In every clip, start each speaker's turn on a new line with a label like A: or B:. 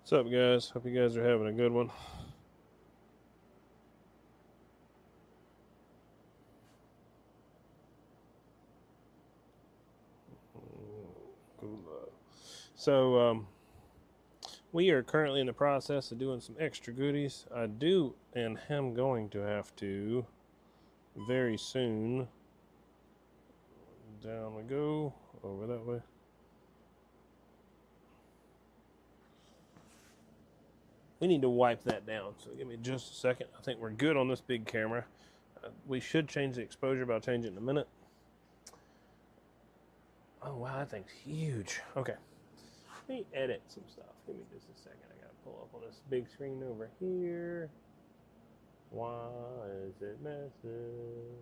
A: What's up, guys? Hope you guys are having a good one. So, we are currently in the process of doing some extra goodies. I do and am going to have to very soon. Down we go, over that way. We need to wipe that down, so give me just a second. I think we're good on this big camera. We should change the exposure, but I'll change it in a minute. Oh, wow, that thing's huge. Okay. Let me edit some stuff. Give me just a second. I gotta pull up on this big screen over here. Why is it messing?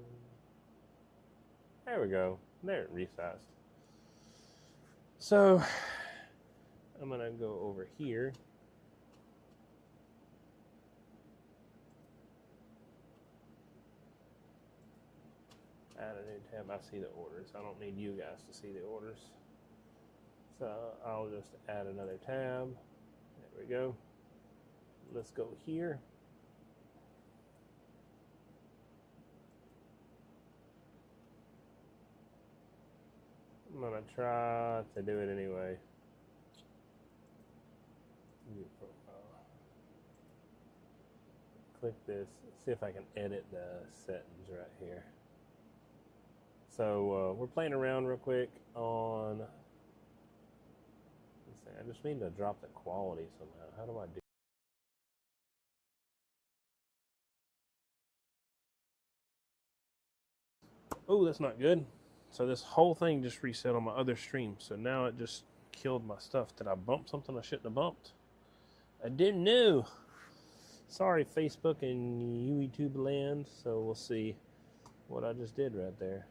A: There we go. There it resized. So I'm gonna go over here. Add a new tab. I see the orders. I don't need you guys to see the orders. So I'll just add another tab. There we go. Let's go here. I'm gonna try to do it anyway. View profile. Click this. See if I can edit the settings right here. So we're playing around real quick on. I just need to drop the quality somehow. How do I do? Oh, that's not good. So this whole thing just reset on my other stream. So now it just killed my stuff. Did I bump something I shouldn't have bumped? I didn't know. Sorry, Facebook and YouTube land. So we'll see what I just did right there.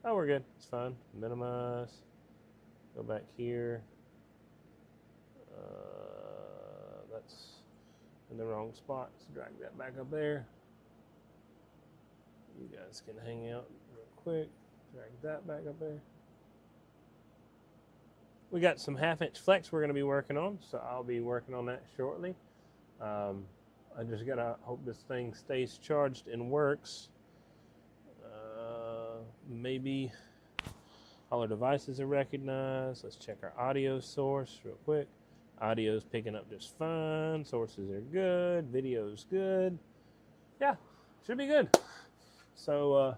A: Oh, we're good. It's fine. Minimize. Go back here. That's in the wrong spot. So drag that back up there. You guys can hang out real quick. Drag that back up there. We got some 1/2-inch flex we're going to be working on, so I'll be working on that shortly. I just got to hope this thing stays charged and works. Maybe all our devices are recognized. Let's check our audio source real quick. Audio's picking up just fine. Sources are good. Video's good. Yeah, should be good. So,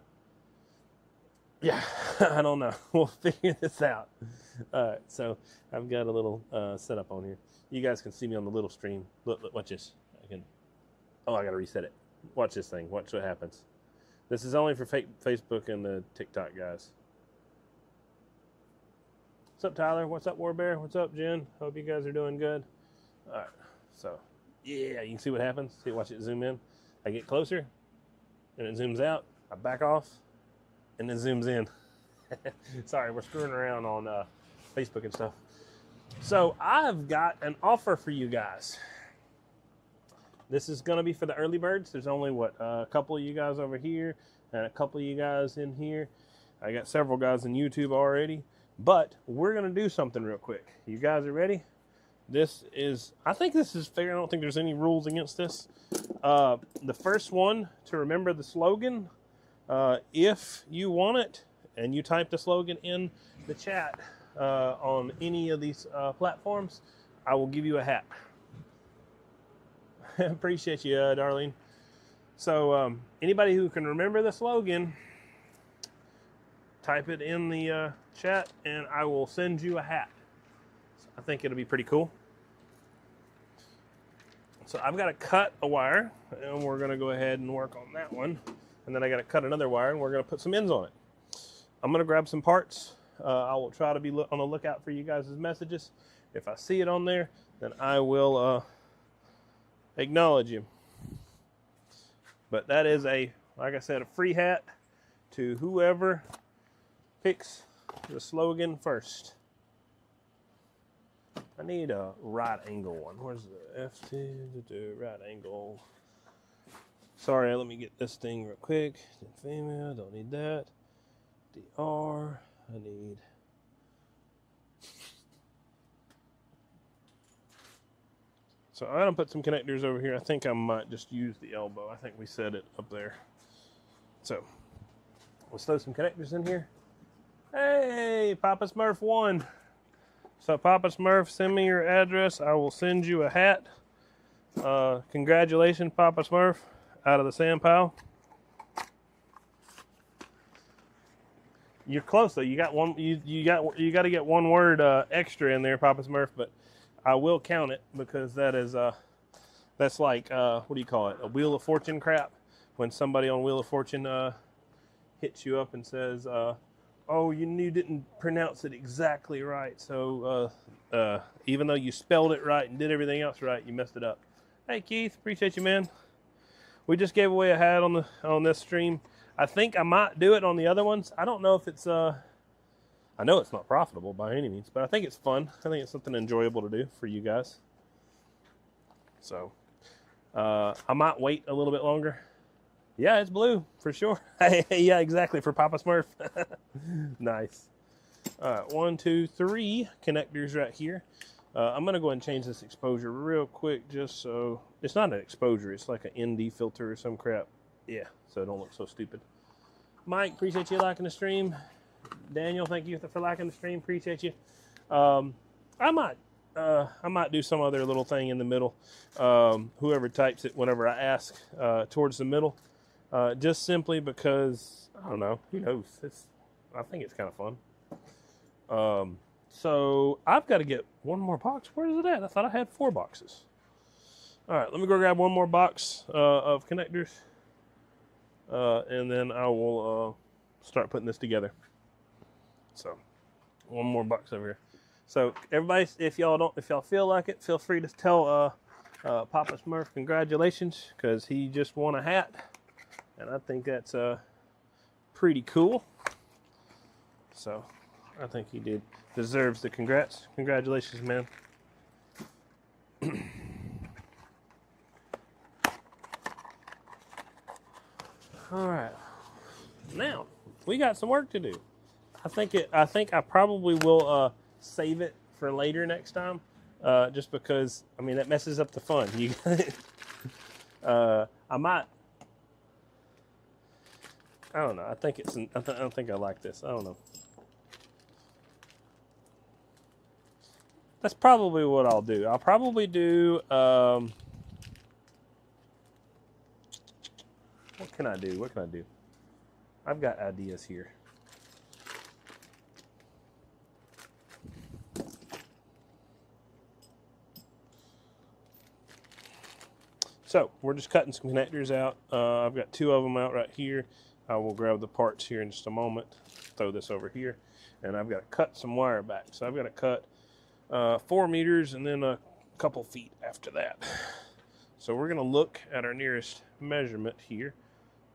A: yeah, I don't know. We'll figure this out. All right, so I've got a little setup on here. You guys can see me on the little stream. Look, watch this. I got to reset it. Watch this thing. Watch what happens. This is only for Facebook and the TikTok guys. What's up, Tyler? What's up, Warbear? What's up, Jen? Hope you guys are doing good. All right, so yeah, you can see what happens. See, watch it zoom in. I get closer, and it zooms out. I back off, and it zooms in. Sorry, we're screwing around on Facebook and stuff. So I've got an offer for you guys. This is going to be for the early birds. There's only, a couple of you guys over here and a couple of you guys in here. I got several guys in YouTube already. But we're going to do something real quick. You guys are ready? I think this is fair. I don't think there's any rules against this. The first one to remember the slogan, if you want it, and you type the slogan in the chat on any of these platforms, I will give you a hat. Appreciate you, Darlene. So anybody who can remember the slogan, type it in the chat, and I will send you a hat. So I think it'll be pretty cool. So I've got to cut a wire, and we're going to go ahead and work on that one. And then I got to cut another wire, and we're going to put some ends on it. I'm going to grab some parts. I will try to be on the lookout for you guys' messages. If I see it on there, then I will acknowledge you. But that is like I said, a free hat to whoever picks the slogan first. I need a right angle one. Where's the FT? Right angle. Sorry, let me get this thing real quick. Female, don't need that. DR, I need So I'm gonna put some connectors over here. I think I might just use the elbow. I think we set it up there. So let's throw some connectors in here. Hey, Papa Smurf won. So Papa Smurf, send me your address. I will send you a hat. Congratulations, Papa Smurf, out of the sand pile. You're close though. You got one. You got to get one word extra in there, Papa Smurf. But I will count it because that is that's like what do you call it? A Wheel of Fortune crap. When somebody on Wheel of Fortune hits you up and says, "Oh, you didn't pronounce it exactly right. So even though you spelled it right and did everything else right, you messed it up." Hey Keith, appreciate you, man. We just gave away a hat on this stream. I think I might do it on the other ones. I don't know if it's I know it's not profitable by any means, but I think it's fun. I think it's something enjoyable to do for you guys. So I might wait a little bit longer. Yeah, it's blue for sure. Yeah, exactly, for Papa Smurf. Nice. All right, 1, 2, 3 connectors right here. I'm gonna go ahead and change this exposure real quick, just so it's not an exposure. It's like an ND filter or some crap. Yeah, so it don't look so stupid. Mike, appreciate you liking the stream. Daniel, thank you for liking the stream. Appreciate you. I might do some other little thing in the middle. Whoever types it, whenever I ask, towards the middle, just simply because I don't know. Who knows? I think it's kind of fun. So I've got to get one more box. Where is it at? I thought I had 4 boxes. All right, let me go grab one more box of connectors, and then I will start putting this together. So, one more box over here. So everybody, if y'all feel like it, feel free to tell Papa Smurf congratulations, because he just won a hat, and I think that's pretty cool. So I think he deserves the congrats. Congratulations, man. All right, now we got some work to do. I think I probably will save it for later next time, just because I mean that messes up the fun. I might. I don't know. I think it's. I don't think I like this. I don't know. That's probably what I'll do. I'll probably do. What can I do? What can I do? I've got ideas here. So we're just cutting some connectors out. I've got 2 of them out right here. I will grab the parts here in just a moment. Throw this over here, and I've got to cut some wire back. So I've got to cut 4 meters and then a couple feet after that. So we're going to look at our nearest measurement here.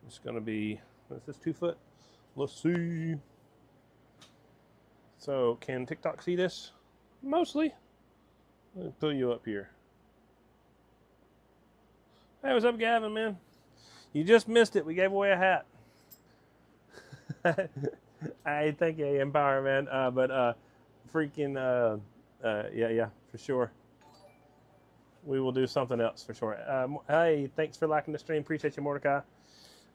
A: It's going to be, is this 2 foot? Let's see. So can TikTok see this? Mostly. Let me pull you up here. Hey, what's up, Gavin, man? You just missed it. We gave away a hat. I thank you, Empire, man. Yeah, for sure. We will do something else for sure. Hey, thanks for liking the stream. Appreciate you, Mordecai.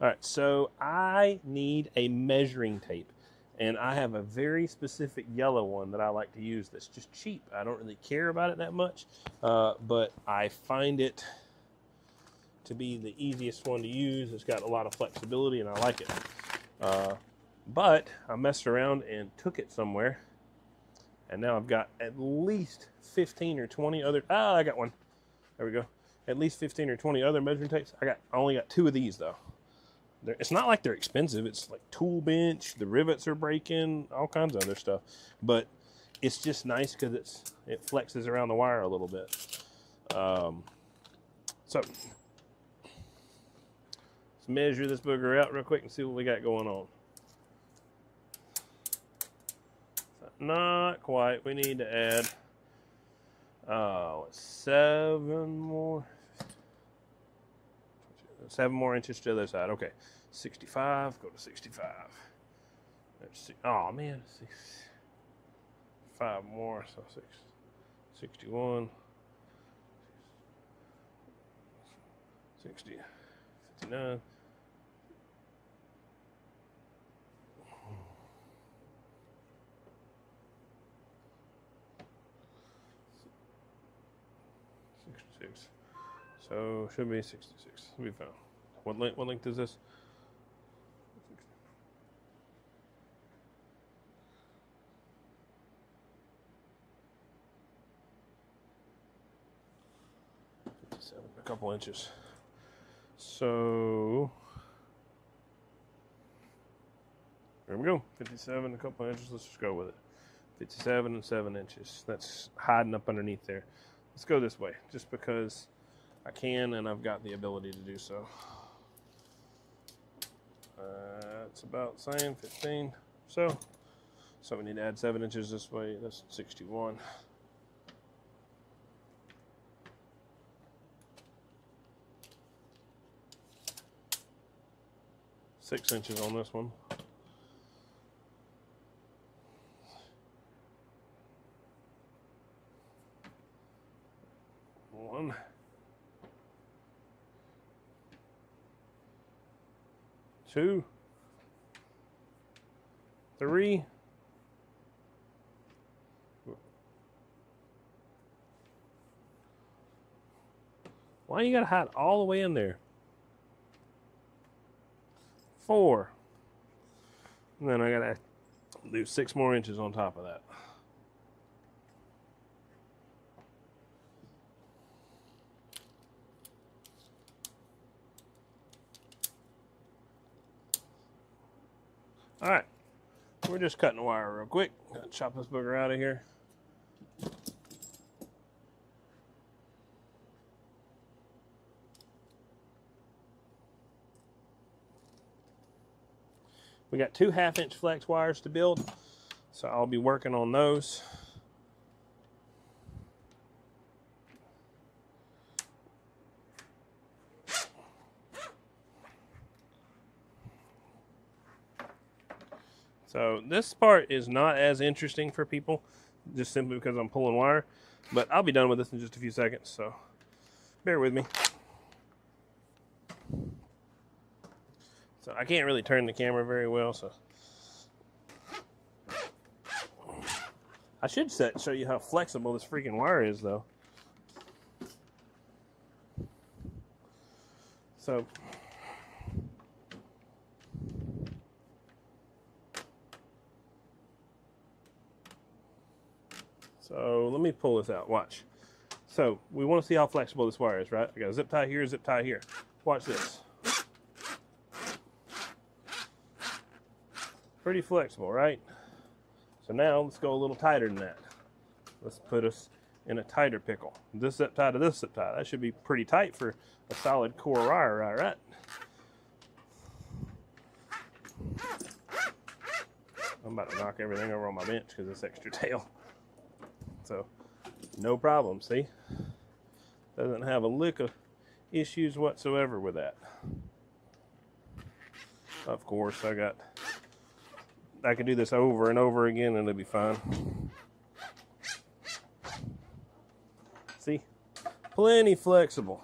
A: All right, so I need a measuring tape, and I have a very specific yellow one that I like to use that's just cheap. I don't really care about it that much, but I find it to be the easiest one to use. It's got a lot of flexibility, and I like it. But I messed around and took it somewhere, and now I've got at least 15 or 20 other. I got one. There we go. At least 15 or 20 other measuring tapes. I only got 2 of these though. It's not like they're expensive. It's like tool bench. The rivets are breaking. All kinds of other stuff. But it's just nice because it flexes around the wire a little bit. So let's measure this booger out real quick and see what we got going on. Not quite. We need to add 7 more. 7 more inches to the other side. Okay, 65. Go to 65. Let's see. Oh man, 5 more. So 61. 60, 59. So should be 66. We'll be fine. What length is this? 57, a couple inches. So there we go. 57, a couple inches. Let's just go with it. 57 and 7 inches. That's hiding up underneath there. Let's go this way, just because I can and I've got the ability to do so. It's about the same, 15 or so. So we need to add 7 inches this way. That's 61. Six inches on this one. One. 2. 3. Why you gotta hide all the way in there? 4. And then I gotta do 6 more inches on top of that. All right, we're just cutting the wire real quick. Gotta chop this booger out of here. We got 2 1/2-inch flex wires to build, so I'll be working on those. So this part is not as interesting for people, just simply because I'm pulling wire, but I'll be done with this in just a few seconds, so bear with me. So I can't really turn the camera very well, so I should show you how flexible this freaking wire is, though. So let me pull this out. Watch. So we want to see how flexible this wire is, right? I got a zip tie here, zip tie here. Watch this. Pretty flexible, right? So now let's go a little tighter than that. Let's put us in a tighter pickle. This zip tie to this zip tie. That should be pretty tight for a solid core wire, right? I'm about to knock everything over on my bench because of this extra tail. So no problem, see? Doesn't have a lick of issues whatsoever with that. Of course, I can do this over and over again and it'll be fine. See? Plenty flexible.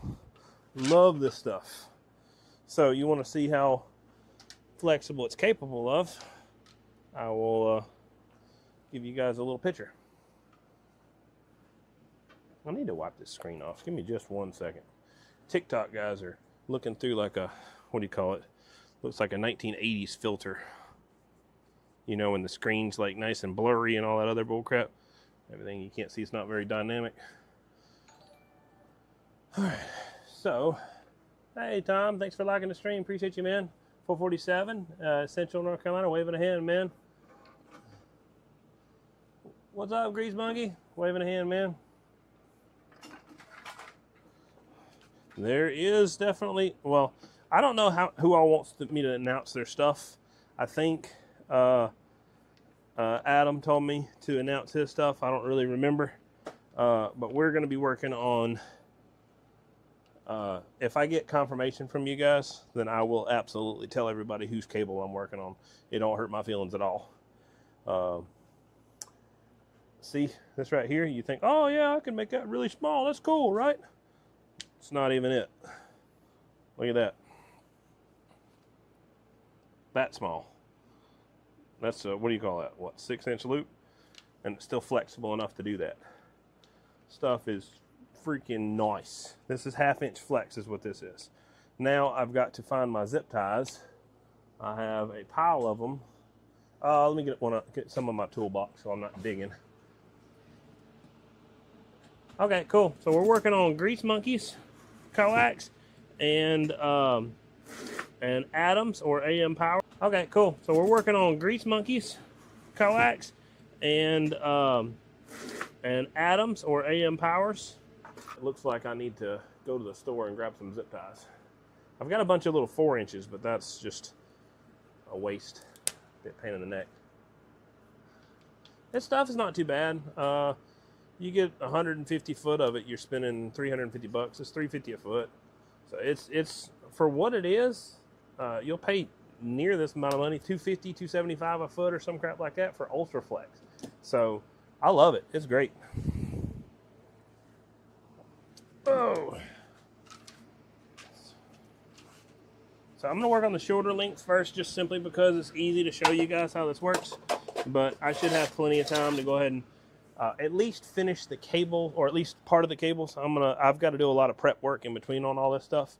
A: Love this stuff. So you want to see how flexible it's capable of? I will give you guys a little picture. I need to wipe this screen off. Give me just 1 second. TikTok guys are looking through like a, what do you call it? Looks like a 1980s filter. You know, when the screen's like nice and blurry and all that other bull crap. Everything you can't see, it's not very dynamic. All right, so, hey Tom, thanks for liking the stream. Appreciate you, man. 447, Central North Carolina, waving a hand, man. What's up, Grease Monkey? Waving a hand, man. There is definitely, well, I don't know who all wants me to announce their stuff. I think Adam told me to announce his stuff. I don't really remember. But we're going to be working on, if I get confirmation from you guys, then I will absolutely tell everybody whose cable I'm working on. It don't hurt my feelings at all. See this right here? You think, oh yeah, I can make that really small. That's cool, right? It's not even it. Look at that. That small. That's a, what do you call that? What, 6-inch loop? And it's still flexible enough to do that. Stuff is freaking nice. This is 1/2-inch flex is what this is. Now I've got to find my zip ties. I have a pile of them. Let me get some of my toolbox so I'm not digging. Okay, cool. So we're working on grease monkeys, coax, and atoms or AM power. Okay, cool. So we're working on grease monkeys, coax, and atoms or AM powers. It looks like I need to go to the store and grab some zip ties. I've got a bunch of little 4 inches, but that's just a waste. Bit pain in the neck. This stuff is not too bad. You get 150 foot of it, you're spending 350 bucks. It's $350 a foot. So it's for what it is. You'll pay near this amount of money, $250, $275 a foot or some crap like that for Ultra Flex. So I love it. It's great. Oh. So I'm going to work on the shorter links first, just simply because it's easy to show you guys how this works. But I should have plenty of time to go ahead and at least finish the cable, or at least part of the cable. So I've got to do a lot of prep work in between on all this stuff.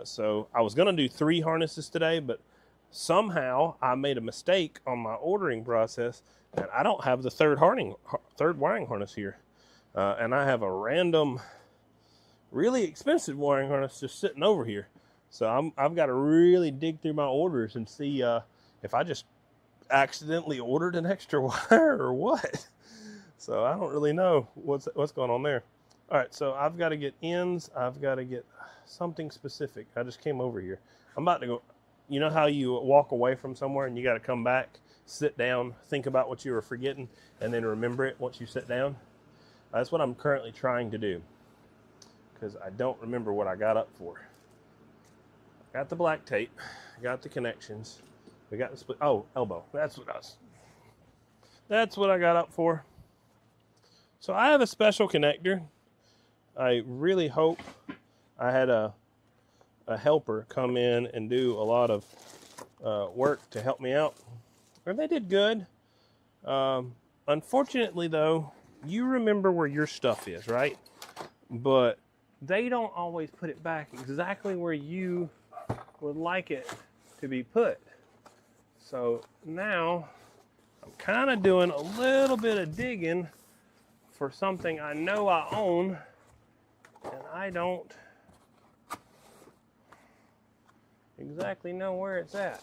A: So I was going to do 3 harnesses today, but somehow I made a mistake on my ordering process, and I don't have the third wiring harness here. And I have a random, really expensive wiring harness just sitting over here. So I've got to really dig through my orders and see if I just accidentally ordered an extra wire or what. So I don't really know what's going on there. All right, so I've got to get ends. I've got to get something specific. I just came over here. I'm about to go. You know how you walk away from somewhere and you got to come back, sit down, think about what you were forgetting, and then remember it once you sit down? That's what I'm currently trying to do, because I don't remember what I got up for. Got the black tape, got the connections, we got the split. Oh, elbow. That's what I got up for. So I have a special connector. I really hope I had a helper come in and do a lot of work to help me out. And they did good. Unfortunately, though, you remember where your stuff is, right? But they don't always put it back exactly where you would like it to be put. So now I'm kind of doing a little bit of digging for something I know I own, and I don't exactly know where it's at.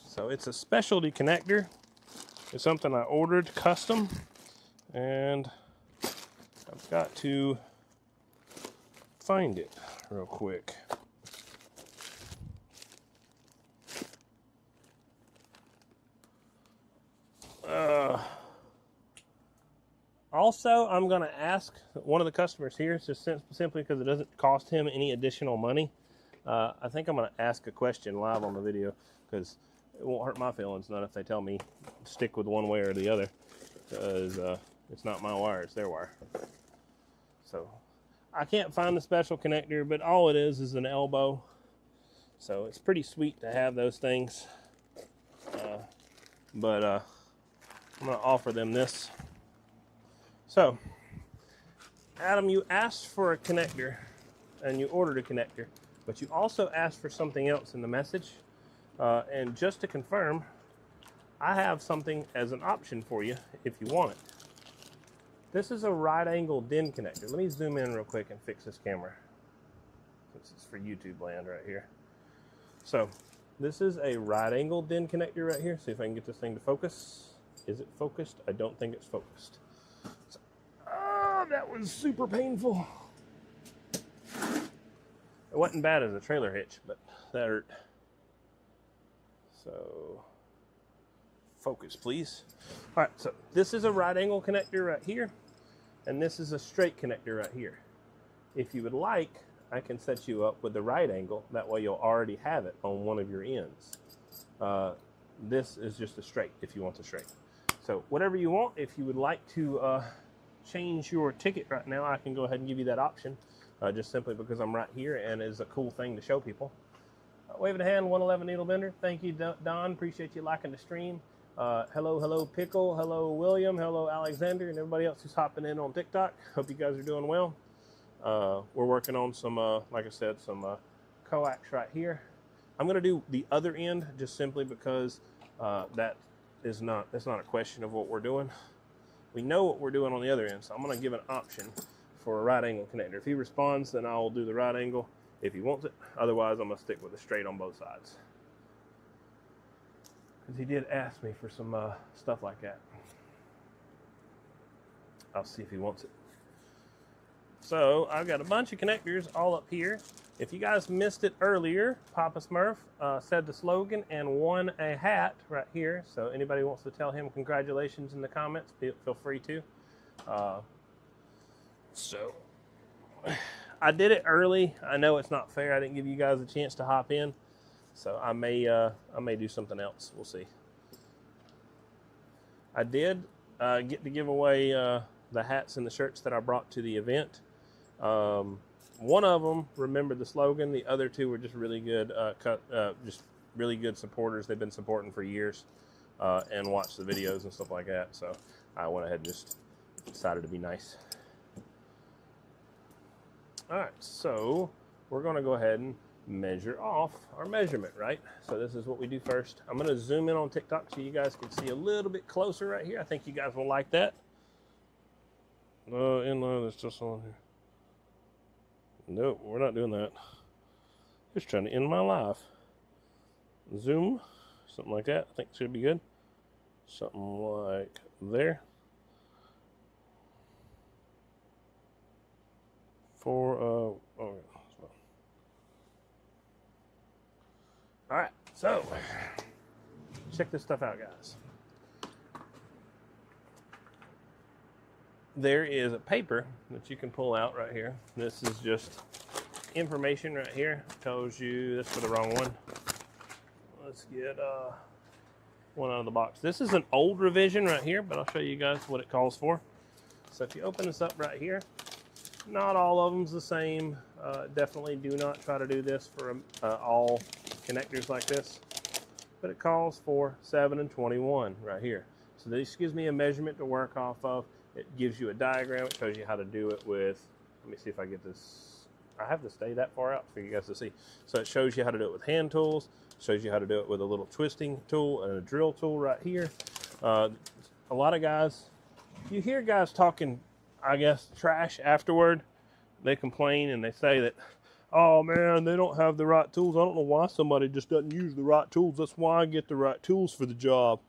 A: So it's a specialty connector. It's something I ordered custom, and I've got to find it real quick. Also, I'm going to ask one of the customers here, just simply because it doesn't cost him any additional money. I think I'm going to ask a question live on the video, because it won't hurt my feelings none if they tell me stick with one way or the other, because it's not my wire, it's their wire. So I can't find the special connector, but all it is an elbow. So it's pretty sweet to have those things. But I'm going to offer them this. So, Adam, you asked for a connector, and you ordered a connector, but you also asked for something else in the message. And just to confirm, I have something as an option for you if you want it. This is a right angle DIN connector. Let me zoom in real quick and fix this camera. This is for YouTube land right here. So, this is a right angle DIN connector right here. See if I can get this thing to focus. Is it focused? I don't think it's focused. So, that was super painful. It wasn't bad as a trailer hitch, but that hurt. So, focus, please. All right, so this is a right angle connector right here, and this is a straight connector right here. If you would like, I can set you up with the right angle. That way you'll already have it on one of your ends. This is just a straight if you want the straight. So whatever you want, if you would like to change your ticket right now, I can go ahead and give you that option, just simply because I'm right here and it's a cool thing to show people. Waving a hand, 111 Needle Bender. Thank you, Don. Appreciate you liking the stream. Hello, Pickle. Hello, William. Hello, Alexander, and everybody else who's hopping in on TikTok. Hope you guys are doing well. We're working on some, like I said, some coax right here. I'm going to do the other end just simply because that's not a question of what we're doing. We know what we're doing on the other end, so I'm going to give an option for a right angle connector. If he responds, then I'll do the right angle if he wants it. Otherwise, I'm going to stick with the straight on both sides. Because he did ask me for some stuff like that. I'll see if he wants it. So I've got a bunch of connectors all up here. If you guys missed it earlier, Papa Smurf said the slogan and won a hat right here. So anybody wants to tell him congratulations in the comments, feel free to. So I did it early. I know it's not fair. I didn't give you guys a chance to hop in. So I may do something else. We'll see. I did get to give away the hats and the shirts that I brought to the event. One of them remembered the slogan. The other two were just really good, just really good supporters. They've been supporting for years and watched the videos and stuff like that. So I went ahead and just decided to be nice. All right, so we're going to go ahead and measure off our measurement, right? So this is what we do first. I'm going to zoom in on TikTok so you guys can see a little bit closer right here. I think you guys will like that. Inline is just on here. Nope, we're not doing that. Just trying to end my life. Zoom, something like that. I think should be good. Something like there. For all right, so check this stuff out, guys. There is a paper that you can pull out right here. This is just information right here. Tells you, that's for the wrong one. Let's get one out of the box. This is an old revision right here, but I'll show you guys what it calls for. So if you open this up right here, not all of them's the same. Definitely do not try to do this for all connectors like this, but it calls for 7 and 21 right here. So this gives me a measurement to work off of. It gives you a diagram. It shows you how to do it with, let me see if I get this. I have to stay that far out for you guys to see. So it shows you how to do it with hand tools. It shows you how to do it with a little twisting tool and a drill tool right here. A lot of guys, you hear guys talking, I guess, trash afterward. They complain and they say that, oh man, they don't have the right tools. I don't know why somebody just doesn't use the right tools. That's why I get the right tools for the job.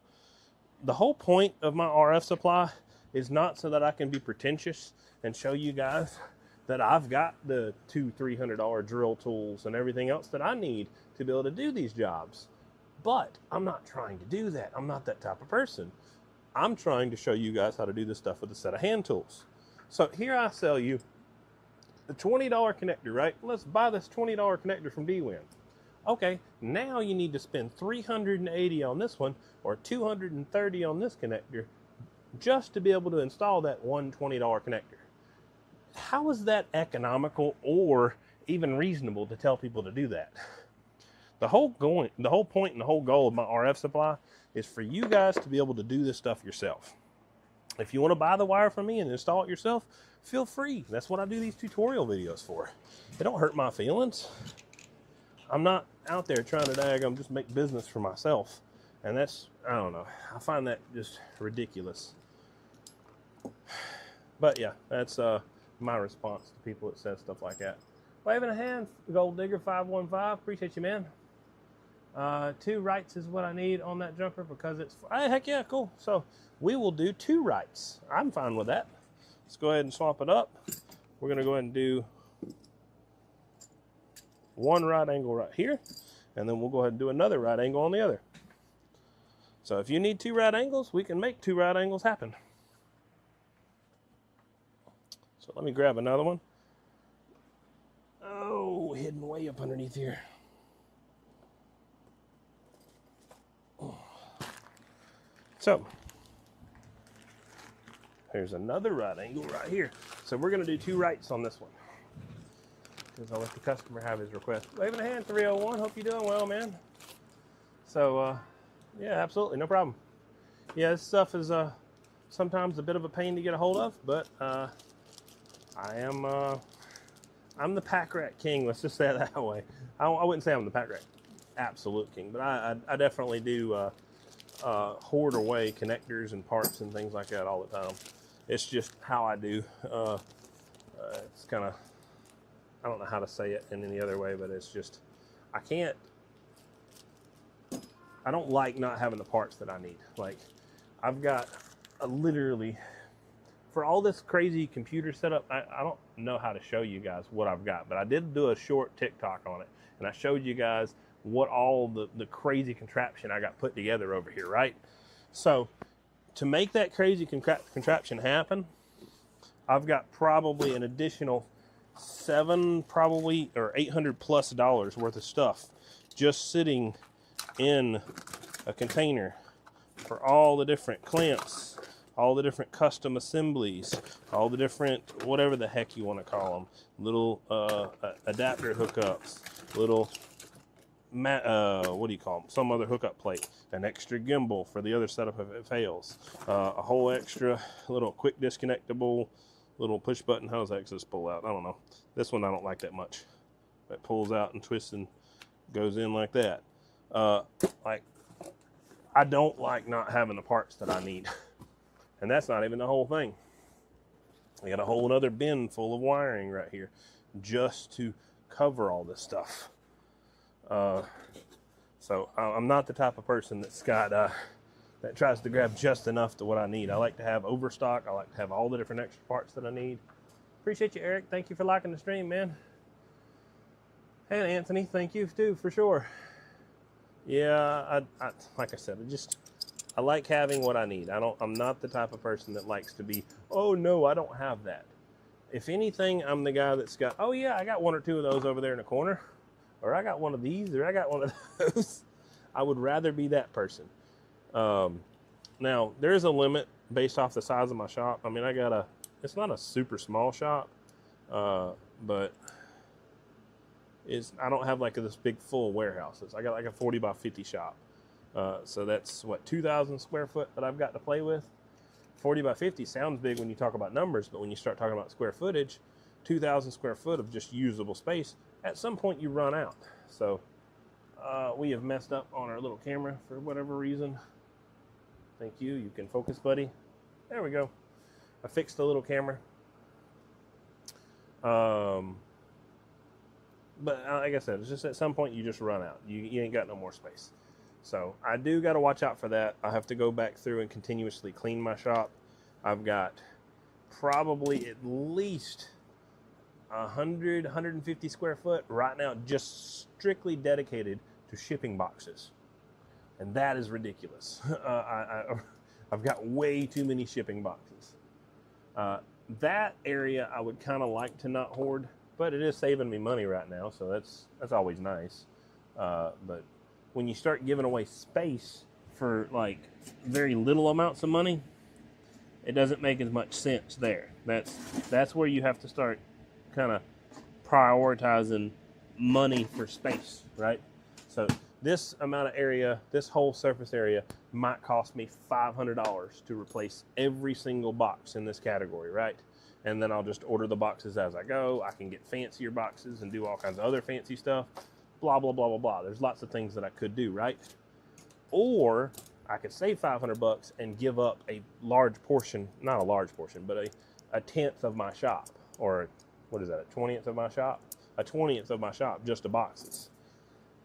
A: The whole point of my RF supply is not so that I can be pretentious and show you guys that I've got the $200-300 drill tools and everything else that I need to be able to do these jobs. But I'm not trying to do that. I'm not that type of person. I'm trying to show you guys how to do this stuff with a set of hand tools. So here I sell you the $20 connector, right? Let's buy this $20 connector from DWin. Okay, now you need to spend $380 on this one or $230 on this connector just to be able to install that one $20 connector. How is that economical or even reasonable to tell people to do that? The whole point and the whole goal of my RF supply is for you guys to be able to do this stuff yourself. If you want to buy the wire from me and install it yourself, feel free. That's what I do these tutorial videos for. It don't hurt my feelings. I'm not out there trying to just make business for myself. And that's, I don't know, I find that just ridiculous. But yeah, that's my response to people that says stuff like that. Waving a hand, Gold Digger 515, appreciate you, man. 2 rights is what I need on that jumper because it's, hey, heck yeah, cool. So we will do 2 rights. I'm fine with that. Let's go ahead and swap it up. We're gonna go ahead and do 1 right angle right here, and then we'll go ahead and do another right angle on the other. So if you need 2 right angles, we can make 2 right angles happen. So let me grab another one. Oh, hidden way up underneath here. So, There's another right angle right here. So we're gonna do 2 rights on this one, because I'll let the customer have his request. Waving a hand, 301. Hope you're doing well, man. So, yeah, absolutely, no problem. Yeah, this stuff is sometimes a bit of a pain to get a hold of, but I'm the pack rat king. Let's just say it that way. I wouldn't say I'm the pack rat absolute king, but I definitely do hoard away connectors and parts and things like that all the time. It's just how I do. It's kind of, I don't know how to say it in any other way, but it's just, I don't like not having the parts that I need. Like, I've got literally, for all this crazy computer setup, I don't know how to show you guys what I've got, but I did do a short TikTok on it, and I showed you guys what all the crazy contraption I got put together over here, right? So, to make that crazy contraption happen, I've got probably an additional $700 or $800+ worth of stuff just sitting in a container for all the different clamps, all the different custom assemblies, all the different, whatever the heck you want to call them, little adapter hookups, little, what do you call them, some other hookup plate, an extra gimbal for the other setup if it fails, a whole extra little quick disconnectable little push button hose access pull out. I don't know. This one I don't like that much. It pulls out and twists and goes in like that. Like, I don't like not having the parts that I need. And that's not even the whole thing. I got a whole other bin full of wiring right here just to cover all this stuff. So I'm not the type of person that's got that tries to grab just enough to what I need. I like to have overstock. I like to have all the different extra parts that I need. Appreciate you, Eric. Thank you for liking the stream, man. And Anthony, thank you too, for sure. Yeah, I like I said, I like having what I need. I'm not the type of person that likes to be, oh no, I don't have that. If anything, I'm the guy that's got, oh yeah, I got 1 or 2 of those over there in the corner, or I got one of these, or I got one of those. I would rather be that person. Now, there's a limit based off the size of my shop. I mean, it's not a super small shop, but I don't have like this big full warehouses. I got like a 40 by 50 shop. So that's what, 2,000 square foot that I've got to play with. 40 by 50 sounds big when you talk about numbers, but when you start talking about square footage, 2,000 square foot of just usable space, at some point you run out. So we have messed up on our little camera for whatever reason. Thank you. You can focus, buddy. There we go. I fixed the little camera. But like I said, it's just at some point you just run out. You ain't got no more space. So I do got to watch out for that. I have to go back through and continuously clean my shop. I've got probably at least 150 square foot right now just strictly dedicated to shipping boxes. And that is ridiculous. I've got way too many shipping boxes. That area I would kind of like to not hoard, but it is saving me money right now, so that's always nice. But when you start giving away space for like very little amounts of money, it doesn't make as much sense there. That's where you have to start kind of prioritizing money for space, right? So this amount of area, this whole surface area might cost me $500 to replace every single box in this category, right? And then I'll just order the boxes as I go. I can get fancier boxes and do all kinds of other fancy stuff. Blah, blah, blah, blah, blah. There's lots of things that I could do, right? Or I could save $500 and give up a large portion, not a large portion, but a 10th of my shop. Or what is that, a 20th of my shop? A 20th of my shop just to boxes.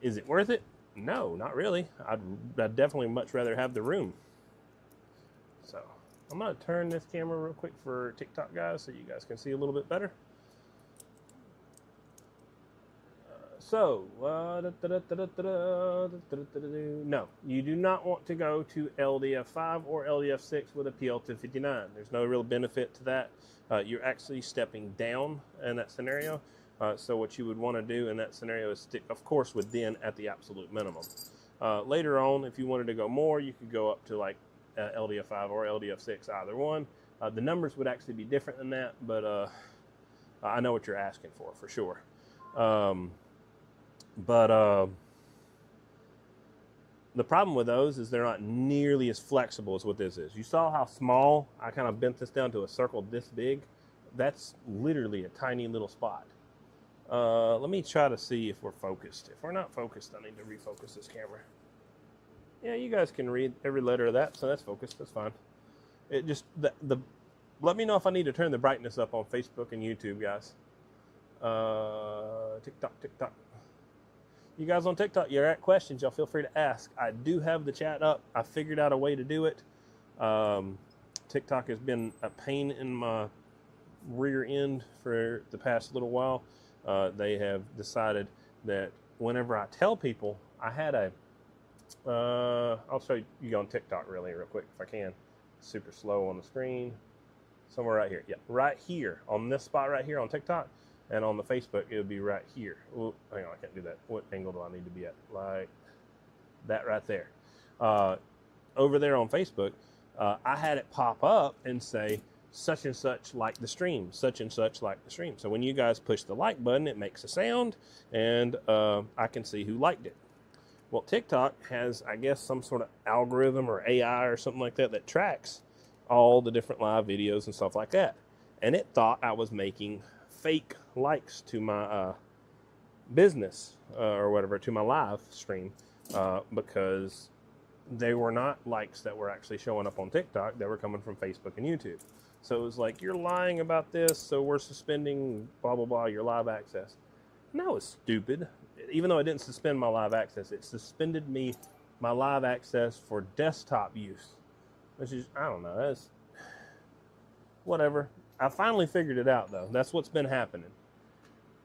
A: Is it worth it? No, not really. I'd definitely much rather have the room. So I'm going to turn this camera real quick for TikTok, guys, so you guys can see a little bit better. No, you do not want to go to LDF5 or LDF6 with a PL259. There's no real benefit to that. You're actually stepping down in that scenario. So what you would want to do in that scenario is stick, of course, with DIN at the absolute minimum. Later on, if you wanted to go more, you could go up to like LDF5 or LDF6, either one. The numbers would actually be different than that, but I know what you're asking for sure. The problem with those is they're not nearly as flexible as what this is. You saw how small I kind of bent this down to a circle this big. That's literally a tiny little spot. Let me try to see if we're focused. If we're not focused, I need to refocus this camera. Yeah, you guys can read every letter of that, so that's focused. That's fine. It just let me know if I need to turn the brightness up on Facebook and YouTube, guys. TikTok. You guys on TikTok, you're at questions, y'all feel free to ask. I do have the chat up. I figured out a way to do it. TikTok has been a pain in my rear end for the past little while. They have decided that whenever I tell people, I had I'll show you on TikTok real quick if I can. Super slow on the screen. Somewhere right here. Yeah, right here on this spot right here on TikTok. And on the Facebook, it would be right here. Ooh, hang on, I can't do that. What angle do I need to be at? Like that right there. Over there on Facebook, I had it pop up and say, such and such like the stream, such and such like the stream. So when you guys push the like button, it makes a sound, and I can see who liked it. Well, TikTok has, I guess, some sort of algorithm or AI or something like that that tracks all the different live videos and stuff like that. And it thought I was making fake likes to my business or whatever, to my live stream, because they were not likes that were actually showing up on TikTok. They were coming from Facebook and YouTube. So it was like, you're lying about this, so we're suspending blah, blah, blah, your live access. And that was stupid. Even though it didn't suspend my live access, it suspended my live access for desktop use, which is, I don't know, that's whatever. I finally figured it out, though. That's what's been happening.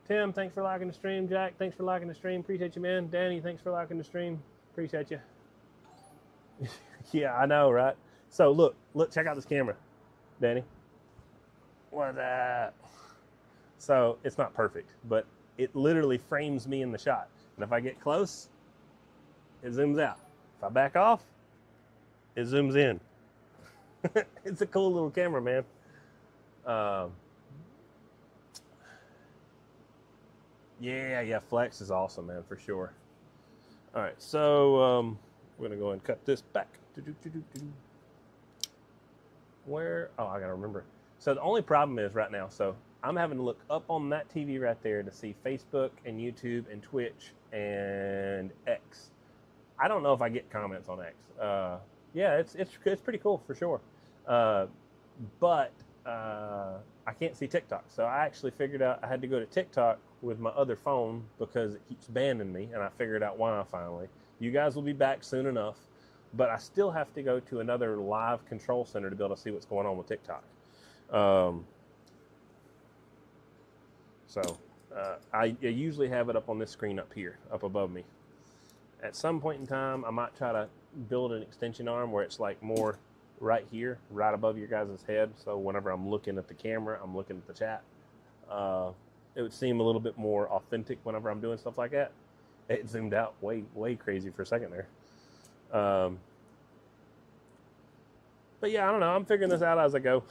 A: Tim, thanks for liking the stream. Jack, thanks for liking the stream. Appreciate you, man. Danny, thanks for liking the stream. Appreciate you. Yeah, I know, right? So, look, check out this camera, Danny. What's that? So, it's not perfect, but it literally frames me in the shot. And if I get close, it zooms out. If I back off, it zooms in. It's a cool little camera, man. Yeah, flex is awesome, man, for sure. All right, so we're gonna go and cut this back. Where? Oh, I gotta remember. So the only problem is right now, so I'm having to look up on that TV right there to see Facebook and YouTube and Twitch and X. I don't know if I get comments on X. Yeah, it's pretty cool for sure. But I can't see TikTok. So I actually figured out I had to go to TikTok with my other phone because it keeps banning me, and I figured out why finally. You guys will be back soon enough, but I still have to go to another live control center to be able to see what's going on with TikTok. I usually have it up on this screen up here, up above me. At some point in time, I might try to build an extension arm where it's like more right here, right above your guys' head. So whenever I'm looking at the camera, I'm looking at the chat. It would seem a little bit more authentic whenever I'm doing stuff like that. It zoomed out way crazy for a second there. But yeah, I don't know. I'm figuring this out as I go.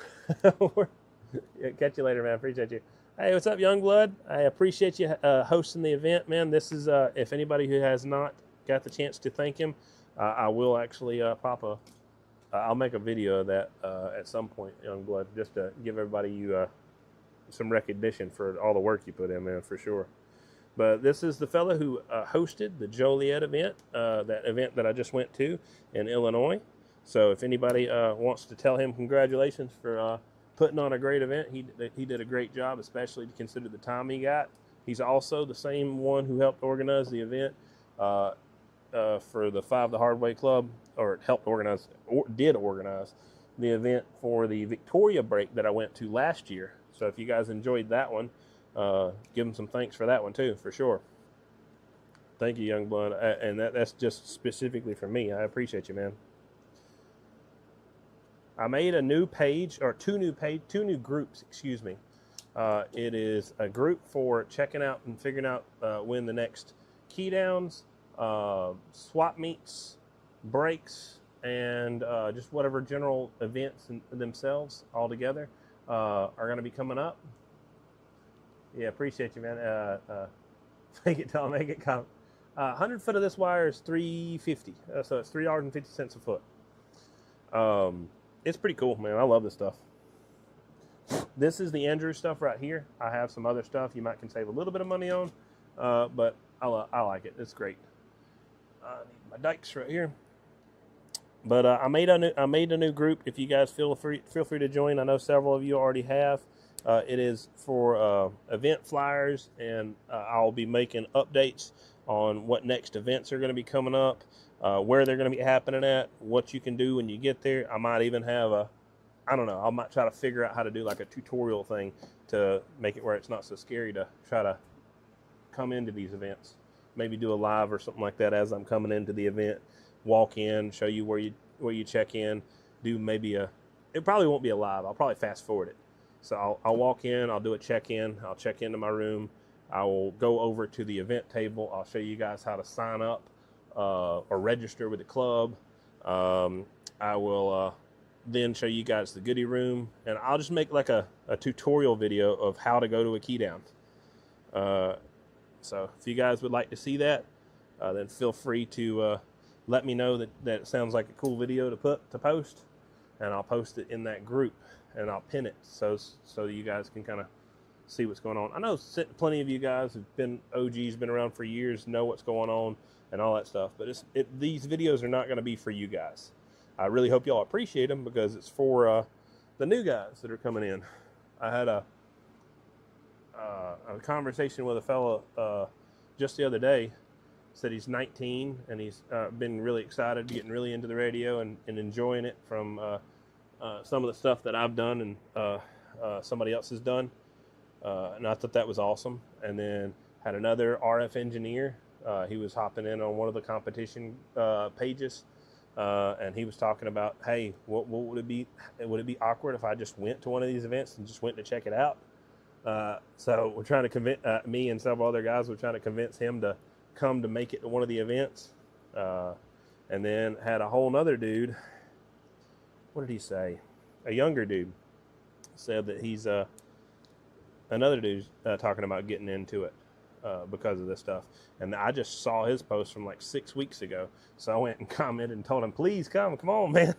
A: Yeah, catch you later, man. Appreciate you. Hey, what's up, Youngblood? I appreciate you hosting the event, man. This is, if anybody who has not got the chance to thank him, I will actually I'll make a video of that at some point, Youngblood, just to give everybody some recognition for all the work you put in, man, for sure. But this is the fella who hosted the Joliet event, that event that I just went to in Illinois. So if anybody wants to tell him congratulations for putting on a great event, he did a great job, especially to consider the time he got. He's also the same one who helped organize the event for the Five the Hard Way Club, or helped organize, or did organize the event for the Victoria break that I went to last year. So if you guys enjoyed that one, give him some thanks for that one too, for sure. Thank you, Youngblood, and that's just specifically for me. I appreciate you, man. I made a new page, or two new groups, excuse me. It is a group for checking out and figuring out when the next key downs, swap meets, breaks, and just whatever general events themselves all together are going to be coming up. Yeah, appreciate you, man. Make it till I make it count. 100 foot of this wire is $3.50, so it's $3.50 a foot. It's pretty cool, man. I love this stuff. This is the Andrew stuff right here. I have some other stuff you might can save a little bit of money on, but I like it. It's great. I need my dikes right here. But I made a new group. If you guys feel free to join. I know several of you already have. It is for event flyers, and I'll be making updates on what next events are going to be coming up, where they're going to be happening at, what you can do when you get there. I might even have I don't know, I might try to figure out how to do like a tutorial thing to make it where it's not so scary to try to come into these events. Maybe do a live or something like that as I'm coming into the event. Walk in, show you where you check in, do maybe it probably won't be a live. I'll probably fast forward it. So I'll walk in, I'll do a check-in, I'll check into my room, I will go over to the event table, I'll show you guys how to sign up or register with the club. I will then show you guys the goodie room, and I'll just make like a tutorial video of how to go to a key down. So if you guys would like to see that, then feel free to let me know that it sounds like a cool video to post, and I'll post it in that group, and I'll pin it so you guys can kind of see what's going on. I know plenty of you guys have been OGs, been around for years, know what's going on and all that stuff, but these videos are not going to be for you guys. I really hope y'all appreciate them, because it's for the new guys that are coming in. I had a conversation with a fellow just the other day. Said he's 19 and he's been really excited, getting really into the radio and enjoying it from some of the stuff that I've done and somebody else has done. And I thought that was awesome. And then had another RF engineer. He was hopping in on one of the competition pages. And he was talking about, hey, what would it be? Would it be awkward if I just went to one of these events and just went to check it out? So we're trying to convince me and several other guys. We're trying to convince him to come to make it to one of the events. And then had a whole nother dude. What did he say? A younger dude said that he's another dude talking about getting into it. Because of this stuff, and I just saw his post from like 6 weeks ago, so I went and commented and told him, please come on, man.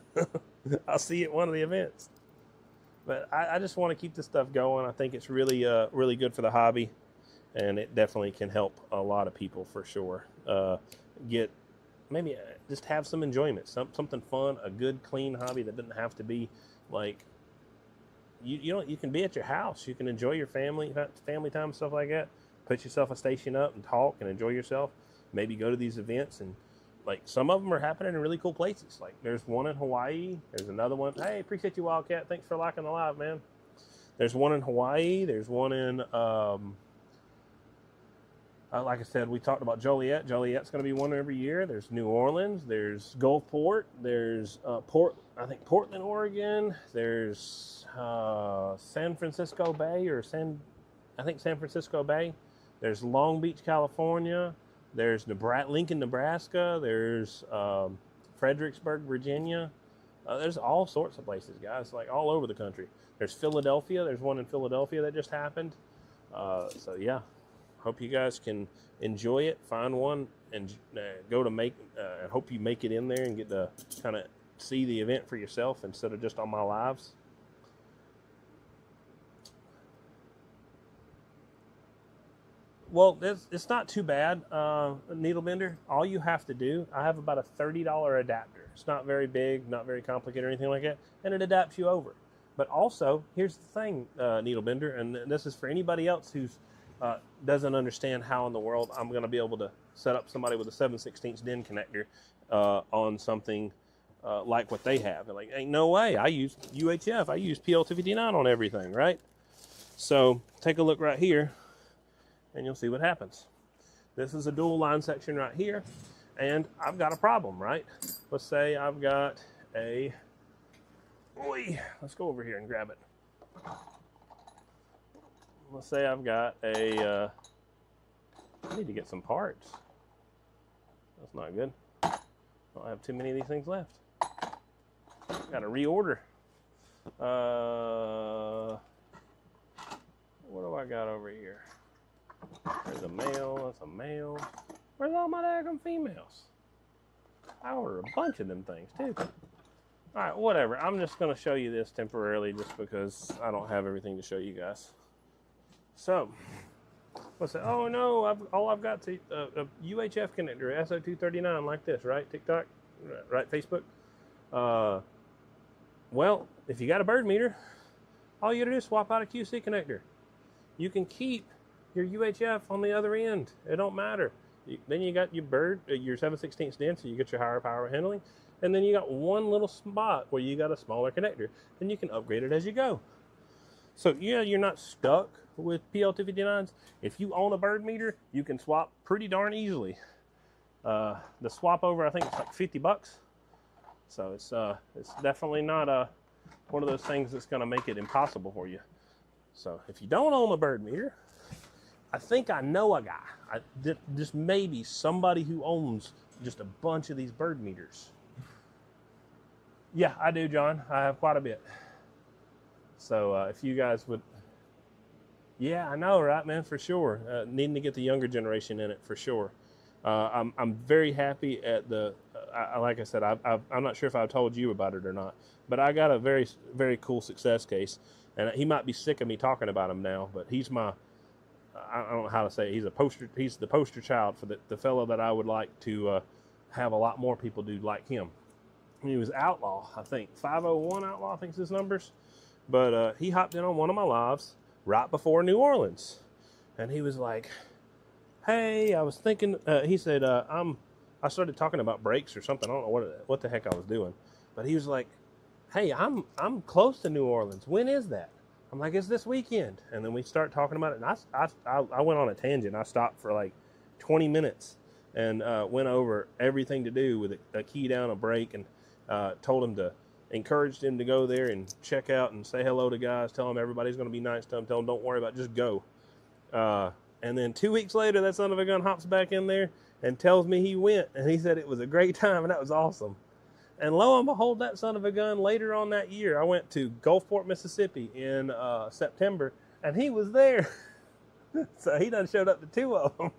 A: I'll see you at one of the events. But I just want to keep this stuff going. I think it's really really good for the hobby, and it definitely can help a lot of people for sure. Get maybe just have some enjoyment, something fun, a good clean hobby that doesn't have to be like you can be at your house, you can enjoy your family time, stuff like that. Put yourself a station up and talk and enjoy yourself. Maybe go to these events, and like some of them are happening in really cool places. Like there's one in Hawaii. There's another one. Hey, appreciate you, Wildcat. Thanks for liking the live, man. There's one in Hawaii. There's one in, like I said, we talked about Joliet. Joliet's going to be one every year. There's New Orleans. There's Gulfport. There's I think Portland, Oregon. There's San Francisco Bay San Francisco Bay. There's Long Beach, California. There's Lincoln, Nebraska. There's Fredericksburg, Virginia. There's all sorts of places, guys, like all over the country. There's Philadelphia. There's one in Philadelphia that just happened. So, yeah, hope you guys can enjoy it. Find one and go to I hope you make it in there and get to kind of see the event for yourself instead of just on my lives. Well, it's not too bad, needle bender. All you have to do, I have about a $30 adapter. It's not very big, not very complicated or anything like that, and it adapts you over. But also, here's the thing, needle bender, and this is for anybody else who doesn't understand how in the world I'm going to be able to set up somebody with a 7/16 DIN connector on something like what they have. Like, ain't no way. I use UHF. I use PL259 on everything, right? So take a look right here, and you'll see what happens. This is a dual line section right here, and I've got a problem, right? Let's say I've got a, let's go over here and grab it. Let's say I've got a, I need to get some parts. That's not good. I don't have too many of these things left. Got to reorder. What do I got over here? There's a male. That's a male. Where's all my daggum females? I ordered a bunch of them things too. All right, whatever. I'm just going to show you this temporarily just because I don't have everything to show you guys. So, what's that? Oh no, all I've got is a UHF connector, SO239 like this, right? TikTok, right? Facebook. Well, if you got a bird meter, all you gotta do is swap out a QC connector. You can keep your UHF on the other end. It don't matter. Then you got your bird, your 7/16 dense, so you get your higher power handling. And then you got one little spot where you got a smaller connector. And you can upgrade it as you go. So yeah, you're not stuck with PL259s. If you own a bird meter, you can swap pretty darn easily. The swap over, I think it's like 50 bucks. So it's definitely not one of those things that's gonna make it impossible for you. So if you don't own a bird meter, I think I know a guy. Just maybe somebody who owns just a bunch of these bird meters. Yeah, I do, John. I have quite a bit. So if you guys would, yeah, I know, right, man, for sure. Needing to get the younger generation in it for sure. I'm very happy at the. Like I said, I'm not sure if I've told you about it or not, but I got a very, very cool success case, and he might be sick of me talking about him now, but he's my. I don't know how to say it. He's the poster child for the fellow that I would like to have a lot more people do like him. He was Outlaw, I think 501 Outlaw, I think is his numbers. But he hopped in on one of my lives right before New Orleans, and he was like, "Hey, I was thinking." He said, I started talking about brakes or something. I don't know what the heck I was doing, but he was like, "Hey, I'm close to New Orleans. When is that?" I'm like, "It's this weekend." And then we start talking about it, and I went on a tangent. I stopped for like 20 minutes and went over everything to do with a key down, a brake, and told him to. Encouraged him to go there and check out and say hello to guys. Tell him everybody's going to be nice to him. Tell him don't worry about it, just go. And then 2 weeks later, that son of a gun hops back in there and tells me he went. And he said it was a great time and that was awesome. And lo and behold, that son of a gun, later on that year, I went to Gulfport, Mississippi in September, and he was there. So he done showed up to 2 of them.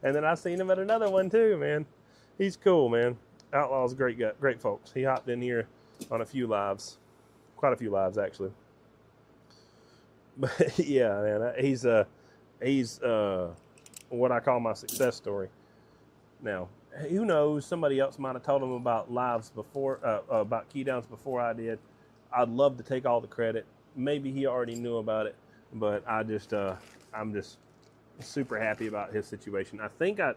A: And then I seen him at another one too, man. He's cool, man. Outlaw's great folks. He hopped in here on a few lives, quite a few lives actually. But yeah, man, he's what I call my success story. Now, who knows? Somebody else might have told him about lives before, about key downs before I did. I'd love to take all the credit. Maybe he already knew about it, but I'm just super happy about his situation. I think I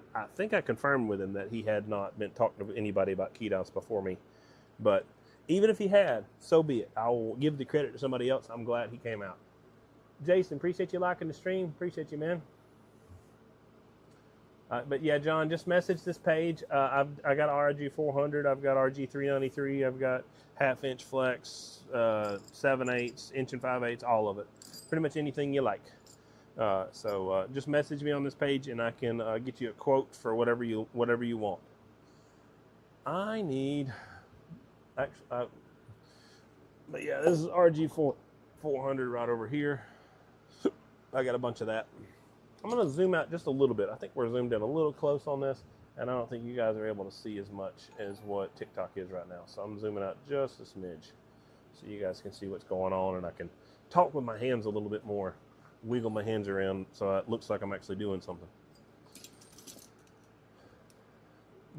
A: confirmed with him that he had not been talking to anybody about key downs before me, but. Even if he had, so be it. I will give the credit to somebody else. I'm glad he came out. Jason, appreciate you liking the stream. Appreciate you, man. But yeah, John, just message this page. I got RG 400. I've got RG 393. I've got half-inch flex, 7/8, inch and 5/8, all of it. Pretty much anything you like. So just message me on this page, and I can get you a quote for whatever you want. I need. Actually, but yeah, this is RG 400 right over here. I got a bunch of that. I'm going to zoom out just a little bit. I think we're zoomed in a little close on this, and I don't think you guys are able to see as much as what TikTok is right now. So I'm zooming out just a smidge so you guys can see what's going on, and I can talk with my hands a little bit more, wiggle my hands around so it looks like I'm actually doing something.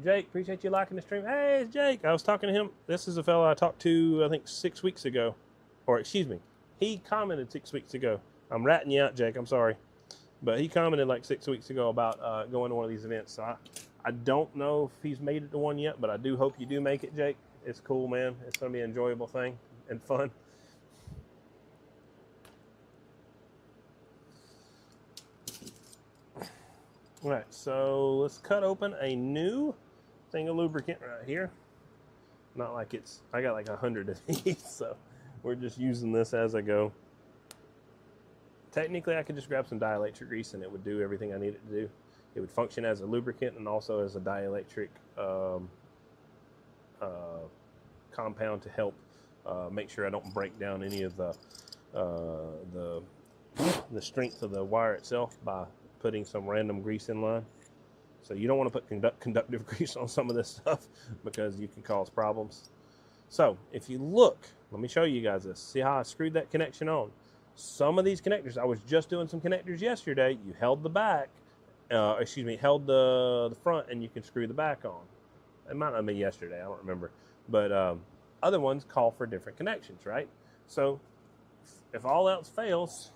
A: Jake, appreciate you liking the stream. Hey, it's Jake. I was talking to him. This is a fellow I talked to, I think, 6 weeks ago. Or, excuse me, he commented 6 weeks ago. I'm ratting you out, Jake. I'm sorry. But he commented like 6 weeks ago about going to one of these events. So I don't know if he's made it to one yet, but I do hope you do make it, Jake. It's cool, man. It's going to be an enjoyable thing and fun. All right, so let's cut open a new thing of lubricant right here. Not like I got like 100 of these, so we're just using this as I go. Technically, I could just grab some dielectric grease and it would do everything I need it to do. It would function as a lubricant and also as a dielectric compound to help make sure I don't break down any of the strength of the wire itself by putting some random grease in line. So you don't want to put conductive grease on some of this stuff because you can cause problems. So if you look, let me show you guys this. See how I screwed that connection on? Some of these connectors, I was just doing some connectors yesterday. You held the back, held the front, and you can screw the back on. It might not have been yesterday, I don't remember. But other ones call for different connections, right? So if all else fails,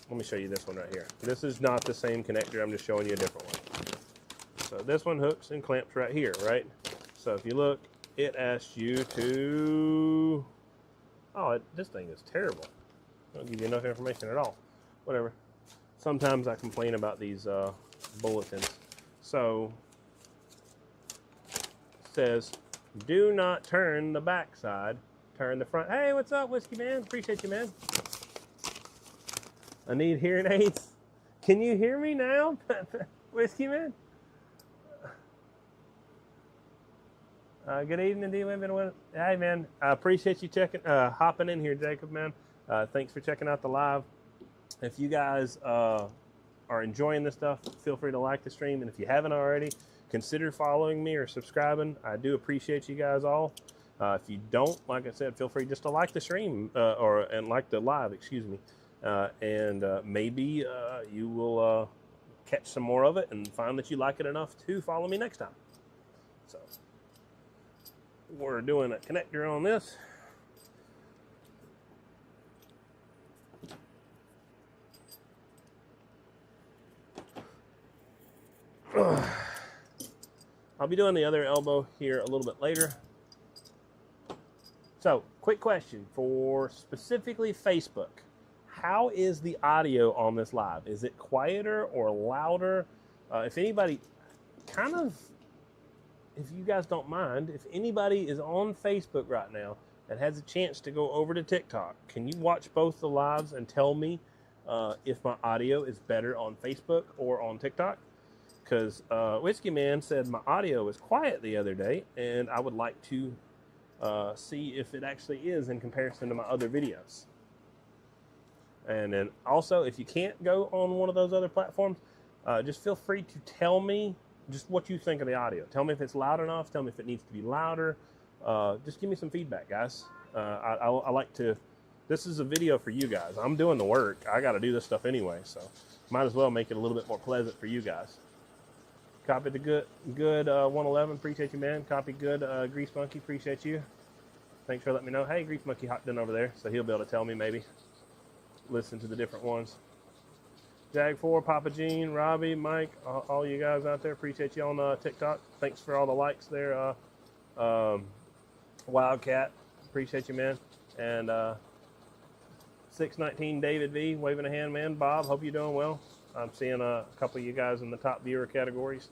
A: let me show you this one right here. This is not the same connector, I'm just showing you a different one. So this one hooks and clamps right here, right? So if you look, it asks you to, this thing is terrible. I don't give you enough information at all. Whatever. Sometimes I complain about these bulletins. So it says, do not turn the back side, turn the front. Hey, what's up, Whiskey Man? Appreciate you, man. I need hearing aids. Can you hear me now, Whiskey Man? Good evening, D. Hey, man. I appreciate you hopping in here, Jacob, man. Thanks for checking out the live. If you guys are enjoying this stuff, feel free to like the stream. And if you haven't already, consider following me or subscribing. I do appreciate you guys all. If you don't, like I said, feel free just to like the stream and like the live, excuse me. Maybe you will catch some more of it and find that you like it enough to follow me next time. So we're doing a connector on this. I'll be doing the other elbow here a little bit later. So, quick question for specifically Facebook. How is the audio on this live? Is it quieter or louder? If anybody, if you guys don't mind, if anybody is on Facebook right now and has a chance to go over to TikTok, can you watch both the lives and tell me if my audio is better on Facebook or on TikTok? Because Whiskey Man said my audio was quiet the other day, and I would like to see if it actually is in comparison to my other videos. And then also, if you can't go on one of those other platforms, just feel free to tell me just what you think of the audio. Tell me if it's loud enough. Tell me if it needs to be louder. Just give me some feedback, guys. I like to, this is a video for you guys. I'm doing the work. I got to do this stuff anyway, so might as well make it a little bit more pleasant for you guys. Copy the good 111. Appreciate you, man. Copy good Grease Monkey. Appreciate you. Thanks for letting me know. Hey, Grease Monkey hopped in over there, so he'll be able to tell me maybe. Listen to the different ones. Jag4, Papa Gene, Robbie, Mike, all you guys out there, appreciate you on TikTok. Thanks for all the likes there. Wildcat, appreciate you, man. And 619 David V, waving a hand, man. Bob, hope you're doing well. I'm seeing a couple of you guys in the top viewer categories.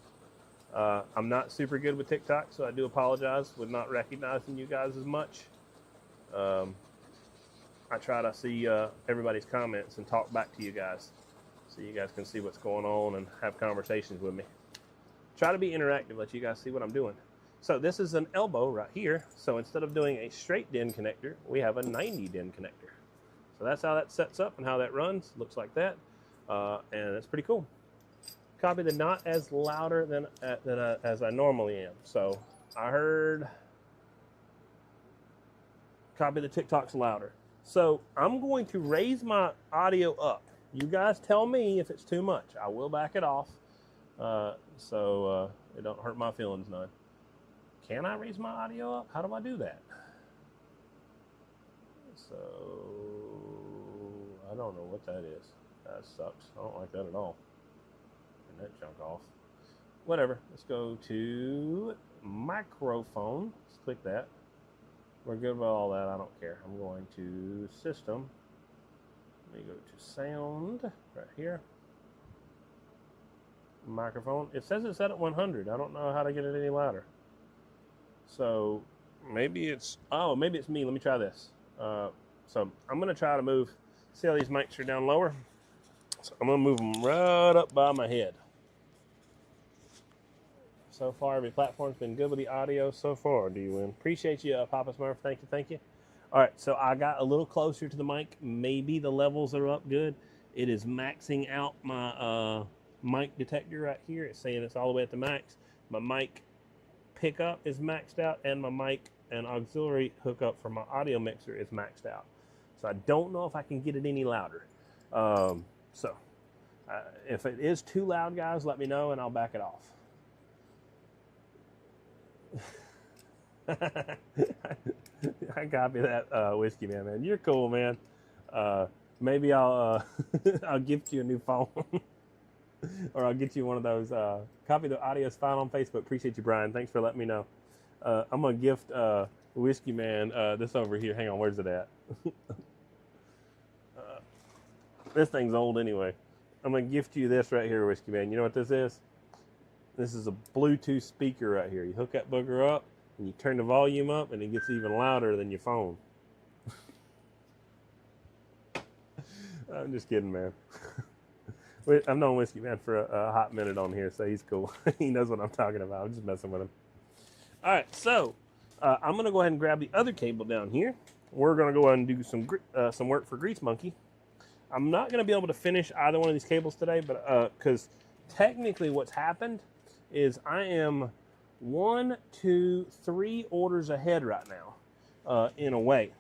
A: I'm not super good with TikTok, so I do apologize with not recognizing you guys as much. I try to see everybody's comments and talk back to you guys so you guys can see what's going on and have conversations with me. Try to be interactive, let you guys see what I'm doing. So this is an elbow right here. So instead of doing a straight DIN connector, we have a 90 DIN connector. So that's how that sets up and how that runs. Looks like that. And it's pretty cool. Copy the not as louder than as I normally am. So I heard copy the TikTok's louder. So I'm going to raise my audio up. You guys tell me if it's too much. I will back it off so it don't hurt my feelings none. Can I raise my audio up? How do I do that? So I don't know what that is. That sucks. I don't like that at all. Turn that junk off. Whatever. Let's go to microphone. Let's click that. We're good with all that. I don't care. I'm going to system. Let me go to sound right here. Microphone. It says it's set at 100. I don't know how to get it any louder. So maybe it's, maybe it's me. Let me try this. So I'm going to try to move. See how these mics are down lower? So I'm going to move them right up by my head. so far. Every platform's been good with the audio so far. Do you win? Appreciate you, Papa Smurf. Thank you, thank you. All right, so I got a little closer to the mic. Maybe the levels are up good. It is maxing out my mic detector right here. It's saying it's all the way at the max. My mic pickup is maxed out, and my mic and auxiliary hookup for my audio mixer is maxed out. So I don't know if I can get it any louder. If it is too loud, guys, let me know and I'll back it off. I copy that, Whiskey Man. You're cool, man. Maybe I'll I'll gift you a new phone. Or I'll get you one of those. Copy the audio's fine on Facebook. Appreciate you, Brian. Thanks for letting me know. I'm going to gift Whiskey Man this over here. Hang on, where's it at? This thing's old anyway. I'm going to gift you this right here, Whiskey Man. You know what this is? This is a Bluetooth speaker right here. You hook that booger up, and you turn the volume up, and it gets even louder than your phone. I'm just kidding, man. I've known Whiskey Man for a hot minute on here, so he's cool. He knows what I'm talking about. I'm just messing with him. All right, so I'm going to go ahead and grab the other cable down here. We're going to go ahead and do some work for Grease Monkey. I'm not going to be able to finish either one of these cables today, but because technically what's happened is I am 1, 2, 3 orders ahead right now in a way.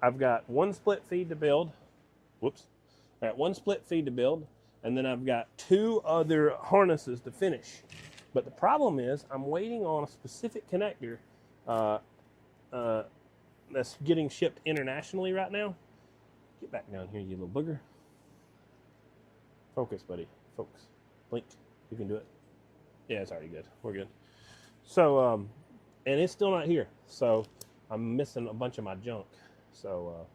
A: I've got one split feed to build. Whoops. I got one split feed to build. And then I've got 2 other harnesses to finish. But the problem is I'm waiting on a specific connector that's getting shipped internationally right now. Get back down here, you little booger. Focus, buddy. Focus. Blink. You can do it. Yeah, it's already good. We're good. So, and it's still not here. So I'm missing a bunch of my junk. So,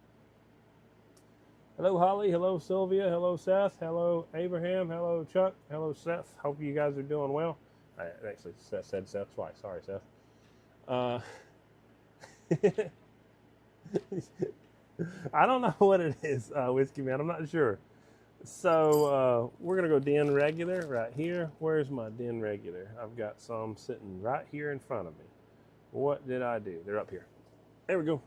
A: hello, Holly. Hello, Sylvia. Hello, Seth. Hello, Abraham. Hello, Chuck. Hello, Seth. Hope you guys are doing well. I actually said Seth twice. Sorry, Seth. I don't know what it is, Whiskey Man. I'm not sure. So we're going to go den regular right here. Where's my den regular? I've got some sitting right here in front of me. What did I do? They're up here. There we go.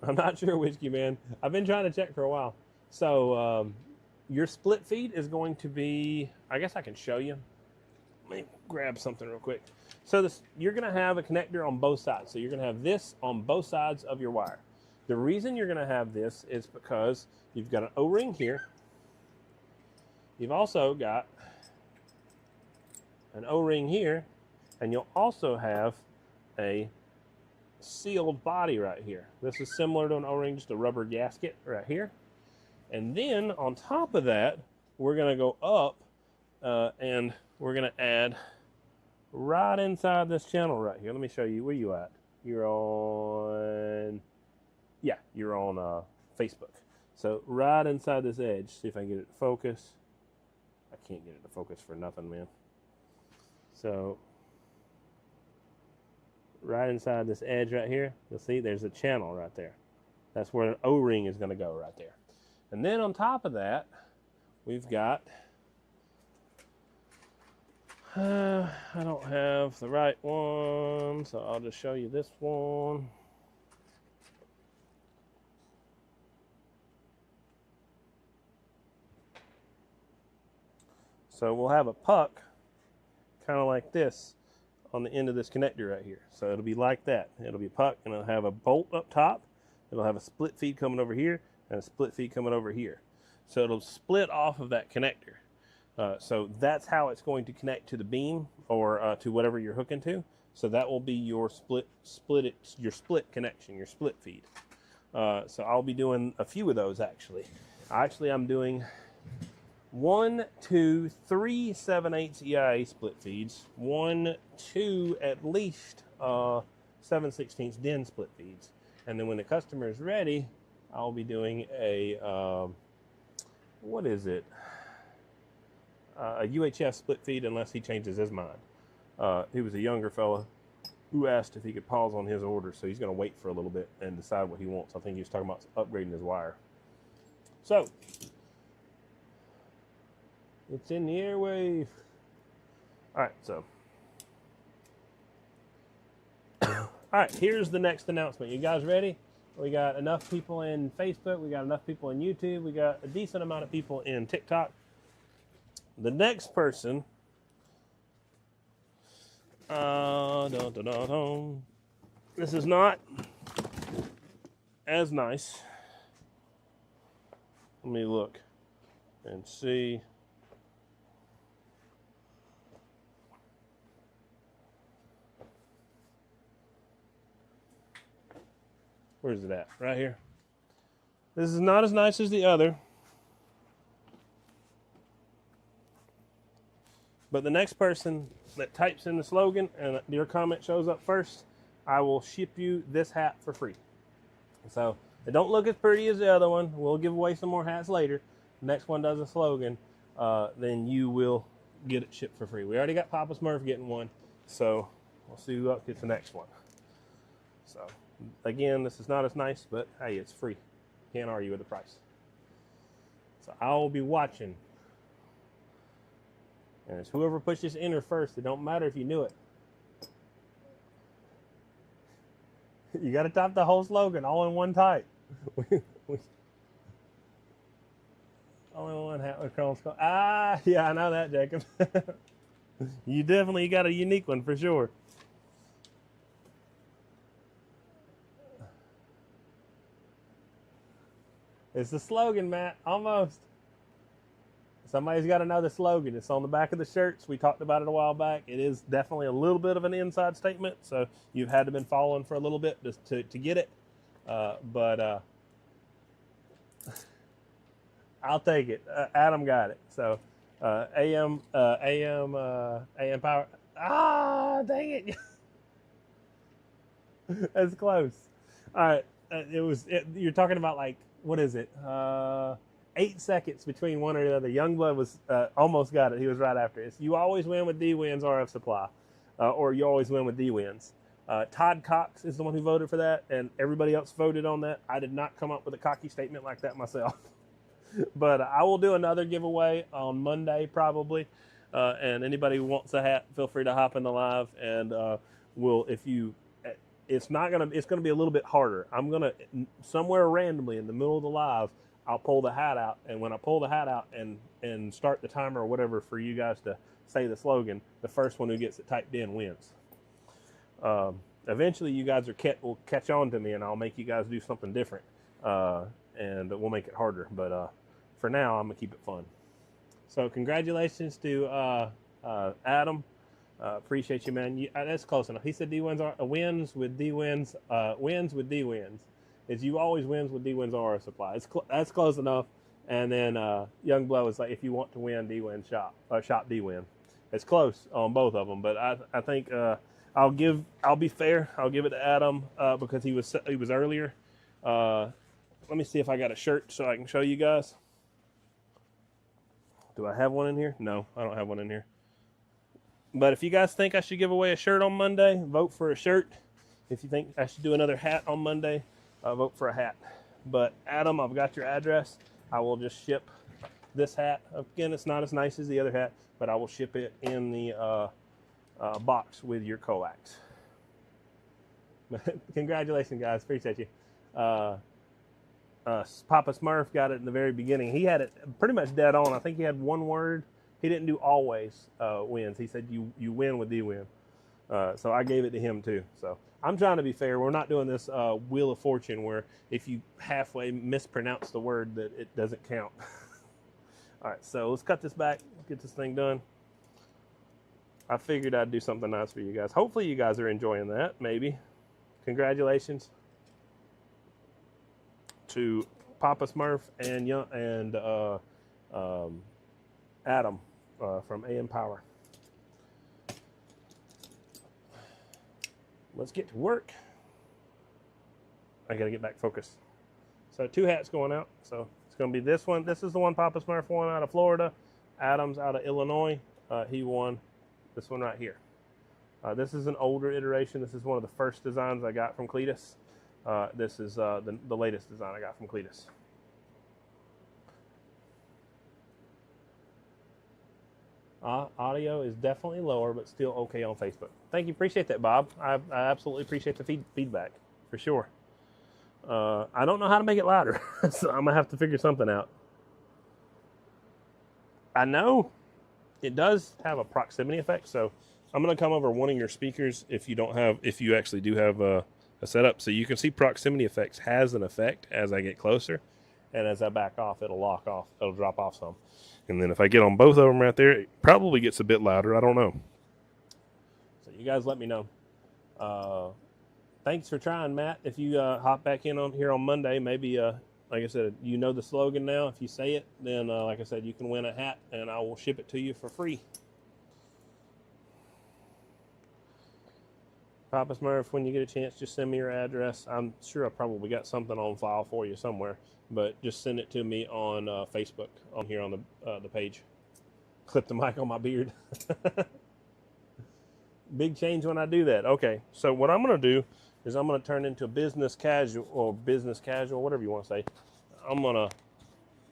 A: I'm not sure, Whiskey Man. I've been trying to check for a while. So your split feed is going to be, I guess I can show you. Let me grab something real quick. So you're going to have a connector on both sides. So you're going to have this on both sides of your wire. The reason you're going to have this is because you've got an O-ring here. You've also got an O-ring here. And you'll also have a sealed body right here. This is similar to an O-ring, just a rubber gasket right here. And then on top of that, we're going to go up and we're going to add right inside this channel right here. Let me show you. Where you at? You're on, yeah, you're on Facebook. So right inside this edge, see if I can get it to focus. I can't get it to focus for nothing, man. So right inside this edge right here, you'll see there's a channel right there. That's where an O-ring is going to go right there. And then on top of that, we've got, I don't have the right one, so I'll just show you this one. So we'll have a puck kind of like this on the end of this connector right here. So it'll be like that. It'll be a puck and it'll have a bolt up top. It'll have a split feed coming over here and a split feed coming over here. So it'll split off of that connector. So that's how it's going to connect to the beam or to whatever you're hooking to. So that will be your split connection, your split feed. So I'll be doing a few of those actually. I'm doing 1, 2, 3 7/8 EIA split feeds, 1, 2 at least 7/16 DIN split feeds, and then when the customer is ready, I'll be doing a what is it? A UHF split feed unless he changes his mind. He was a younger fella who asked if he could pause on his order, so he's going to wait for a little bit and decide what he wants. I think he was talking about upgrading his wire. So it's in the airwave. All right, so. All right, here's the next announcement. You guys ready? We got enough people in Facebook. We got enough people in YouTube. We got a decent amount of people in TikTok. The next person. This is not as nice. Let me look and see. Where's it at? Right here. This is not as nice as the other. But the next person that types in the slogan and your comment shows up first, I will ship you this hat for free. So they don't look as pretty as the other one. We'll give away some more hats later. The next one does a slogan, then you will get it shipped for free. We already got Papa Smurf getting one, so we'll see who else gets the next one. So again, this is not as nice, but hey, it's free. Can't argue with the price. So I will be watching. And it's whoever pushes enter first. It don't matter if you knew it. You got to type the whole slogan all in one type. Only one hat with Chrome skull. Ah, yeah, I know that, Jacob. You definitely got a unique one for sure. It's the slogan, Matt. Almost. Somebody's got to know the slogan. It's on the back of the shirts. We talked about it a while back. It is definitely a little bit of an inside statement, so you've had to been following for a little bit just to get it. But I'll take it. Adam got it. So AM power. Ah, dang it! That's close. All right, you're talking about like what is it? 8 seconds between one or the other. Youngblood was almost got it. He was right after it. You always win with D-Wins RF Supply, or you always win with D-Wins. Todd Cox is the one who voted for that, and everybody else voted on that. I did not come up with a cocky statement like that myself. But I will do another giveaway on Monday probably, and anybody who wants a hat, feel free to hop in the live, and it's gonna be a little bit harder. I'm gonna somewhere randomly in the middle of the live, I'll pull the hat out, and when I pull the hat out and start the timer or whatever for you guys to say the slogan, the first one who gets it typed in wins. Eventually, you guys will catch on to me, and I'll make you guys do something different, and we'll make it harder. But for now, I'm gonna keep it fun. So congratulations to Adam. Appreciate you, man. That's close enough. He said D-Wins are wins with D-Wins, wins with D-Wins. Is you always wins with D-Wins RF Supply. That's close enough. And then Youngblood was like, if you want to win, D-Win shop D-Win. It's close on both of them, but I think I'll be fair. I'll give it to Adam because he was earlier. Let me see if I got a shirt so I can show you guys. Do I have one in here? No, I don't have one in here. But if you guys think I should give away a shirt on Monday, vote for a shirt. If you think I should do another hat on Monday, vote for a hat. But Adam, I've got your address. I will just ship this hat. Again, it's not as nice as the other hat, but I will ship it in the box with your coax. Congratulations, guys. Appreciate you. Papa Smurf got it in the very beginning. He had it pretty much dead on. I think he had one word. He didn't do always wins. He said you win with D-Win. So I gave it to him too. So I'm trying to be fair. We're not doing this Wheel of Fortune where if you halfway mispronounce the word that it doesn't count. All right, so let's cut this back, get this thing done. I figured I'd do something nice for you guys. Hopefully you guys are enjoying that, maybe. Congratulations to Papa Smurf and Adam from AM Power. Let's get to work. I gotta get back focused. So 2 hats going out. So it's gonna be this one. This is the one Papa Smurf won out of Florida. Adam's out of Illinois. He won this one right here. This is an older iteration. This is one of the first designs I got from Cletus. This is the latest design I got from Cletus. Audio is definitely lower, but still okay on Facebook. Thank you. Appreciate that, Bob. I absolutely appreciate the feedback, for sure. I don't know how to make it louder, so I'm going to have to figure something out. I know it does have a proximity effect, so I'm going to come over one of your speakers if you actually do have a setup. So you can see proximity effects has an effect as I get closer, and as I back off, it'll lock off. It'll drop off some. And then if I get on both of them right there, it probably gets a bit louder. I don't know. So you guys let me know. Thanks for trying, Matt. If you hop back in on here on Monday, maybe, like I said, you know the slogan now. If you say it, then, like I said, you can win a hat, and I will ship it to you for free. Papa Smurf, when you get a chance, just send me your address. I'm sure I probably got something on file for you somewhere, but just send it to me on Facebook, on here on the page. Clip the mic on my beard. Big change when I do that. Okay, so what I'm going to do is I'm going to turn into business casual, whatever you want to say. I'm going to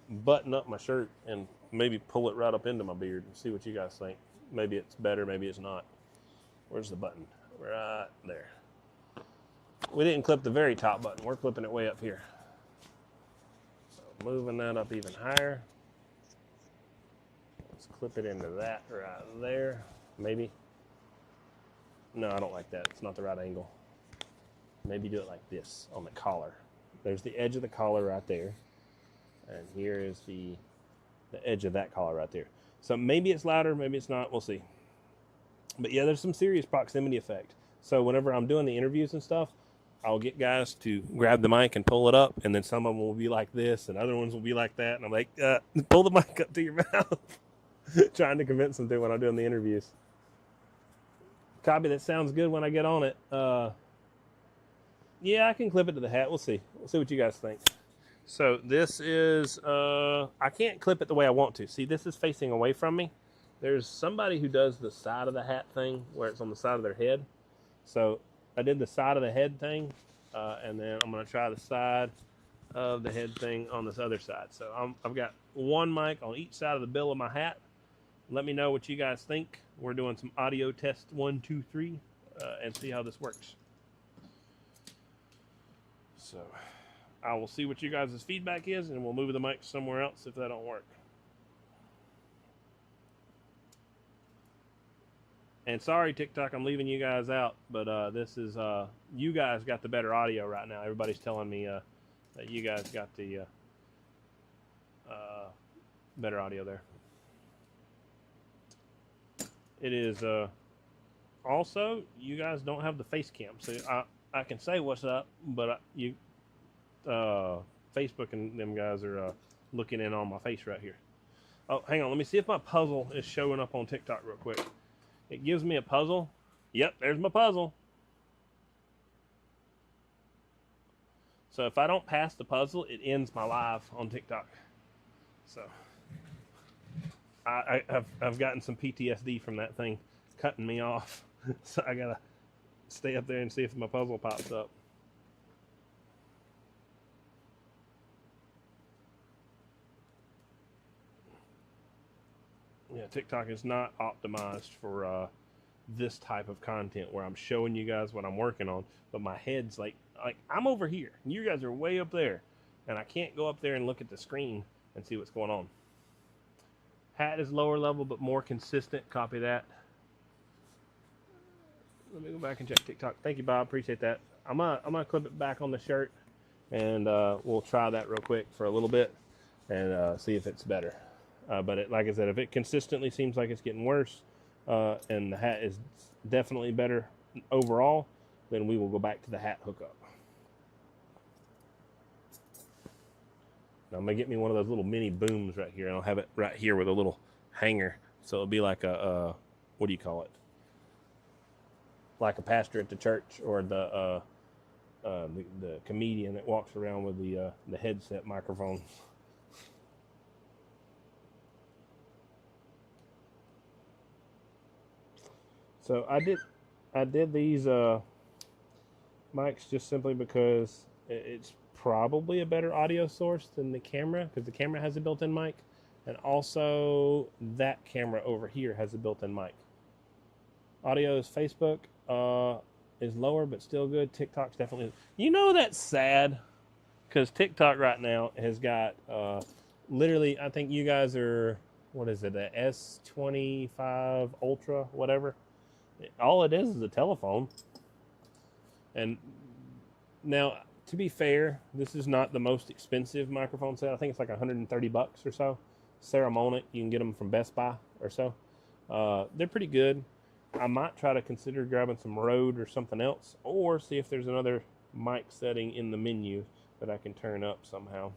A: button up my shirt and maybe pull it right up into my beard and see what you guys think. Maybe it's better, maybe it's not. Where's the button? Right there. We didn't clip the very top button. We're clipping it way up here. So moving that up even higher. Let's clip it into that right there. Maybe. No, I don't like that. It's not the right angle. Maybe do it like this on the collar. There's the edge of the collar right there. And here is the edge of that collar right there. So maybe it's louder, maybe it's not. We'll see. But yeah, there's some serious proximity effect. So whenever I'm doing the interviews and stuff, I'll get guys to grab the mic and pull it up, and then some of them will be like this, and other ones will be like that, and I'm like, pull the mic up to your mouth. Trying to convince them to when I'm doing the interviews. Copy, that sounds good when I get on it. Yeah, I can clip it to the hat. We'll see. We'll see what you guys think. So this is, I can't clip it the way I want to. See, this is facing away from me. There's somebody who does the side of the hat thing where it's on the side of their head. So I did the side of the head thing, and then I'm going to try the side of the head thing on this other side. So I've got one mic on each side of the bill of my hat. Let me know what you guys think. We're doing some audio test 1, 2, 3, and see how this works. So I will see what you guys' feedback is, and we'll move the mic somewhere else if that don't work. And sorry, TikTok, I'm leaving you guys out, but this is, you guys got the better audio right now. Everybody's telling me that you guys got the better audio there. It is, also, you guys don't have the face cam. So I can say what's up, but Facebook and them guys are looking in on my face right here. Oh, hang on. Let me see if my puzzle is showing up on TikTok real quick. It gives me a puzzle. Yep, there's my puzzle. So if I don't pass the puzzle, it ends my live on TikTok. So I've gotten some PTSD from that thing cutting me off. So I gotta stay up there and see if my puzzle pops up. Yeah, TikTok is not optimized for this type of content where I'm showing you guys what I'm working on, but my head's like I'm over here, and you guys are way up there, and I can't go up there and look at the screen and see what's going on. Hat is lower level, but more consistent. Copy that. Let me go back and check TikTok. Thank you, Bob. Appreciate that. I'm gonna clip it back on the shirt, and we'll try that real quick for a little bit and see if it's better. But like I said, if it consistently seems like it's getting worse, and the hat is definitely better overall, then we will go back to the hat hookup. Now I'm going to get me one of those little mini booms right here, and I'll have it right here with a little hanger. So it'll be like a, what do you call it? Like a pastor at the church, or the comedian that walks around with the headset microphone. So I did these mics just simply because it's probably a better audio source than the camera, because the camera has a built-in mic, And also, that camera over here has a built-in mic. Audio is Facebook. Is lower, but still good. TikTok's definitely... You know that's sad? Because TikTok right now has got... literally, I think you guys are... What is it? A S25 Ultra, whatever. All it is a telephone. And now, to be fair, this is not the most expensive microphone set. I think it's like $130 or so. Ceramonic, you can get them from Best Buy or so. They're pretty good. I might try to consider grabbing some Rode or something else, or see if there's another mic setting in the menu that I can turn up somehow.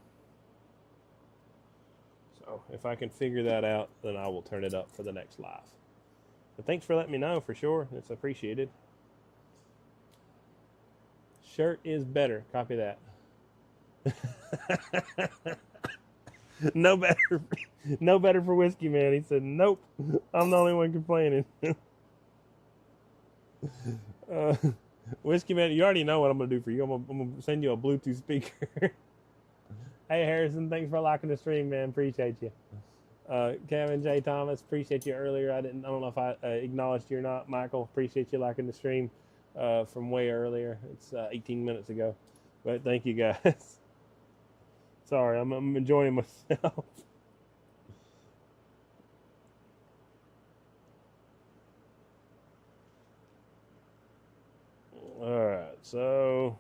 A: So if I can figure that out, then I will turn it up for the next live. But thanks for letting me know, for sure. It's appreciated. Shirt is better. Copy that. No better for Whiskey Man. He said, nope, I'm the only one complaining. Whiskey Man, you already know what I'm going to do for you. I'm going to send you a Bluetooth speaker. Hey, Harrison, thanks for liking the stream, man. Appreciate you. Kevin J. Thomas, appreciate you earlier. I don't know if I acknowledged you or not. Michael, appreciate you liking the stream from way earlier. It's 18 minutes ago. But thank you, guys. Sorry, I'm enjoying myself. All right, so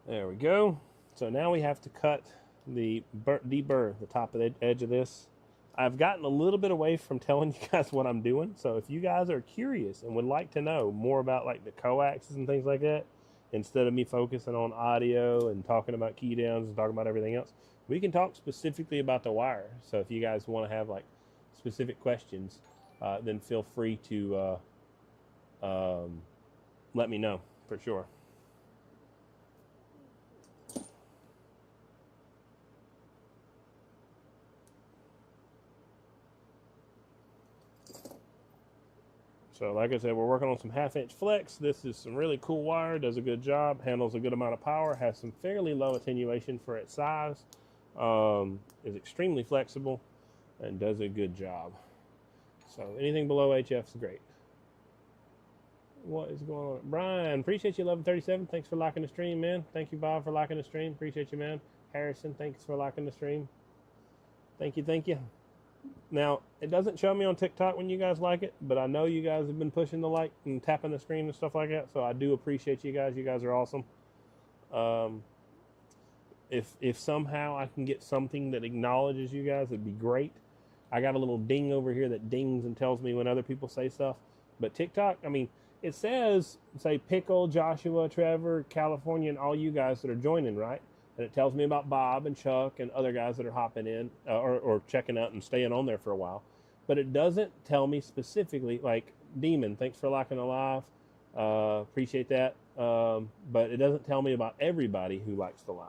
A: there we go. So now we have to cut the deburr the top of the edge of this. I've gotten a little bit away from telling you guys what I'm doing. So if you guys are curious and would like to know more about like the coaxes and things like that, instead of me focusing on audio and talking about key downs and talking about everything else, we can talk specifically about the wire. So if you guys want to have like specific questions, then feel free to let me know for sure. So like I said, we're working on some 1/2-inch flex. This is some really cool wire, does a good job, handles a good amount of power, has some fairly low attenuation for its size, is extremely flexible, and does a good job. So anything below HF is great. What is going on? Brian, appreciate you, 1137. Thanks for liking the stream, man. Thank you, Bob, for liking the stream. Appreciate you, man. Harrison, thanks for liking the stream. Thank you, thank you. Now, it doesn't show me on TikTok when you guys like it, but I know you guys have been pushing the like and tapping the screen and stuff like that, so I do appreciate you guys. You guys are awesome. If somehow I can get something that acknowledges you guys, it'd be great. I got a little ding over here that dings and tells me when other people say stuff. But TikTok, I mean, it says, say, Pickle, Joshua, Trevor, California, and all you guys that are joining, right? And it tells me about Bob and Chuck and other guys that are hopping in or checking out and staying on there for a while. But it doesn't tell me specifically, like, Demon, thanks for liking the live. Appreciate that. But it doesn't tell me about everybody who likes the live.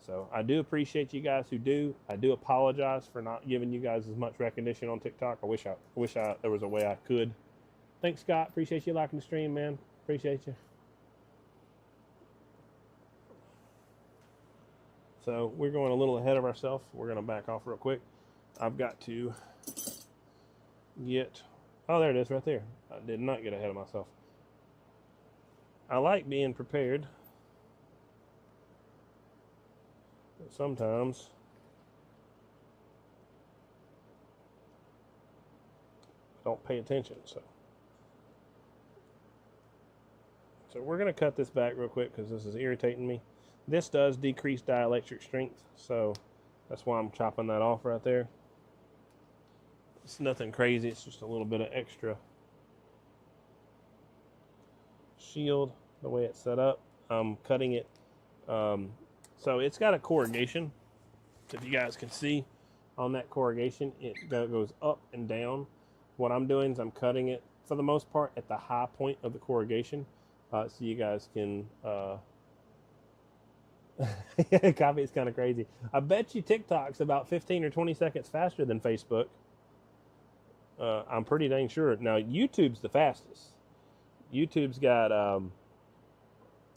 A: So I do appreciate you guys who do. I do apologize for not giving you guys as much recognition on TikTok. I wish there was a way I could. Thanks, Scott. Appreciate you liking the stream, man. Appreciate you. So we're going a little ahead of ourselves. We're going to back off real quick. I've got to get... Oh, there it is right there. I did not get ahead of myself. I like being prepared. But sometimes I don't pay attention. So we're going to cut this back real quick because this is irritating me. This does decrease dielectric strength, so that's why I'm chopping that off right there. It's nothing crazy, it's just a little bit of extra shield, the way it's set up. I'm cutting it, so it's got a corrugation. If you guys can see on that corrugation, it goes up and down. What I'm doing is I'm cutting it, for the most part, at the high point of the corrugation, so you guys can... Copy, it's kind of crazy. I bet you TikTok's about 15 or 20 seconds faster than Facebook. I'm pretty dang sure. Now, YouTube's the fastest. YouTube's got, I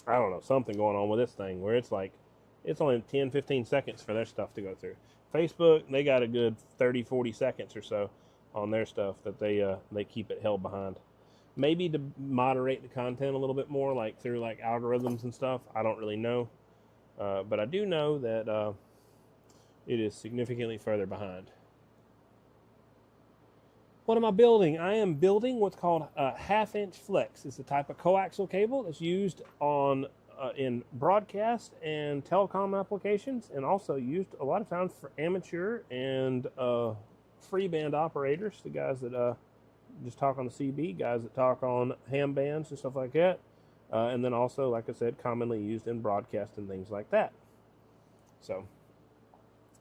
A: don't know, something going on with this thing where it's like it's only 10-15 seconds for their stuff to go through. Facebook, they got a good 30-40 seconds or so on their stuff that they keep it held behind. Maybe to moderate the content a little bit more, like through like algorithms and stuff. I don't really know, but I do know that it is significantly further behind. What am I building? I am building what's called a half-inch flex. It's a type of coaxial cable that's used on in broadcast and telecom applications, and also used a lot of times for amateur and free band operators, the guys that just talk on the CB, guys that talk on ham bands and stuff like that, and then also, like I said, commonly used in broadcast and things like that. So,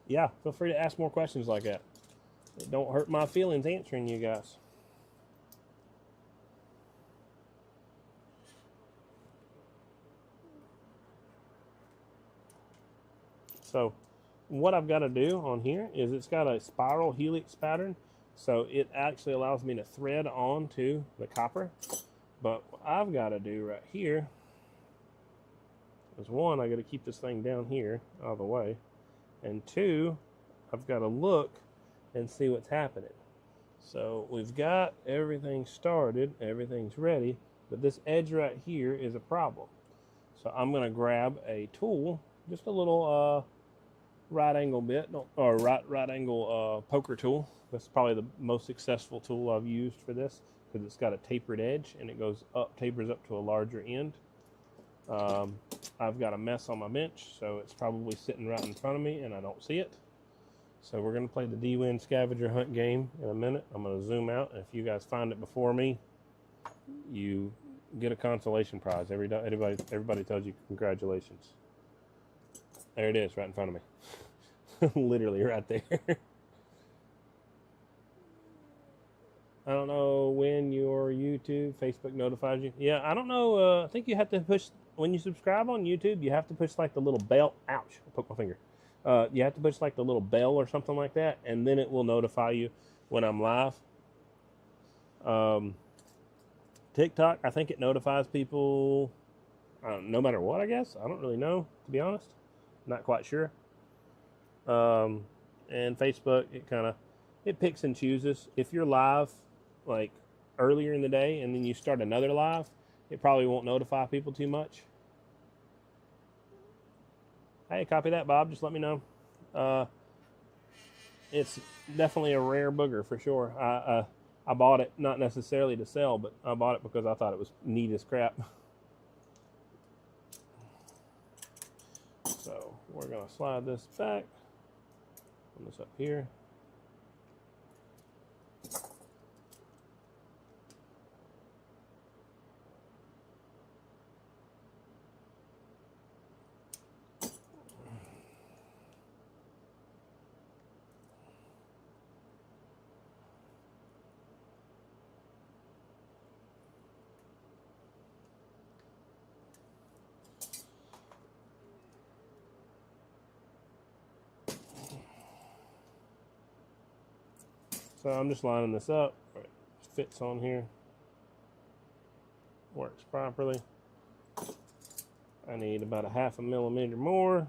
A: yeah, feel free to ask more questions like that. It don't hurt my feelings answering you guys. So what I've got to do on here is it's got a spiral helix pattern, so it actually allows me to thread onto the copper. But what I've got to do right here is, one, I got to keep this thing down here out of the way, and two, I've got to look and see what's happening. So we've got everything started, everything's ready, but this edge right here is a problem. So I'm going to grab a tool, just a little right angle bit, or right angle poker tool. That's probably the most successful tool I've used for this, because it's got a tapered edge and it goes up, tapers up to a larger end. I've got a mess on my bench, so it's probably sitting right in front of me and I don't see it. So we're going to play the D-Win scavenger hunt game in a minute. I'm going to zoom out, and if you guys find it before me, you get a consolation prize. Everybody tells you congratulations. There it is, right in front of me. Literally right there. I don't know when your YouTube, Facebook notifies you. Yeah, I don't know. I think you have to push, when you subscribe on YouTube, you have to push like the little bell. Ouch, I poked my finger. You have to push like the little bell or something like that, and then it will notify you when I'm live. TikTok, I think it notifies people no matter what, I guess. I don't really know, to be honest. Not quite sure. And Facebook, it picks and chooses. If you're live like earlier in the day and then you start another live, it probably won't notify people too much. Hey, copy that, Bob. Just let me know. It's definitely a rare booger for sure. I bought it not necessarily to sell, but I bought it because I thought it was neat as crap. So we're going to slide this back. Put this up here. So I'm just lining this up. It fits on here. Works properly. I need about a 1/2 millimeter more.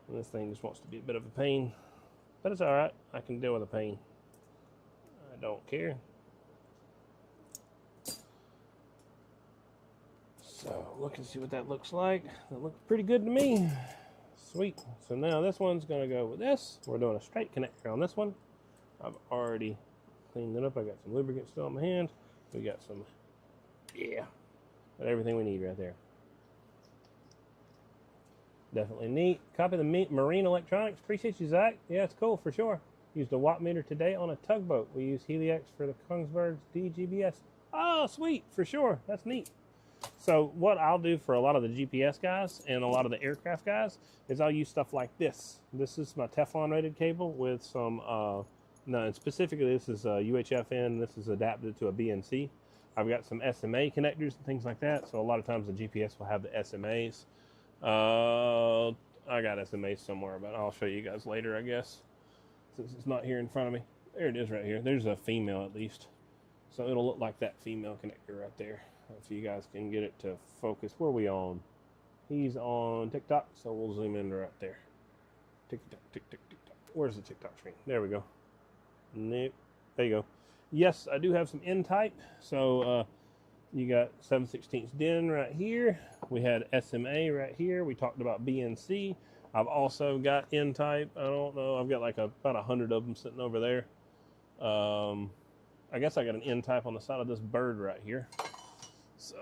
A: And this thing just wants to be a bit of a pain. But it's alright. I can deal with a pain. I don't care. So look and see what that looks like. That looks pretty good to me. Sweet. So now this one's going to go with this. We're doing a straight connector on this one. I've already cleaned it up. I got some lubricant still on my hand. We got some, got everything we need right there. Definitely neat. Copy the Marine Electronics. Appreciate you, Zach. Yeah, it's cool for sure. Used a watt meter today on a tugboat. We use Helix for the Kongsberg's DGBS. Oh, sweet, for sure. That's neat. So what I'll do for a lot of the GPS guys and a lot of the aircraft guys is I'll use stuff like this. This is my Teflon rated cable with some, and specifically this is UHFN. This is adapted to a BNC. I've got some SMA connectors and things like that. So a lot of times the GPS will have the SMAs. I got SMAs somewhere, but I'll show you guys later, I guess, since it's not here in front of me. There it is right here. There's a female at least. So it'll look like that female connector right there. If you guys can get it to focus. Where are we on? He's on TikTok, so we'll zoom in right there. TikTok, TikTok, TikTok. Where's the TikTok screen? There we go. Nope. There you go. Yes, I do have some N-type. So you got 7/16 DIN right here. We had SMA right here. We talked about BNC. I've also got N-type. I don't know. I've got like about 100 of them sitting over there. I guess I got an N-type on the side of this bird right here. So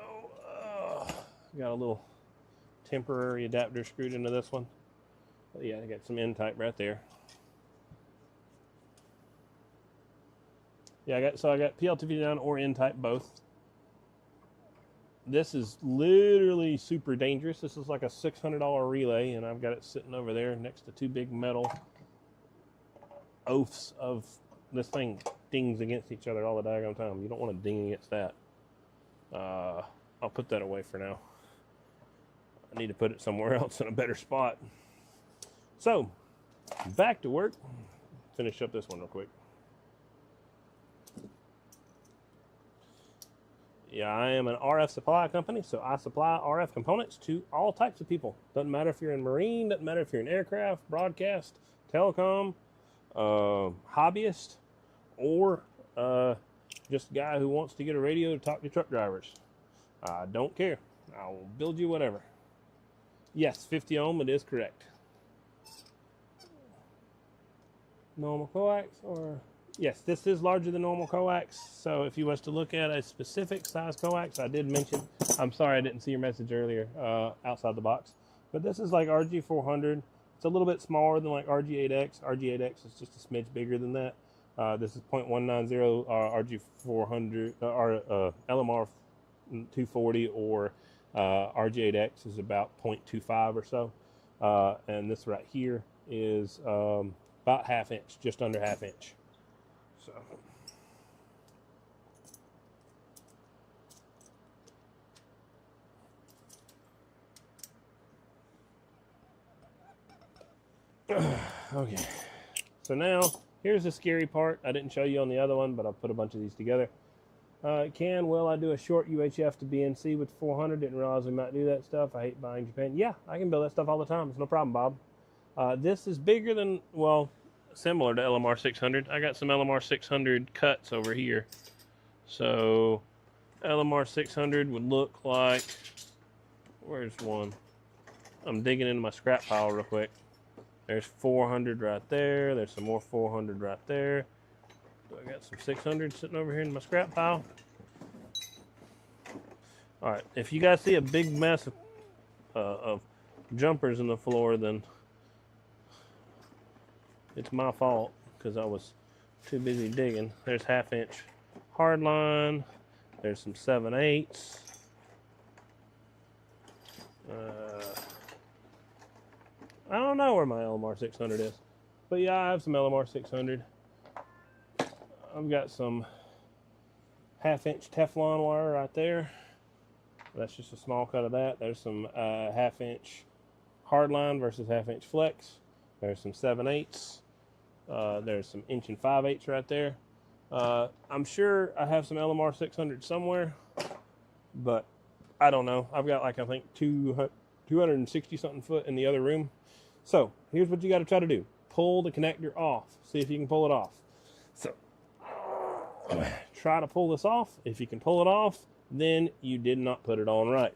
A: got a little temporary adapter screwed into this one. But yeah, I got some N-type right there. Yeah, I got PL259 or N-type both. This is literally super dangerous. This is like a $600 relay, and I've got it sitting over there next to two big metal oafs of this thing dings against each other all the daggone time. You don't want to ding against that. I'll put that away for now. I need to put it somewhere else in a better spot. So, back to work. Finish up this one real quick. Yeah, I am an RF supply company, so I supply RF components to all types of people. Doesn't matter if you're in marine, doesn't matter if you're in aircraft, broadcast, telecom, hobbyist, or just a guy who wants to get a radio to talk to truck drivers. I don't care. I will build you whatever. Yes, 50 ohm, it is correct. Normal coax, or yes, this is larger than normal coax. So if you was to look at a specific size coax, I did mention, I'm sorry I didn't see your message earlier outside the box, but this is like RG400. It's a little bit smaller than like RG8X. RG8X is just a smidge bigger than that. This is 0.190 RG400 or LMR 240, or RG8X is about 0.25 or so. And this right here is about ½ inch, just under ½ inch. So okay, so now here's the scary part. I didn't show you on the other one, but I'll put a bunch of these together. Will I do a short UHF to BNC with 400? Didn't realize we might do that stuff. I hate buying Japan. Yeah, I can build that stuff all the time. It's no problem, Bob. This is bigger than, well, similar to LMR 600. I got some LMR 600 cuts over here. So LMR 600 would look like, where's one? I'm digging into my scrap pile real quick. There's 400 right there. There's some more 400 right there. I got some 600 sitting over here in my scrap pile. All right, if you guys see a big mess of jumpers in the floor, then it's my fault because I was too busy digging. There's ½ inch hardline. There's some 7/8. I don't know where my LMR 600 is, but yeah, I have some LMR 600. I've got some ½ inch Teflon wire right there. That's just a small cut of that. There's some ½ inch hardline versus ½ inch flex. There's some 7/8. There's some 1 5/8 right there. I'm sure I have some LMR 600 somewhere, but I don't know. I've got like, I think 260 something foot in the other room. So here's what you got to try to do. Pull the connector off. See if you can pull it off. So try to pull this off. If you can pull it off, then you did not put it on right.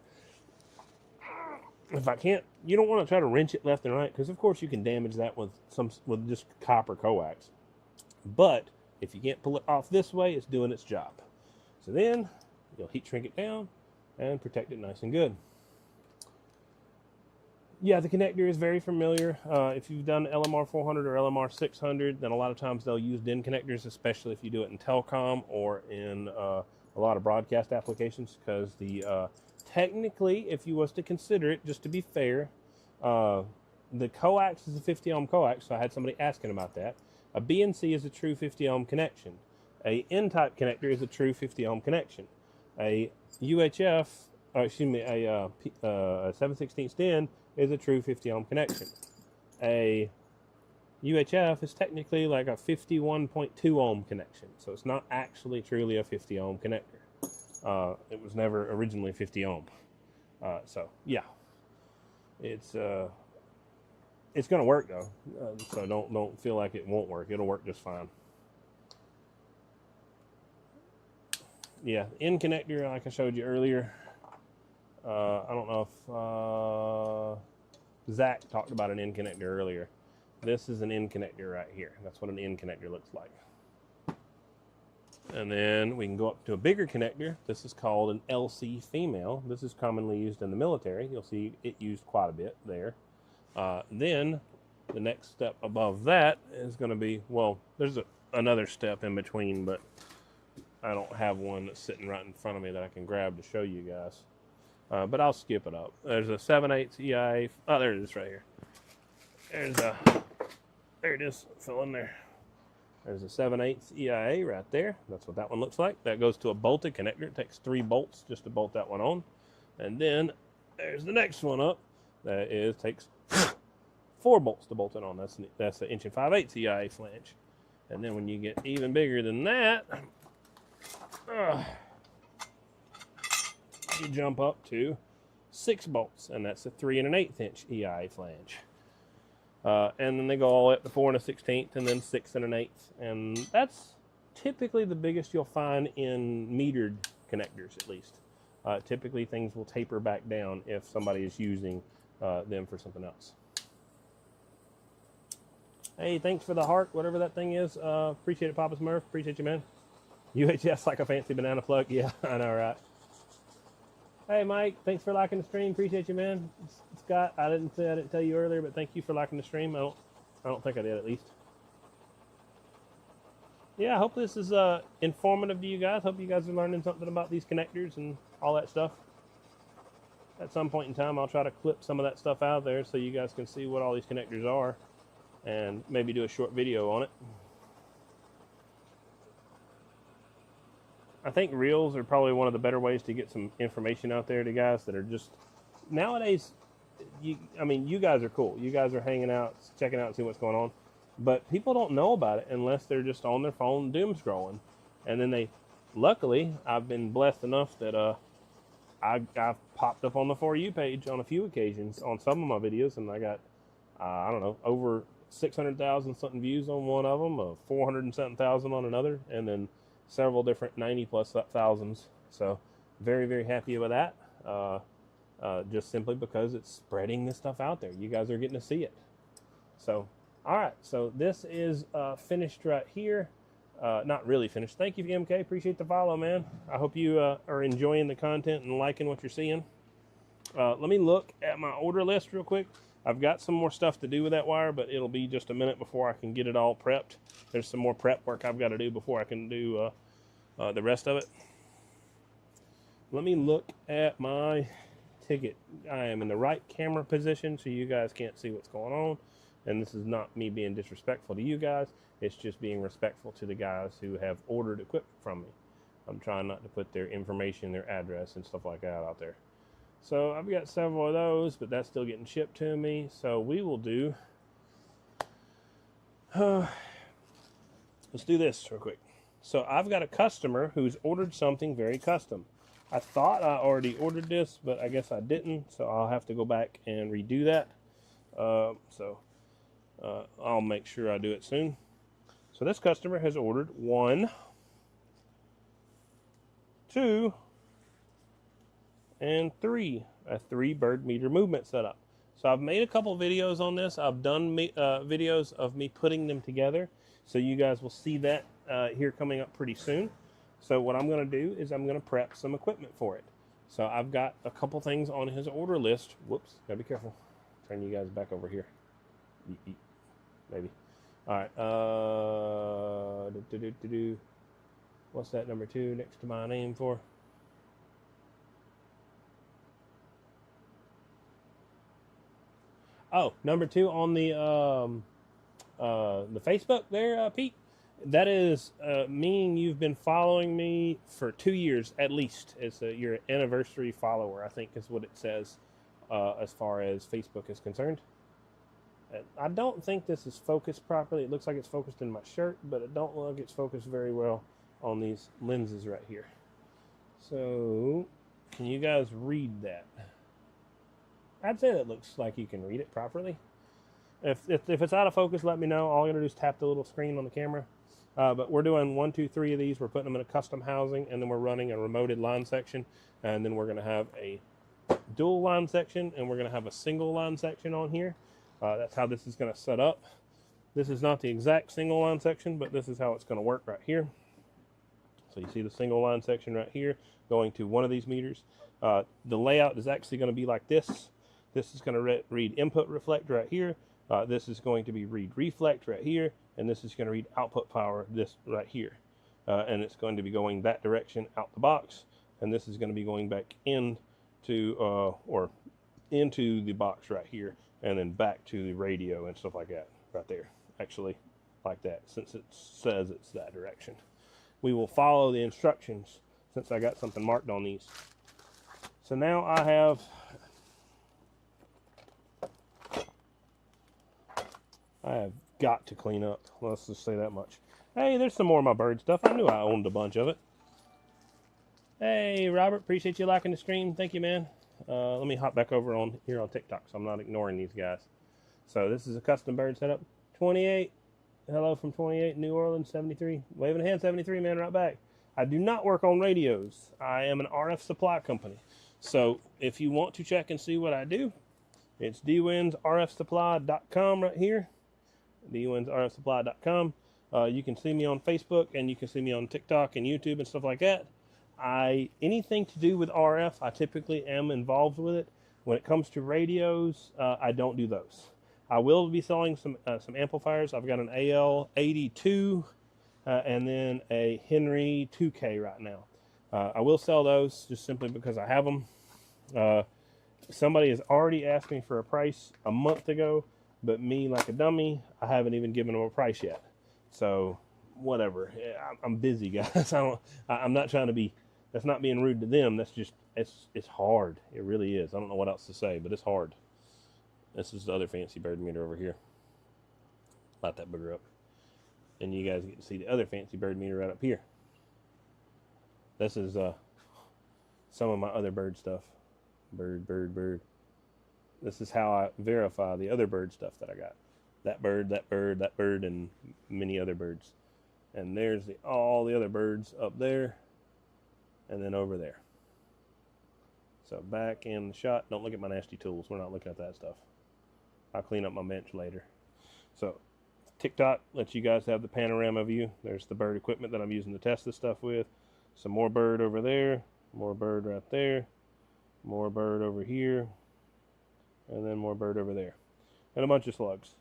A: If I can't, you don't want to try to wrench it left and right, because of course you can damage that with just copper coax. But if you can't pull it off this way, it's doing its job. So then you'll heat shrink it down and protect it nice and good. Yeah, the connector is very familiar. If you've done LMR 400 or LMR 600, then a lot of times they'll use DIN connectors, especially if you do it in telecom or in a lot of broadcast applications, because technically, if you was to consider it, just to be fair, the coax is a 50 ohm coax, so I had somebody asking about that. A BNC is a true 50 ohm connection. A N-type connector is a true 50 ohm connection. A UHF, or excuse me, a 7/16 DIN is a true 50 ohm connection. A UHF is technically like a 51.2 ohm connection, so it's not actually truly a 50 ohm connector. It was never originally 50 ohm. So yeah, It's going to work though, so don't feel like it won't work. It'll work just fine. Yeah, end connector like I showed you earlier. I don't know if Zach talked about an end connector earlier. This is an end connector right here. That's what an end connector looks like. And then we can go up to a bigger connector. This is called an LC female. This is commonly used in the military. You'll see it used quite a bit there. Then the next step above that is going to be, well, there's another step in between, but I don't have one that's sitting right in front of me that I can grab to show you guys. But I'll skip it up. There's a 7/8 EIA. Oh, there it is right here. There it is, fell in there. There's a 7/8 EIA right there. That's what that one looks like. That goes to a bolted connector. It takes 3 bolts just to bolt that one on. And then there's the next one up. That takes 4 bolts to bolt it on. That's the 1 5/8 EIA flange. And then when you get even bigger than that, you jump up to 6 bolts, and that's a 3 1/8" EIA flange. And then they go all the way up to 4 1/16, and then 6 1/8, and that's typically the biggest you'll find in metered connectors, at least. Typically, things will taper back down if somebody is using them for something else. Hey, thanks for the heart, whatever that thing is. Appreciate it, Papa Smurf. Appreciate you, man. UHS like a fancy banana plug. Yeah, I know, right? Hey, Mike, thanks for liking the stream. Appreciate you, man. Scott, I didn't tell you earlier, but thank you for liking the stream. I don't think I did, at least. Yeah, I hope this is informative to you guys. Hope you guys are learning something about these connectors and all that stuff. At some point in time, I'll try to clip some of that stuff out there so you guys can see what all these connectors are and maybe do a short video on it. I think reels are probably one of the better ways to get some information out there to guys that are just nowadays. I mean, you guys are cool. You guys are hanging out, checking out, and seeing what's going on. But people don't know about it unless they're just on their phone doom scrolling. And then luckily, I've been blessed enough that I've popped up on the For You page on a few occasions on some of my videos, and I got I don't know, over 600,000 something views on one of them, 400 and something thousand on another, and then several different 90+ thousands. So very, very happy with that. Just simply because it's spreading this stuff out there. You guys are getting to see it. So, all right. So this is finished right here. Not really finished. Thank you, MK. Appreciate the follow, man. I hope you are enjoying the content and liking what you're seeing. Let me look at my order list real quick. I've got some more stuff to do with that wire, but it'll be just a minute before I can get it all prepped. There's some more prep work I've got to do before I can do the rest of it. Let me look at my ticket. I am in the right camera position so you guys can't see what's going on. And this is not me being disrespectful to you guys. It's just being respectful to the guys who have ordered equipment from me. I'm trying not to put their information, their address, and stuff like that out there. So I've got several of those, but that's still getting shipped to me. So we will do, let's do this real quick. So I've got a customer who's ordered something very custom. I thought I already ordered this, but I guess I didn't. So I'll have to go back and redo that. I'll make sure I do it soon. So this customer has ordered 1, 2, and 3, a 3 bird meter movement setup. So I've made a couple videos on this. I've done videos of me putting them together. So you guys will see that here coming up pretty soon. So what I'm going to do is I'm going to prep some equipment for it. So I've got a couple things on his order list. Whoops, gotta be careful. Turn you guys back over here. Maybe. All right. What's that number 2 next to my name for? Oh, number 2 on the Facebook there, Pete. That is meaning you've been following me for 2 years at least. It's your anniversary follower, I think is what it says as far as Facebook is concerned. I don't think this is focused properly. It looks like it's focused in my shirt, but it don't look like it's focused very well on these lenses right here. So, can you guys read that? I'd say that looks like you can read it properly. If it's out of focus, let me know. All I'm gonna do is tap the little screen on the camera. But we're doing 1, 2, 3 of these. We're putting them in a custom housing, and then we're running a remoted line section, and then we're gonna have a dual line section, and we're gonna have a single line section on here. That's how this is gonna set up. This is not the exact single line section, but this is how it's gonna work right here. So you see the single line section right here going to one of these meters. The layout is actually going to be like this. This is going to read input reflect right here. This is going to be read reflect right here. And this is going to read output power this right here. And it's going to be going that direction out the box. And this is going to be going back into the box right here. And then back to the radio and stuff like that right there. Actually like that, since it says it's that direction. We will follow the instructions since I got something marked on these. So now I have got to clean up. Let's just say that much. Hey, there's some more of my bird stuff. I knew I owned a bunch of it. Hey, Robert, appreciate you liking the stream. Thank you, man. Let me hop back over on here on TikTok so I'm not ignoring these guys. So this is a custom bird setup. 28. Hello from 28, New Orleans, 73. Waving a hand, 73, man, right back. I do not work on radios. I am an RF supply company. So if you want to check and see what I do, it's dwinsrfsupply.com right here. dwinsrfsupply.com. You can see me on Facebook, and you can see me on TikTok and YouTube and stuff like that. Anything to do with RF, I typically am involved with it. When it comes to radios, I don't do those. I will be selling some amplifiers. I've got an AL82 and then a Henry 2K right now. I will sell those just simply because I have them. Somebody has already asked me for a price a month ago, but me, like a dummy, I haven't even given them a price yet. So whatever. I'm busy, guys. I'm not trying to be. That's not being rude to them. That's just it's hard. It really is. I don't know what else to say, but it's hard. This is the other fancy bird meter over here. Light that booger up. And you guys get to see the other fancy bird meter right up here. This is some of my other bird stuff. Bird. This is how I verify the other bird stuff that I got. That bird, and many other birds. And there's all the other birds up there. And then over there. So back in the shot. Don't look at my nasty tools. We're not looking at that stuff. I'll clean up my bench later. So TikTok lets you guys have the panorama view. There's the bird equipment that I'm using to test this stuff with. Some more bird over there. More bird right there. More bird over here. And then more bird over there. And a bunch of slugs.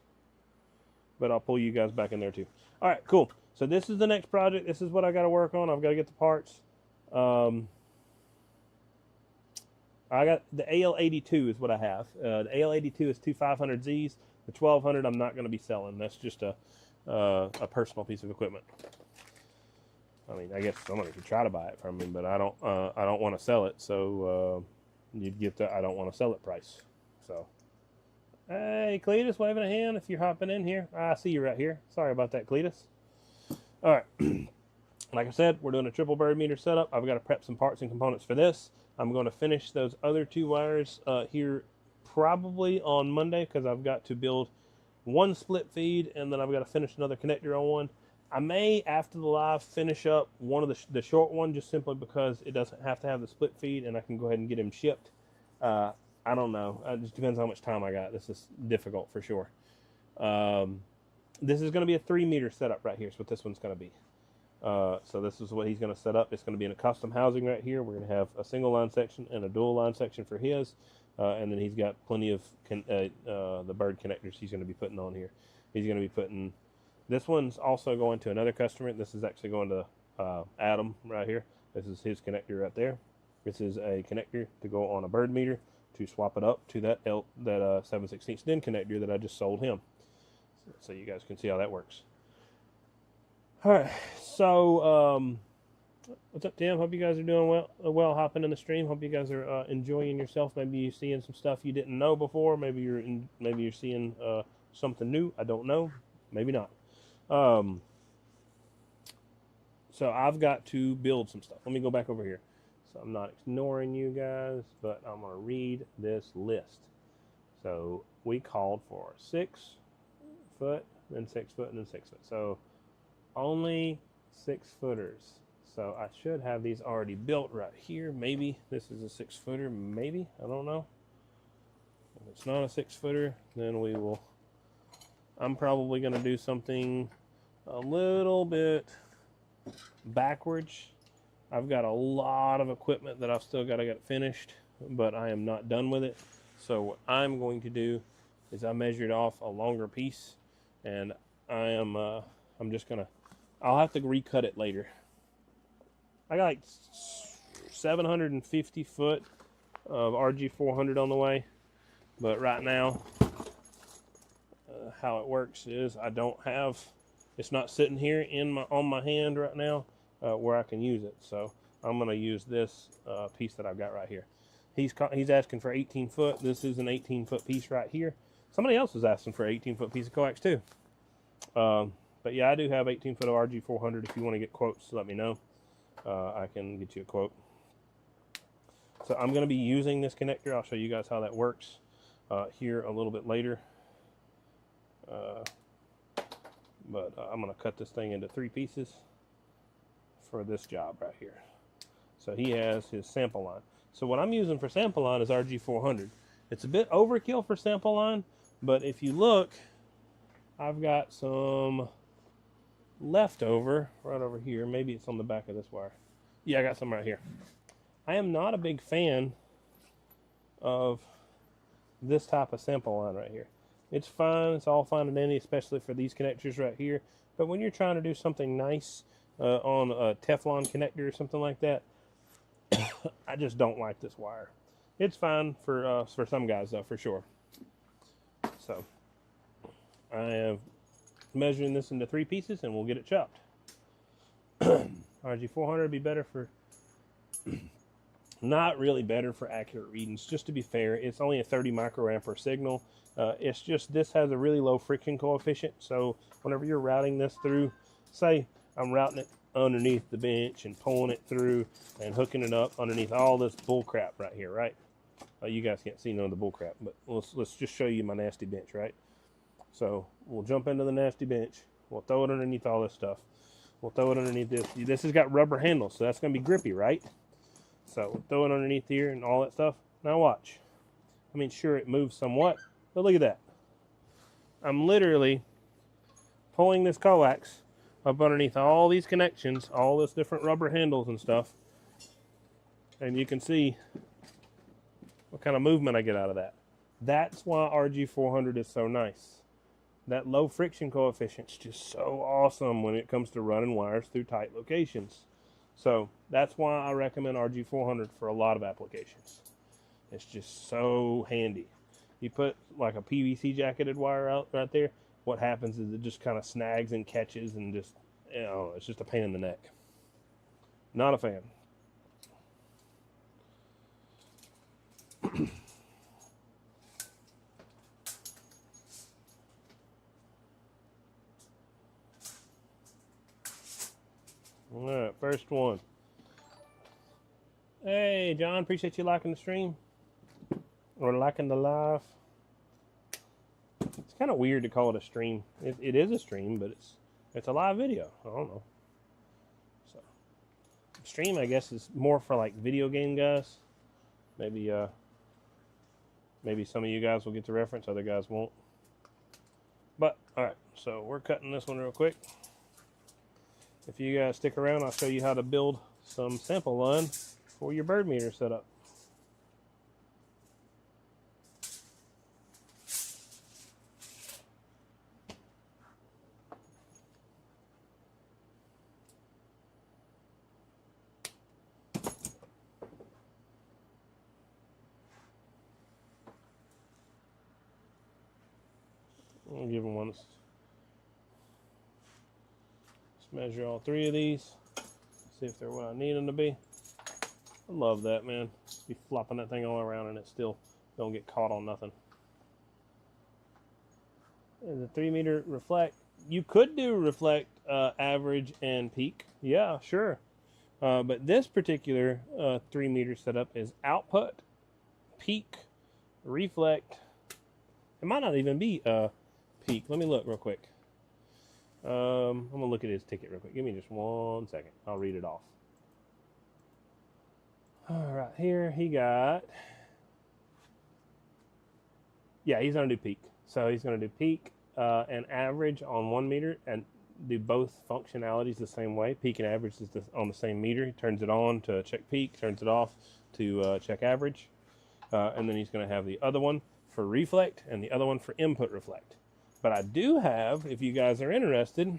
A: But I'll pull you guys back in there too. Alright, cool. So this is the next project. This is what I got to work on. I've got to get the parts. I got the AL82 is what I have. The AL82 is two 500Zs. The 1200 I'm not going to be selling. That's just a personal piece of equipment. I mean, I guess somebody could try to buy it from me, but I don't want to sell it. So you'd get the I don't want to sell it price. So hey, Cletus, waving a hand if you're hopping in here. I see you right here. Sorry about that, Cletus. All right. Like I said, we're doing a triple bird meter setup. I've got to prep some parts and components for this. I'm going to finish those other two wires here probably on Monday because I've got to build one split feed and then I've got to finish another connector on one. I may, after the live, finish up one of the short one just simply because it doesn't have to have the split feed and I can go ahead and get him shipped. I don't know. It just depends how much time I got. This is difficult for sure. This is going to be a 3 meter setup right here. Is what this one's going to be. So this is what he's going to set up. It's going to be in a custom housing right here. We're going to have a single line section and a dual line section for his. And then he's got plenty of the bird connectors he's going to be putting on here. He's going to be putting... This one's also going to another customer. This is actually going to Adam right here. This is his connector right there. This is a connector to go on a bird meter to swap it up to that 7/16 DIN connector that I just sold him. So you guys can see how that works. All right, so what's up, Tim? Hope you guys are doing well hopping in the stream. Hope you guys are enjoying yourself. Maybe you're seeing some stuff you didn't know before. Maybe you're seeing something new. I don't know. Maybe not. So I've got to build some stuff. Let me go back over here. So I'm not ignoring you guys, but I'm going to read this list. So we called for 6 foot, then 6 foot, and then 6 foot. So only 6 footers. So I should have these already built right here. Maybe this is a 6 footer, maybe, I don't know. If it's not a 6 footer, then we will, I'm probably gonna do something a little bit backwards. I've got a lot of equipment that I've still got to get finished, but I am not done with it. So what I'm going to do is I measured off a longer piece, and I'm just gonna, I'll have to recut it later. I got like 750 foot of RG400 on the way, but right now how it works is I don't have, it's not sitting here on my hand right now where I can use it. So I'm going to use this piece that I've got right here. He's asking for 18 foot. This is an 18 foot piece right here. Somebody else is asking for an 18 foot piece of coax too. But yeah, I do have 18 foot of RG400. If you want to get quotes, let me know. I can get you a quote. So I'm going to be using this connector. I'll show you guys how that works here a little bit later. But I'm going to cut this thing into 3 pieces for this job right here. So he has his sample line. So what I'm using for sample line is RG400. It's a bit overkill for sample line, but if you look, I've got some leftover right over here. Maybe it's on the back of this wire. Yeah, I got some right here. I am not a big fan of this type of sample line right here. It's fine, it's all fine and dandy, especially for these connectors right here. But when you're trying to do something nice on a Teflon connector or something like that, I just don't like this wire. It's fine for some guys though, for sure. So I am measuring this into 3 pieces and we'll get it chopped. RG400 would be better for, not really better for accurate readings. Just to be fair, it's only a 30 microampere signal. It's just this has a really low friction coefficient. So whenever you're routing this through, say I'm routing it underneath the bench and pulling it through and hooking it up underneath all this bull crap right here, right? You guys can't see none of the bull crap, but let's just show you my nasty bench, right? So we'll jump into the nasty bench. We'll throw it underneath all this stuff. We'll throw it underneath this. This has got rubber handles, so that's going to be grippy, right? So we'll throw it underneath here and all that stuff. Now watch. I mean, sure, it moves somewhat, but look at that. I'm literally pulling this coax up underneath all these connections, all this different rubber handles and stuff. And you can see what kind of movement I get out of that. That's why RG400 is so nice. That low friction coefficient is just so awesome when it comes to running wires through tight locations. So that's why I recommend RG400 for a lot of applications. It's just so handy. You put like a PVC jacketed wire out right there, what happens is it just kind of snags and catches and just, you know, it's just a pain in the neck. Not a fan. All right, first one. Hey, John, appreciate you liking the stream or liking the live. It's kind of weird to call it a stream. It is a stream, but it's a live video. I don't know. So, stream, I guess, is more for like video game guys. Maybe some of you guys will get the reference, other guys won't. But all right, so we're cutting this one real quick. If you guys stick around, I'll show you how to build some sample line for your bird meter setup. I'll give them one. Measure all 3 of these, see if they're what I need them to be. I love that, man. Be flopping that thing all around and it still don't get caught on nothing. And the 3 meter reflect, you could do reflect average and peak. Yeah, sure. But this particular 3 meter setup is output, peak, reflect, It might not even be peak. Let me look real quick. I'm gonna look at his ticket real quick. Give me just 1 second. I'll read it off. All right, here he got. Yeah, he's gonna do peak. So he's gonna do peak and average on 1 meter and do both functionalities the same way. Peak and average is on the same meter. He turns it on to check peak, turns it off to check average. And then he's going to have the other one for reflect and the other one for input reflect. But I do have, if you guys are interested,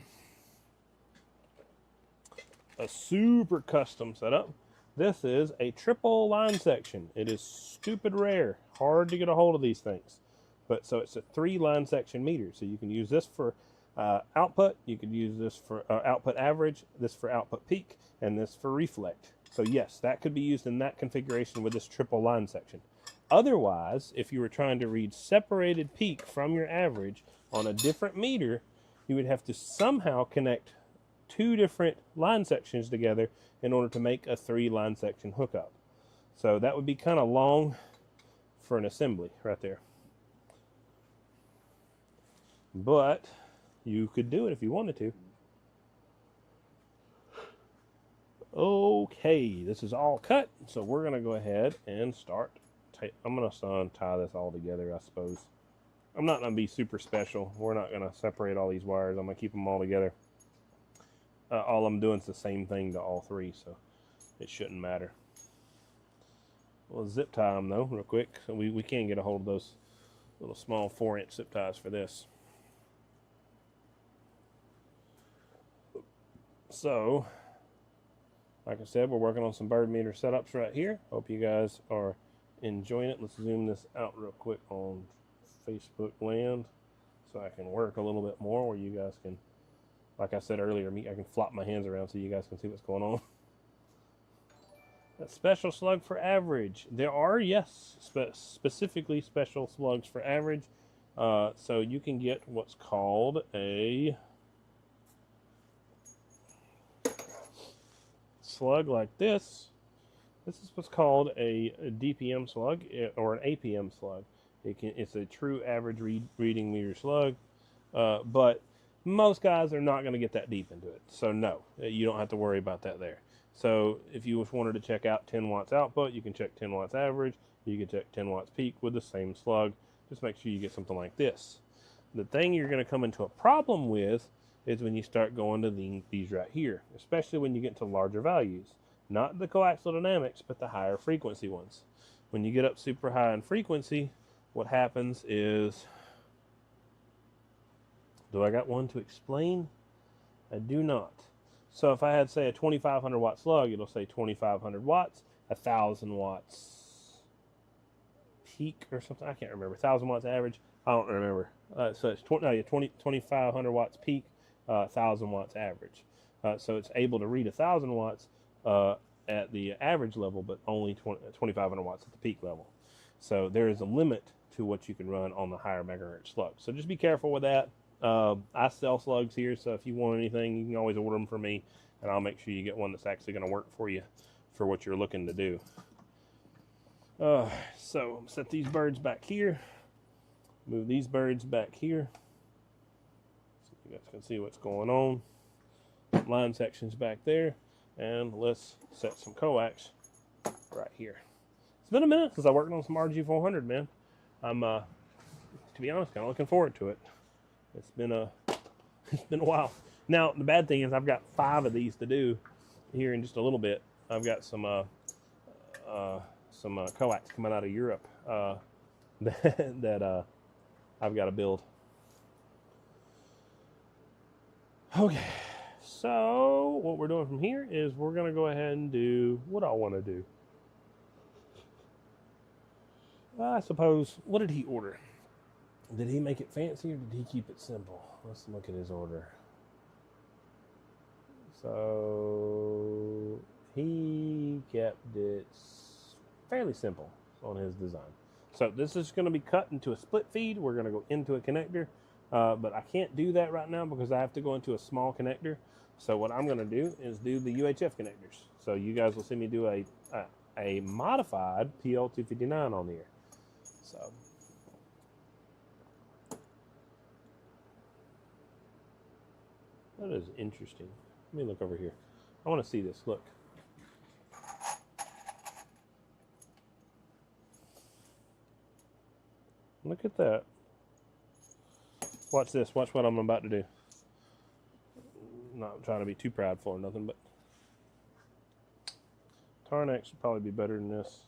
A: a super custom setup. This is a triple line section. It is stupid rare, hard to get a hold of these things. But so it's a 3 line section meter. So you can use this for output, you could use this for output average, this for output peak, and this for reflect. So yes, that could be used in that configuration with this triple line section. Otherwise, if you were trying to read separated peak from your average on a different meter, you would have to somehow connect 2 different line sections together in order to make a 3 line section hookup. So that would be kind of long for an assembly right there. But you could do it if you wanted to. Okay, this is all cut, so we're going to go ahead and start. I'm going to tie this all together, I suppose. I'm not going to be super special. We're not going to separate all these wires. I'm going to keep them all together. All I'm doing is the same thing to all 3, so it shouldn't matter. We'll zip tie them, though, real quick. So we can get a hold of those little small 4-inch zip ties for this. So, like I said, we're working on some bird meter setups right here. Hope you guys are enjoying it. Let's zoom this out real quick on Facebook land so I can work a little bit more where you guys can, like I said earlier, I can flop my hands around so you guys can see what's going on. A special slug for average. There are, yes, specifically special slugs for average. So you can get what's called a slug like this. This is what's called a DPM slug or an APM slug. It's a true average reading meter slug, but most guys are not going to get that deep into it. So no, you don't have to worry about that there. So if you just wanted to check out 10 watts output, you can check 10 watts average. You can check 10 watts peak with the same slug. Just make sure you get something like this. The thing you're going to come into a problem with is when you start going to these right here, especially when you get to larger values. Not the coaxial dynamics, but the higher frequency ones. When you get up super high in frequency, what happens is, do I got one to explain? I do not. So if I had, say, a 2500 watt slug, it'll say 2500 watts, 1000 watts peak or something. I can't remember. 1000 watts average. I don't remember. So it's 2500 watts peak, 1000 watts average. So it's able to read 1000 watts at the average level, but only 2500 watts at the peak level. So there is a limit to what you can run on the higher megahertz slugs. So just be careful with that. I sell slugs here, so if you want anything, you can always order them for me, and I'll make sure you get one that's actually going to work for you for what you're looking to do. So set these birds back here. Move these birds back here so you guys can see what's going on. Line sections back there, and let's set some coax right here. It's been a minute since I worked on some RG400, man. I'm, to be honest, kind of looking forward to it. It's been a while. Now the bad thing is I've got 5 of these to do here in just a little bit. I've got some coax coming out of Europe that I've got to build. Okay, so what we're doing from here is we're going to go ahead and do what I want to do. I suppose, what did he order? Did he make it fancy or did he keep it simple? Let's look at his order. So he kept it fairly simple on his design. So this is going to be cut into a split feed. We're going to go into a connector, but I can't do that right now because I have to go into a small connector. So what I'm going to do is do the UHF connectors. So you guys will see me do a modified PL259 on here. So That is interesting. Let me look over here. I want to see this. Look. Look at that. Watch this. Watch what I'm about to do. Not trying to be too proudful or nothing, but Tarnax would probably be better than this.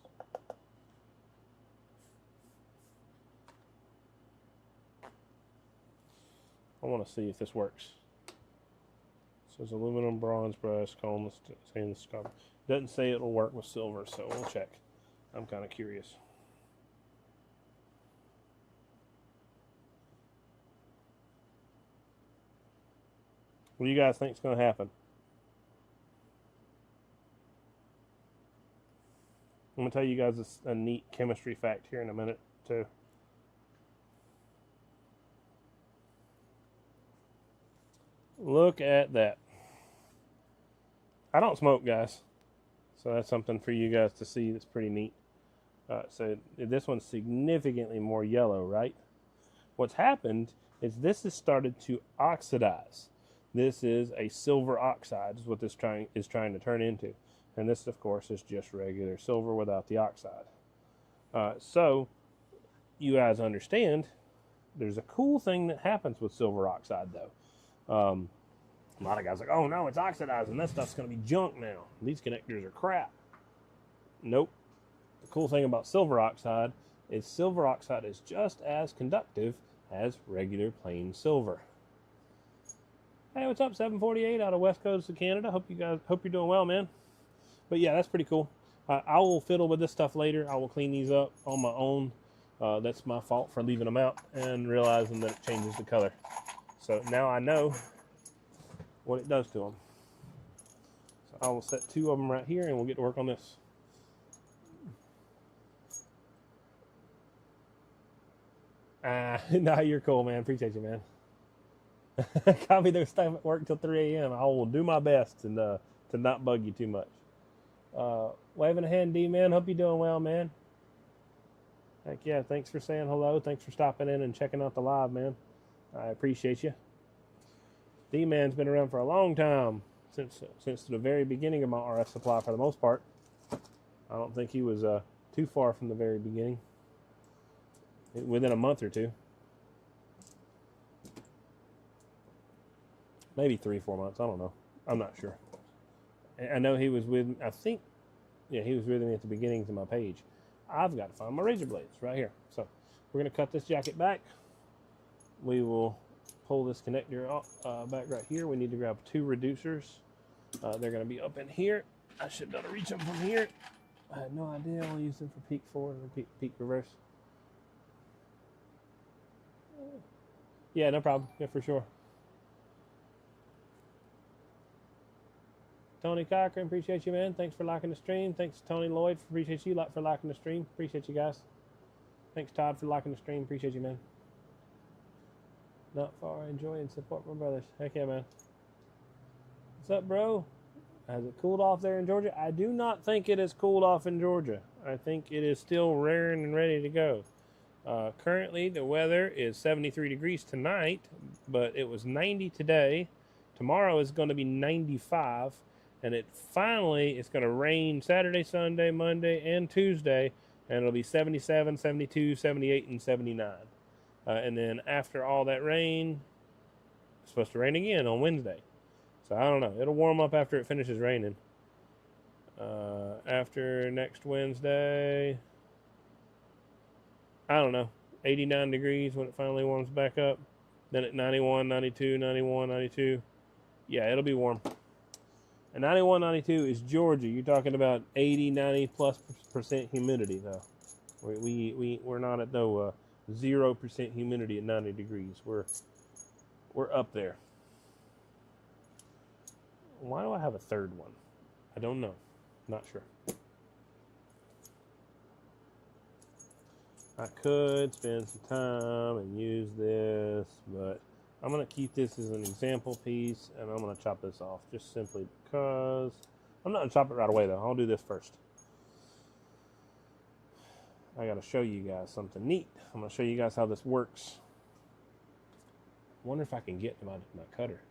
A: I want to see if this works. It says aluminum, bronze brush, stainless copper. Doesn't say it'll work with silver, so we'll check. I'm kind of curious. What do you guys think is going to happen? I'm going to tell you guys a neat chemistry fact here in a minute, too. Look at that. I don't smoke, guys. So that's something for you guys to see that's pretty neat. So this one's significantly more yellow, right? What's happened is this has started to oxidize. This is a silver oxide is what this is trying to turn into. And this, of course, is just regular silver without the oxide. So you guys understand there's a cool thing that happens with silver oxide, though. A lot of guys are like, oh no, it's oxidizing. That stuff's going to be junk now. These connectors are crap. Nope. The cool thing about silver oxide is just as conductive as regular plain silver. Hey, what's up, 748 out of West Coast of Canada? Hope you're doing well, man. But yeah, that's pretty cool. I will fiddle with this stuff later. I will clean these up on my own. That's my fault for leaving them out and realizing that it changes the color. So now I know what it does to them. So I will set 2 of them right here and we'll get to work on this. Nah, you're cool, man. Appreciate you, man. Copy their stuff at work till 3 a.m. I will do my best and to not bug you too much. Waving a hand, D, man. Hope you're doing well, man. Heck yeah, thanks for saying hello. Thanks for stopping in and checking out the live, man. I appreciate you. D-Man's been around for a long time, since the very beginning of my RF supply for the most part. I don't think he was too far from the very beginning. Within a month or two. Maybe 3-4 months, I don't know. I'm not sure. I know he was with, I think, yeah, he was with me at the beginnings of my page. I've got to find my razor blades right here. So we're going to cut this jacket back. We will pull this connector back right here. We need to grab 2 reducers. They're going to be up in here. I should be able to reach them from here. I had no idea. I'll use them for peak forward or peak reverse. Yeah, no problem. Yeah, for sure. Tony Cochran, appreciate you, man. Thanks for liking the stream. Thanks, Tony Lloyd. Appreciate you for liking the stream. Appreciate you guys. Thanks, Todd, for liking the stream. Appreciate you, man. Not far. Enjoy and support my brothers. Heck yeah, man. What's up, bro? Has it cooled off there in Georgia? I do not think it has cooled off in Georgia. I think it is still raring and ready to go. Currently, the weather is 73 degrees tonight, but it was 90 today. Tomorrow is going to be 95. And it's going to rain Saturday, Sunday, Monday, and Tuesday. And it'll be 77, 72, 78, and 79. And then after all that rain, it's supposed to rain again on Wednesday. So I don't know. It'll warm up after it finishes raining. After next Wednesday, I don't know, 89 degrees when it finally warms back up. Then at 91, 92, 91, 92. Yeah, it'll be warm. And 91, 92 is Georgia. You're talking about 80, 90+% humidity, though. We're not at no 0% humidity at 90 degrees. We're up there. Why do I have a third one? I don't know. Not sure. I could spend some time and use this, but I'm going to keep this as an example piece, and I'm going to chop this off just simply because I'm not going to chop it right away, though. I'll do this first. I got to show you guys something neat. I'm going to show you guys how this works. I wonder if I can get to my cutter.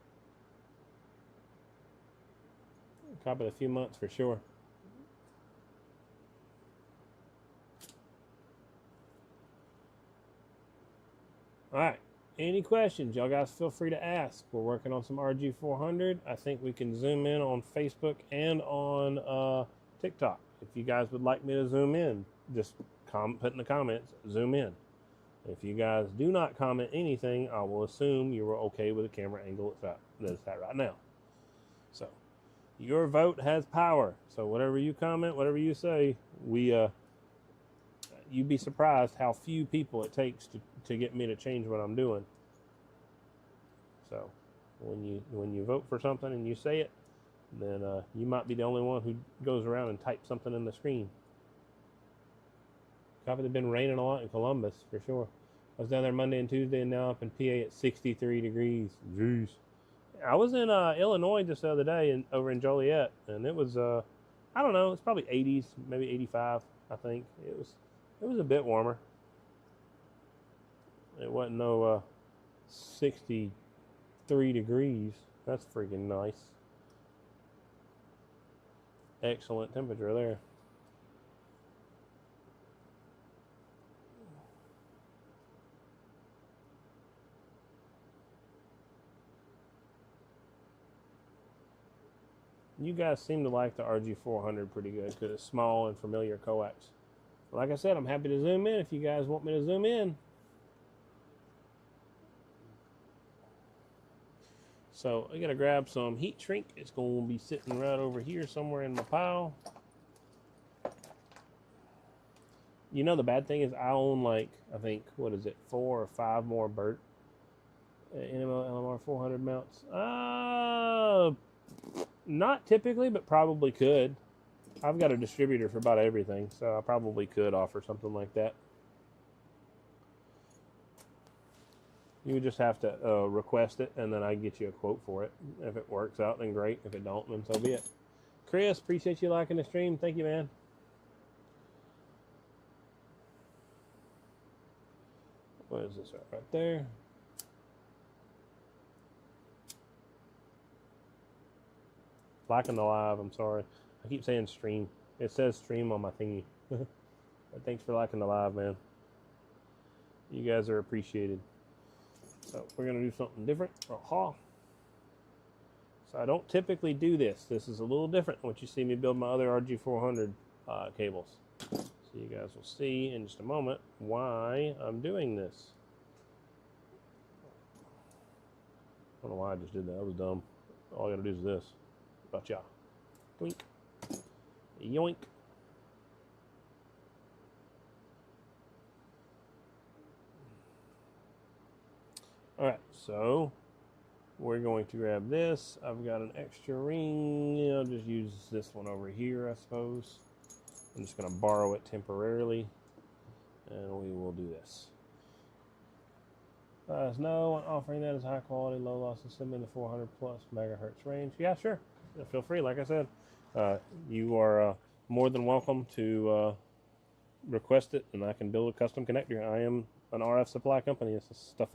A: Top of a few months for sure. All right. Any questions? Y'all guys feel free to ask. We're working on some RG400. I think we can zoom in on Facebook and on TikTok. If you guys would like me to zoom in, just put in the comments, zoom in. If you guys do not comment anything, I will assume you are okay with the camera angle that it's at right now. So your vote has power. So whatever you comment, whatever you say, you'd be surprised how few people it takes to get me to change what I'm doing. So when you vote for something and you say it, then you might be the only one who goes around and types something in the screen. It's been raining a lot in Columbus for sure. I was down there Monday and Tuesday, and now up in PA at 63 degrees. Jeez. I was in Illinois just the other day over in Joliet, and it was I don't know, it's probably 80s, maybe 85. I think it was a bit warmer. It wasn't no 63 degrees. That's freaking nice. Excellent temperature there. You guys seem to like the RG400 pretty good because it's small and familiar coax. Like I said, I'm happy to zoom in if you guys want me to zoom in. So I gotta grab some heat shrink. It's gonna be sitting right over here somewhere in my pile. You know, the bad thing is I own, like, I think, what is it, 4 or 5 more Burt NML LMR 400 mounts. Not typically, but probably could. I've got a distributor for about everything, so I probably could offer something like that. You would just have to request it, and then I get you a quote for it. If it works out, then great. If it don't, then so be it. Chris, appreciate you liking the stream. Thank you, man. What is this right there? Liking the live, I'm sorry. I keep saying stream. It says stream on my thingy. But thanks for liking the live, man. You guys are appreciated. So we're going to do something different. So I don't typically do this. This is a little different than what you see me build my other RG400 cables. So you guys will see in just a moment why I'm doing this. I don't know why I just did that. That was dumb. All I got to do is this. Gotcha. Doink. Yoink. Alright, so we're going to grab this. I've got an extra ring. I'll just use this one over here, I suppose. I'm just going to borrow it temporarily, and we will do this. No, offering that is high quality, low loss system in the 400 plus megahertz range. Yeah, sure. Feel free. Like I said, you are more than welcome to request it, and I can build a custom connector. I am an RF supply company. This is stuff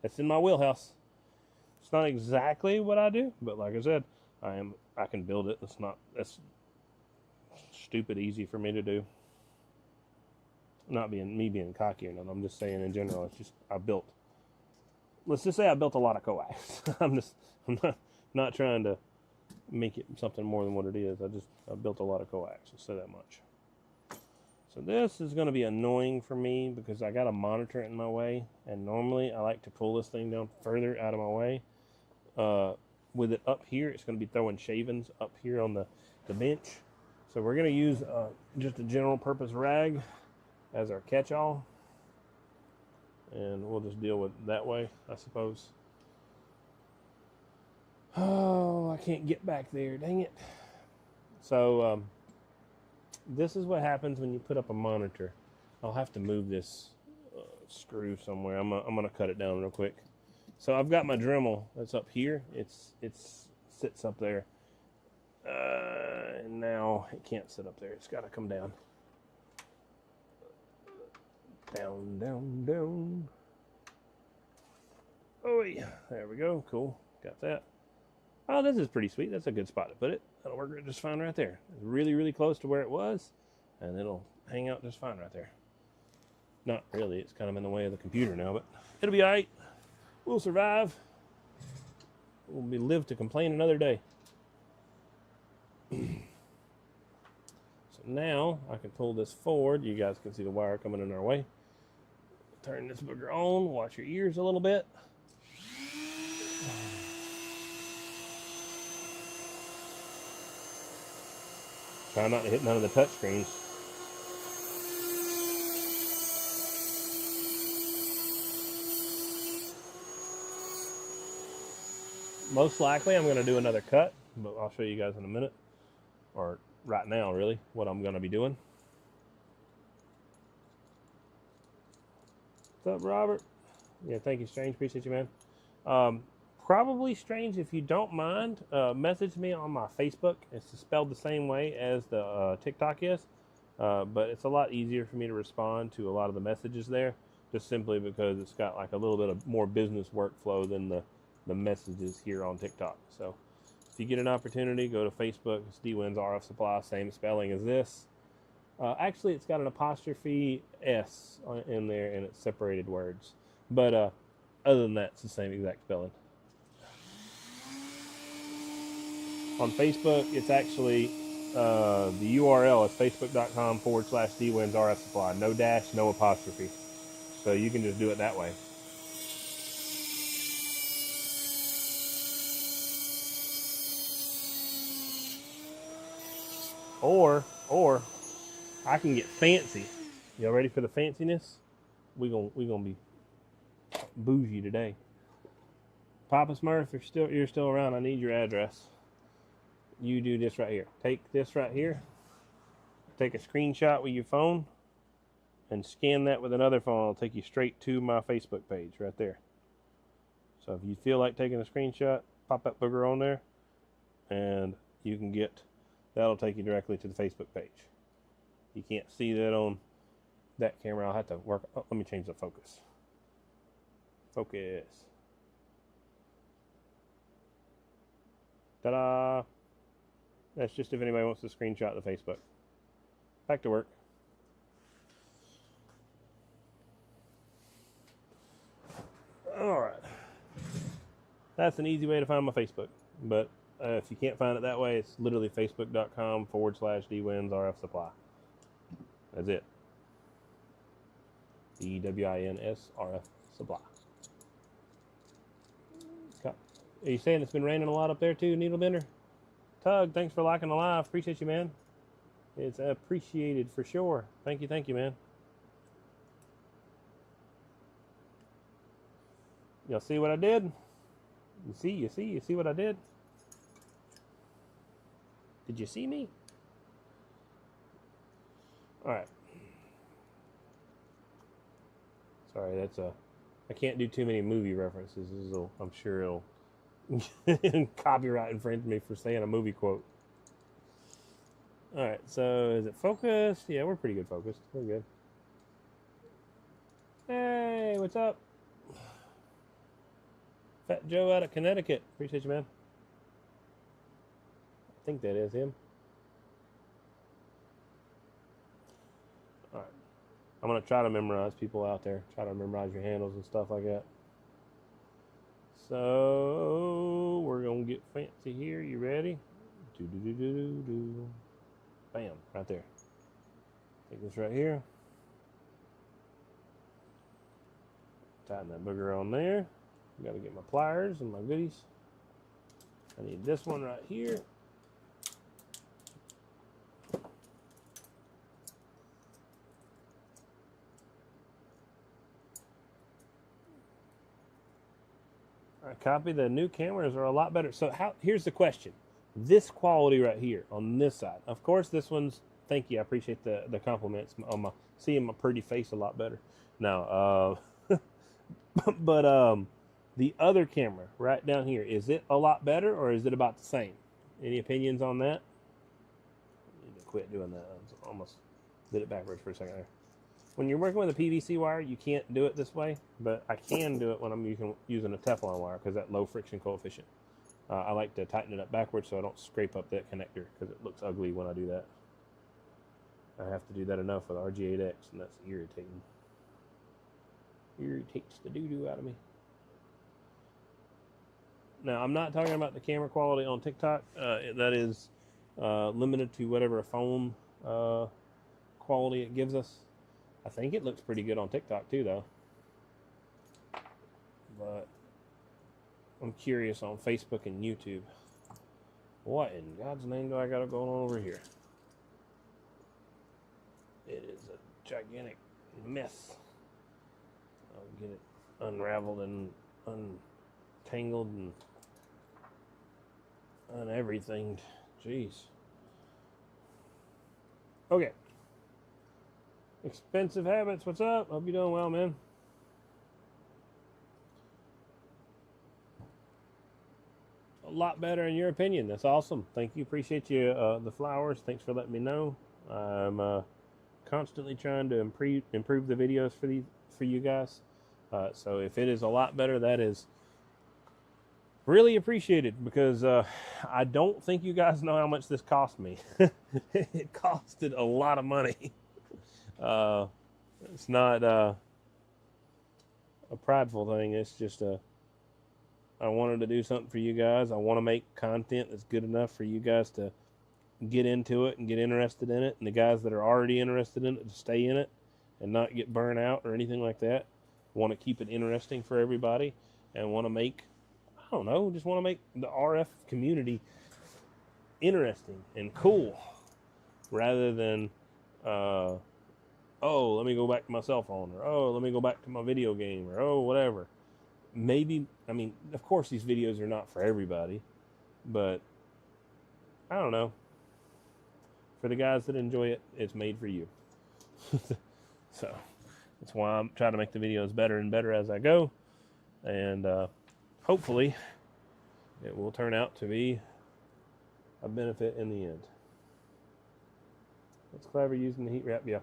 A: that's in my wheelhouse. It's not exactly what I do, but like I said, I can build it. That's stupid easy for me to do. Not being cocky or nothing. I'm just saying in general. It's just let's just say I built a lot of coax. I'm not trying to make it something more than what it is. I built a lot of coax. I'll say that much. So this is going to be annoying for me because I got a monitor in my way, and normally I like to pull this thing down further out of my way. With it up here, it's going to be throwing shavings up here on the bench. So we're going to use just a general purpose rag as our catch-all, and we'll just deal with it that way, I suppose. Oh, I can't get back there, dang it. So this is what happens when you put up a monitor. I'll have to move this screw somewhere. I'm gonna cut it down real quick. So I've got my Dremel that's up here. It sits up there, and now it can't sit up there. It's got to come down. Down, down, down. Oh yeah, there we go. Cool, got that. Oh, this is pretty sweet. That's a good spot to put it. That'll work just fine right there. It's really, really close to where it was, and it'll hang out just fine right there. Not really. It's kind of in the way of the computer now, but it'll be all right. We'll survive. We'll be live to complain another day. So now I can pull this forward. You guys can see the wire coming in our way. Turn this booger on. Watch your ears a little bit. Try not to hit none of the touch screens. Most likely I'm going to do another cut, but I'll show you guys in a minute, or right now really, what I'm going to be doing. What's up, Robert? Yeah, thank you, Strange. Appreciate you, man. Probably Strange, if you don't mind, message me on my Facebook. It's spelled the same way as the TikTok is, but it's a lot easier for me to respond to a lot of the messages there, just simply because it's got like a little bit of more business workflow than the messages here on TikTok. So if you get an opportunity, go to Facebook. It's D-Wins RF Supply, same spelling as this. Actually, it's got an apostrophe S in there, and it's separated words. But other than that, it's the same exact spelling. On Facebook, it's actually the URL is facebook.com/D-Wins RF Supply. No dash, no apostrophe. So you can just do it that way. Or I can get fancy. Y'all ready for the fanciness? We gonna be bougie today. Papa Smurf, if you're still around, I need your address. You do this right here. Take this right here. Take a screenshot with your phone and scan that with another phone. It'll take you straight to my Facebook page right there. So if you feel like taking a screenshot, pop that booger on there, and you can get. That'll take you directly to the Facebook page. You can't see that on that camera. I'll have to work. Oh, let me change the focus. Focus. Ta-da! That's just if anybody wants to screenshot the Facebook. Back to work. All right. That's an easy way to find my Facebook, but if you can't find it that way, it's literally facebook.com/D-Wins RF Supply. That's it. DWINS RF Supply. Are you saying it's been raining a lot up there too, Needlebender? Tug, thanks for liking the live. Appreciate you, man. It's appreciated for sure. Thank you, man. Y'all see what I did? You see what I did? Did you see me? All right. Sorry, that's I can't do too many movie references. I'm sure it'll copyright infringe me for saying a movie quote. All right, so is it focused? Yeah, we're pretty good focused. We're good. Hey, what's up? Fat Joe out of Connecticut. Appreciate you, man. I think that is him. All right. I'm going to try to memorize people out there. Try to memorize your handles and stuff like that. So, we're going to get fancy here. You ready? Do-do-do-do-do-do. Bam. Right there. Take this right here. Tighten that booger on there. Got to get my pliers and my goodies. I need this one right here. I copy. The new cameras are a lot better. So here's the question. This quality right here on this side. Of course, this one's, thank you. I appreciate the compliments on seeing my pretty face a lot better. Now, but the other camera right down here, is it a lot better or is it about the same? Any opinions on that? I need to quit doing that. I almost did it backwards for a second there. When you're working with a PVC wire, you can't do it this way, but I can do it when I'm using a Teflon wire because that low friction coefficient. I like to tighten it up backwards so I don't scrape up that connector because it looks ugly when I do that. I have to do that enough with RG8X, and that's irritating. Irritates the doo-doo out of me. Now, I'm not talking about the camera quality on TikTok. That is limited to whatever phone quality it gives us. I think it looks pretty good on TikTok too, though. But I'm curious on Facebook and YouTube. What in God's name do I got going on over here? It is a gigantic mess. I'll get it unraveled and untangled and everything. Jeez. Okay. Expensive Habits, what's up? Hope you're doing well, man. A lot better in your opinion. That's awesome. Thank you. Appreciate you. The flowers. Thanks for letting me know. I'm constantly trying to improve the videos for you guys. So if it is a lot better, that is really appreciated, because I don't think you guys know how much this cost me. It costed a lot of money. It's not a prideful thing. It's just I wanted to do something for you guys. I want to make content that's good enough for you guys to get into it and get interested in it, and the guys that are already interested in it to stay in it and not get burnt out or anything like that. Want to keep it interesting for everybody, and want to make, I don't know, just want to make the RF community interesting and cool, rather than oh, let me go back to my cell phone, or oh, let me go back to my video game, or oh, whatever. Maybe, I mean, of course these videos are not for everybody, but I don't know. For the guys that enjoy it, it's made for you. So that's why I'm trying to make the videos better and better as I go, and hopefully it will turn out to be a benefit in the end. It's clever using the heat wrap. Yeah,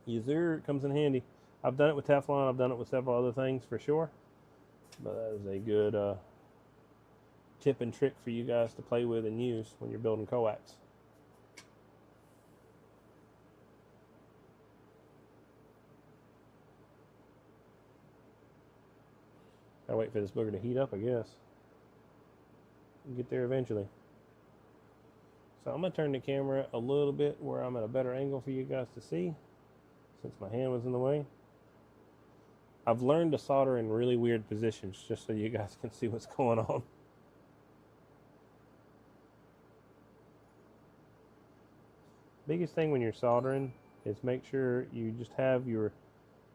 A: user, it comes in handy. I've done it with Teflon. I've done it with several other things for sure, but that is a good tip and trick for you guys to play with and use when you're building coax. Gotta wait for this booger to heat up, I guess. We'll get there eventually. So I'm gonna turn the camera a little bit where I'm at a better angle for you guys to see, since my hand was in the way. I've learned to solder in really weird positions just so you guys can see what's going on. Biggest thing when you're soldering is make sure you just have your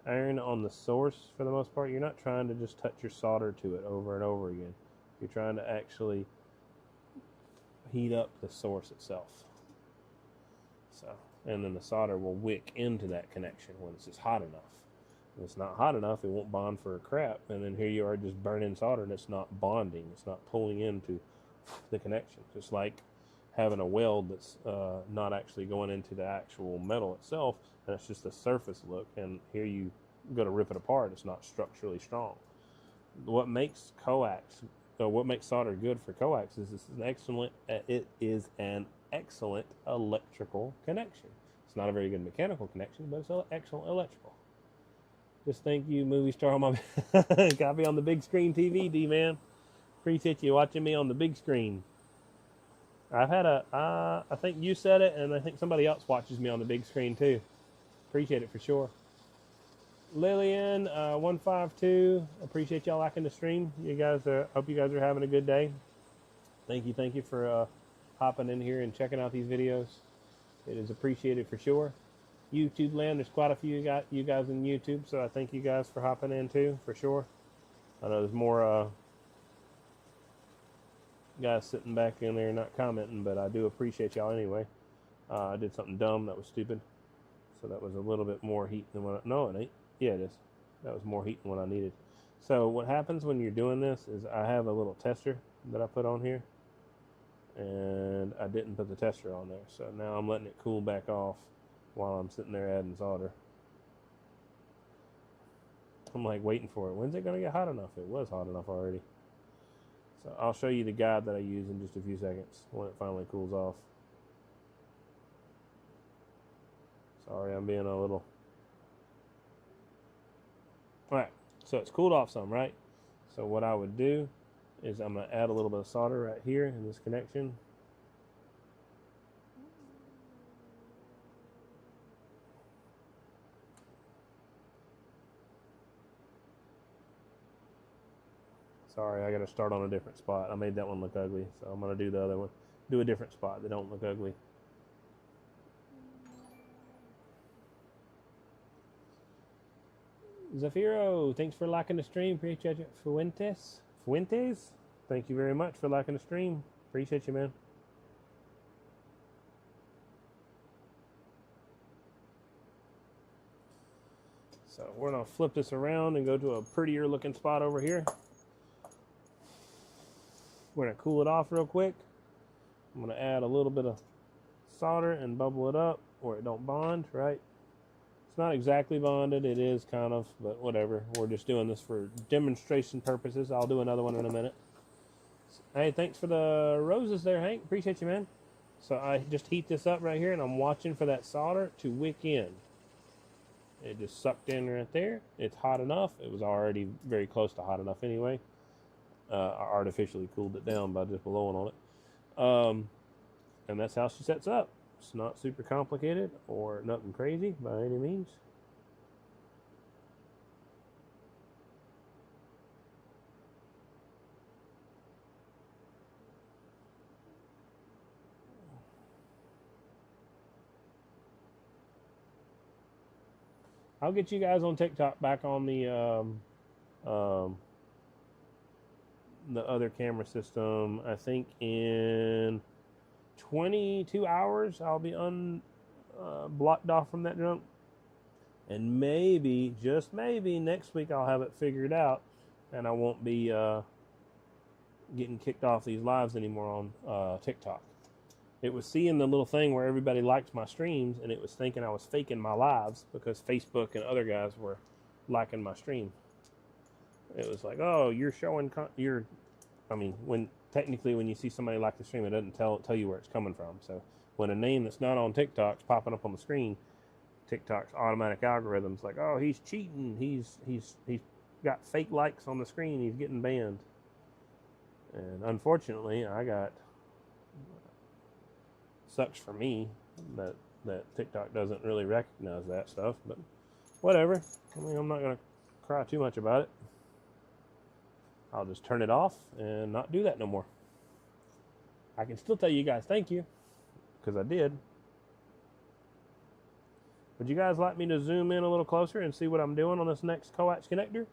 A: iron on the source for the most part. You're not trying to just touch your solder to it over and over again. You're trying to actually heat up the source itself. So, and then the solder will wick into that connection when it's just hot enough. If it's not hot enough, it won't bond for a crap. And then here you are just burning solder, and it's not bonding. It's not pulling into the connection. Just like having a weld that's not actually going into the actual metal itself, and it's just a surface look, and here you go to rip it apart, it's not structurally strong. What makes what makes solder good for coax is it is an excellent electrical connection. It's not a very good mechanical connection, but it's an excellent electrical. Just thank you, movie star on my got me on the big screen TV, D-man. Appreciate you watching me on the big screen. I've had I think you said it, and I think somebody else watches me on the big screen too. Appreciate it for sure. Lillian 152, appreciate y'all liking the stream. You guys hope you guys are having a good day. Thank you for hopping in here and checking out these videos. It is appreciated for sure. YouTube land, there's quite a few you guys in YouTube, so I thank you guys for hopping in too, for sure. I know there's more guys sitting back in there not commenting, but I do appreciate y'all anyway. I did something dumb that was stupid, so that was a little bit more heat than what no, it ain't. Yeah, it is. That was more heat than what I needed. So what happens when you're doing this is I have a little tester that I put on here, and I didn't put the tester on there, so now I'm letting it cool back off while I'm sitting there adding solder. I'm like waiting for it. When's it gonna get hot enough? It was hot enough already. So I'll show you the guide that I use in just a few seconds when it finally cools off. Sorry, I'm being a little... Alright, so it's cooled off some, right? So what I would do is I'm going to add a little bit of solder right here in this connection. Sorry, I got to start on a different spot. I made that one look ugly, so I'm going to do the other one. Do a different spot that don't look ugly. Zafiro, thanks for liking the stream. Appreciate it. Fuentes? Thank you very much for liking the stream. Appreciate you, man. So we're going to flip this around and go to a prettier looking spot over here. We're going to cool it off real quick. I'm going to add a little bit of solder and bubble it up where it don't bond, right? It's not exactly bonded, it is kind of, but whatever. We're just doing this for demonstration purposes. I'll do another one in a minute. Hey, thanks for the roses there, Hank. Appreciate you, man. So I just heat this up right here, and I'm watching for that solder to wick in. It just sucked in right there. It's hot enough. It was already very close to hot enough anyway. I artificially cooled it down by just blowing on it. And that's how she sets up. It's not super complicated or nothing crazy by any means. I'll get you guys on TikTok back on the other camera system. I think in 22 hours I'll be blocked off from that junk, and maybe, just maybe, next week I'll have it figured out and I won't be getting kicked off these lives anymore on TikTok. It was seeing the little thing where everybody liked my streams, and it was thinking I was faking my lives because Facebook and other guys were liking my stream. It was like, oh, you're showing when technically when you see somebody like the stream, it doesn't tell you where it's coming from. So when a name that's not on TikTok's popping up on the screen, TikTok's automatic algorithm's like, oh, he's cheating. He's got fake likes on the screen. He's getting banned. And unfortunately, sucks for me that TikTok doesn't really recognize that stuff, but whatever. I mean, I'm not gonna cry too much about it. I'll just turn it off and not do that no more. I can still tell you guys thank you, because I did. Would you guys like me to zoom in a little closer and see what I'm doing on this next coax connector?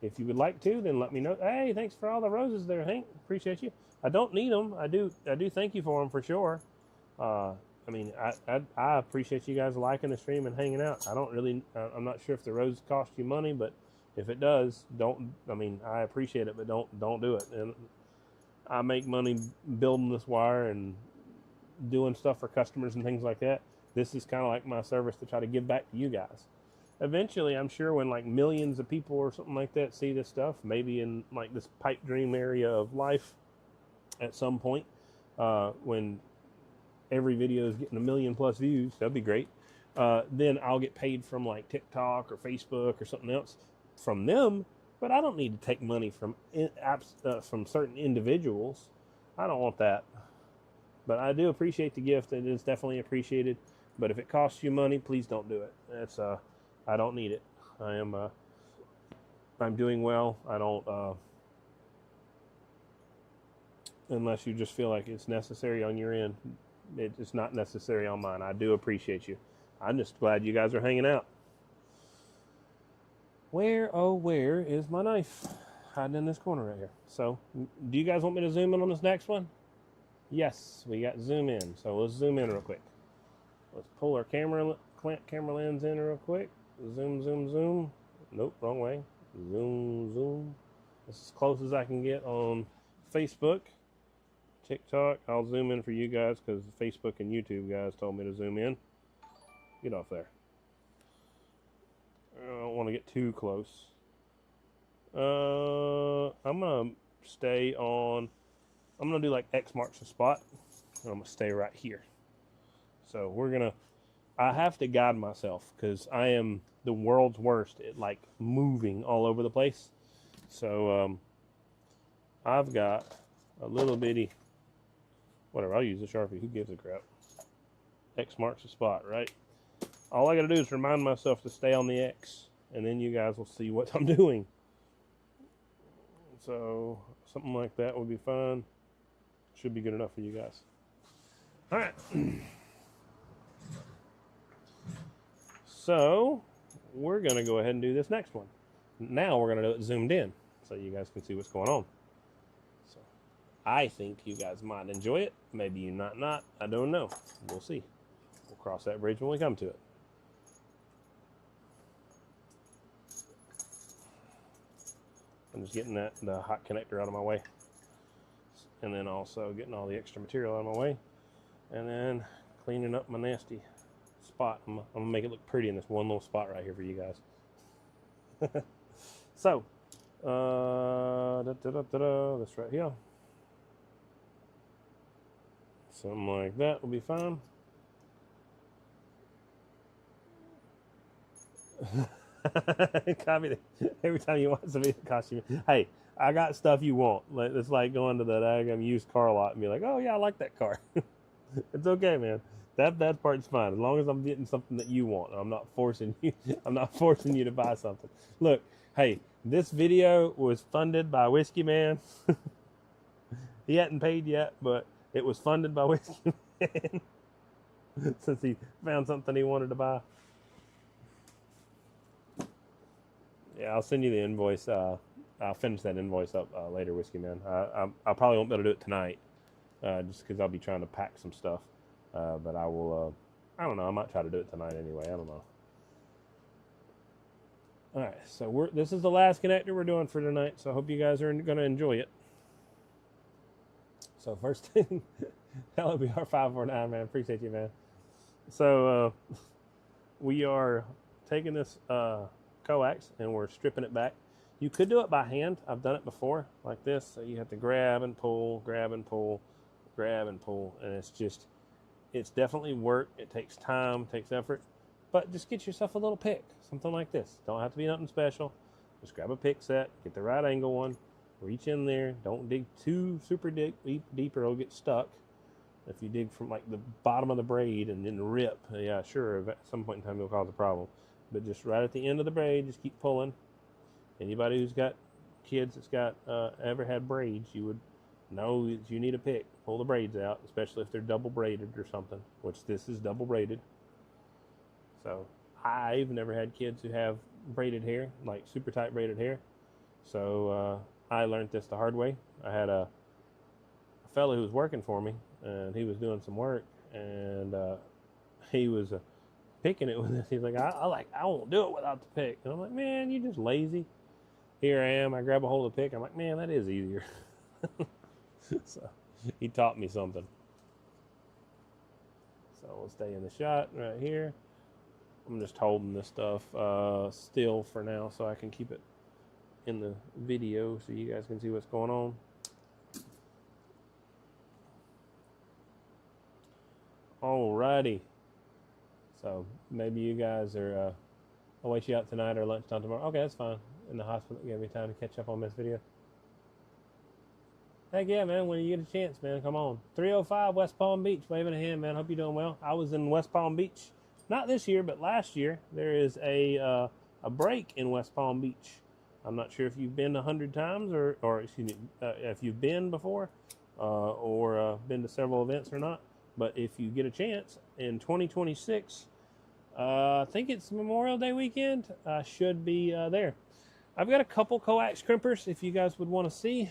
A: If you would like to, then let me know. Hey, thanks for all the roses there, Hank. Appreciate you. I don't need them. I do thank you for them for sure. I mean, I appreciate you guys liking the stream and hanging out. I'm not sure if the roses cost you money, but if it does, I appreciate it, but don't do it. And I make money building this wire and doing stuff for customers and things like that. This is kind of like my service to try to give back to you guys. Eventually, I'm sure when like millions of people or something like that see this stuff, maybe in like this pipe dream area of life at some point, when every video is getting 1 million+ views, that'd be great. Then I'll get paid from like TikTok or Facebook or something else from them, but I don't need to take money from certain individuals. I don't want that. But I do appreciate the gift. It is definitely appreciated. But if it costs you money, please don't do it. I don't need it. I'm doing well. I don't, unless you just feel like it's necessary on your end. It's not necessary on mine. I do appreciate you. I'm just glad you guys are hanging out. Where is my knife? Hiding in this corner right here. So, do you guys want me to zoom in on this next one? Yes, we got zoom in. So let's zoom in real quick. Let's pull our camera lens in real quick. Zoom, zoom, zoom. Nope, wrong way. Zoom, zoom. That's as close as I can get on Facebook. TikTok, I'll zoom in for you guys because Facebook and YouTube guys told me to zoom in. Get off there. I don't want to get too close. I'm going to stay on, I'm going to do like X marks the spot, and I'm going to stay right here. So we're going to, I have to guide myself because I am the world's worst at like moving all over the place. So I've got a little bitty, whatever, I'll use a Sharpie, who gives a crap. X marks the spot, right? All I got to do is remind myself to stay on the X, and then you guys will see what I'm doing. So something like that would be fine. Should be good enough for you guys. All right. So we're going to go ahead and do this next one. Now we're going to do it zoomed in so you guys can see what's going on. So I think you guys might enjoy it. Maybe you not. I don't know. We'll see. We'll cross that bridge when we come to it. I'm just getting the hot connector out of my way. And then also getting all the extra material out of my way. And then cleaning up my nasty spot. I'm going to make it look pretty in this one little spot right here for you guys. So, this right here. Something like that will be fine. Copy that. Every time you want somebody to costume. Hey, I got stuff you want. It's like going to the daggum used car lot and be like, oh yeah, I like that car. It's okay, man. That part's fine as long as I'm getting something that you want. I'm not forcing you. I'm not forcing you to buy something. Look, hey, this video was funded by Whiskey Man. He hadn't paid yet, but it was funded by Whiskey Man since he found something he wanted to buy. Yeah, I'll send you the invoice. I'll finish that invoice up later, Whiskey Man. I probably won't be able to do it tonight, just because I'll be trying to pack some stuff. But I will, I don't know, I might try to do it tonight anyway, I don't know. Alright, so this is the last connector we're doing for tonight, so I hope you guys are going to enjoy it. So first thing, LOBR549, man, appreciate you, man. So, we are taking this coax and we're stripping it back. You could do it by hand. I've done it before, like this. So you have to grab and pull, grab and pull, grab and pull, and it's definitely work. It takes time, takes effort, but just get yourself a little pick, something like this. Don't have to be nothing special. Just grab a pick set, get the right angle one, reach in there. Don't dig too super deep or it'll get stuck. If you dig from like the bottom of the braid and then rip, yeah, sure, at some point in time it'll cause a problem. But just right at the end of the braid, just keep pulling. Anybody who's got kids that's got ever had braids, you would know that you need a pick. Pull the braids out, especially if they're double braided or something, which this is double braided. So I've never had kids who have braided hair, like super tight braided hair. So I learned this the hard way. I had a fellow who was working for me, and he was doing some work, and he was picking it with this. He's like, I won't do it without the pick. And I'm like, man, you just lazy. Here I am. I grab a hold of the pick. I'm like, man, that is easier. So he taught me something. So we'll stay in the shot right here. I'm just holding this stuff still for now so I can keep it in the video so you guys can see what's going on. Alrighty. So maybe you guys are, I'll wait you out tonight or lunchtime tomorrow. Okay, that's fine. In the hospital, give me time to catch up on this video. Heck yeah, man, when you get a chance, man, come on. 305 West Palm Beach, waving a hand, man. Hope you're doing well. I was in West Palm Beach, not this year, but last year. There is a break in West Palm Beach. I'm not sure if you've been 100 times or excuse me, if you've been before or been to several events or not. But if you get a chance in 2026, I think it's Memorial Day weekend, I should be there. I've got a couple coax crimpers if you guys would want to see.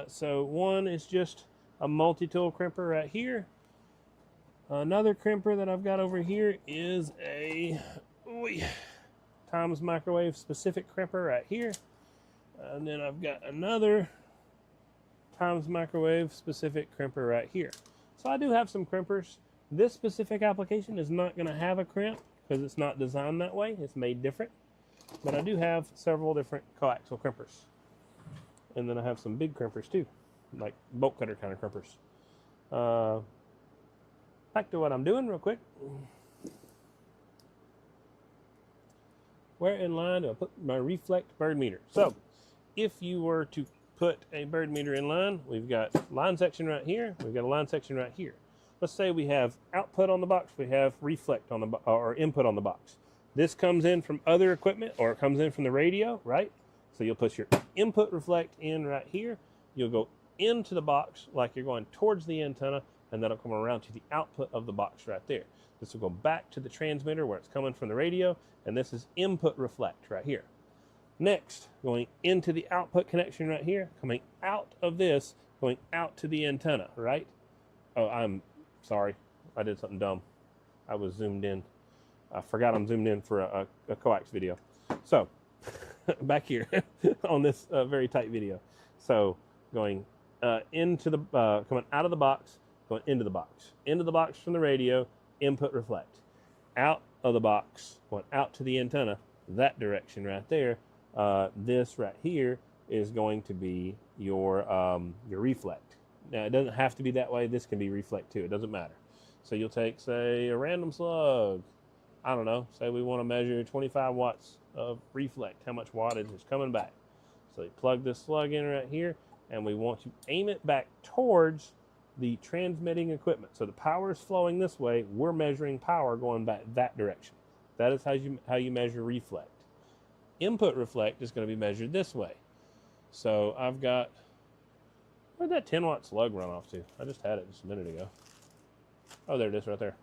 A: So one is just a multi-tool crimper right here. Another crimper that I've got over here is a Times Microwave specific crimper right here. And then I've got another Times Microwave specific crimper right here. So I do have some crimpers. This specific application is not going to have a crimp because it's not designed that way. It's made different. But I do have several different coaxial crimpers. and then I have some big crimpers too, like bolt cutter kind of crimpers. Back to what I'm doing real quick. Where in line do I put my reflect bird meter? So if you were to put a bird meter in line, we've got line section right here, we've got a line section right here. Let's say we have output on the box, we have reflect on the or input on the box. This comes in from other equipment, or it comes in from the radio, right? So you'll put your input reflect in right here. You'll go into the box like you're going towards the antenna, and that'll come around to the output of the box right there. This will go back to the transmitter where it's coming from the radio, and this is input reflect right here. Next, going into the output connection right here, coming out of this, going out to the antenna, right? Oh, I'm sorry. I did something dumb. I was zoomed in. I forgot I'm zoomed in for a coax video. So, back here on this very tight video. So, going into the, coming out of the box, going into the box. Into the box from the radio, input reflect. Out of the box, going out to the antenna, that direction right there. This right here is going to be your reflect. Now, it doesn't have to be that way. This can be reflect too. It doesn't matter. So you'll take, say, a random slug. I don't know. Say we want to measure 25 watts of reflect. How much wattage is coming back? So you plug this slug in right here, and we want to aim it back towards the transmitting equipment. So the power is flowing this way. We're measuring power going back that direction. That is how you measure reflect. Input reflect is going to be measured this way. So I've got, where'd that 10 watt slug run off to? I just had it just a minute ago. Oh, there it is right there.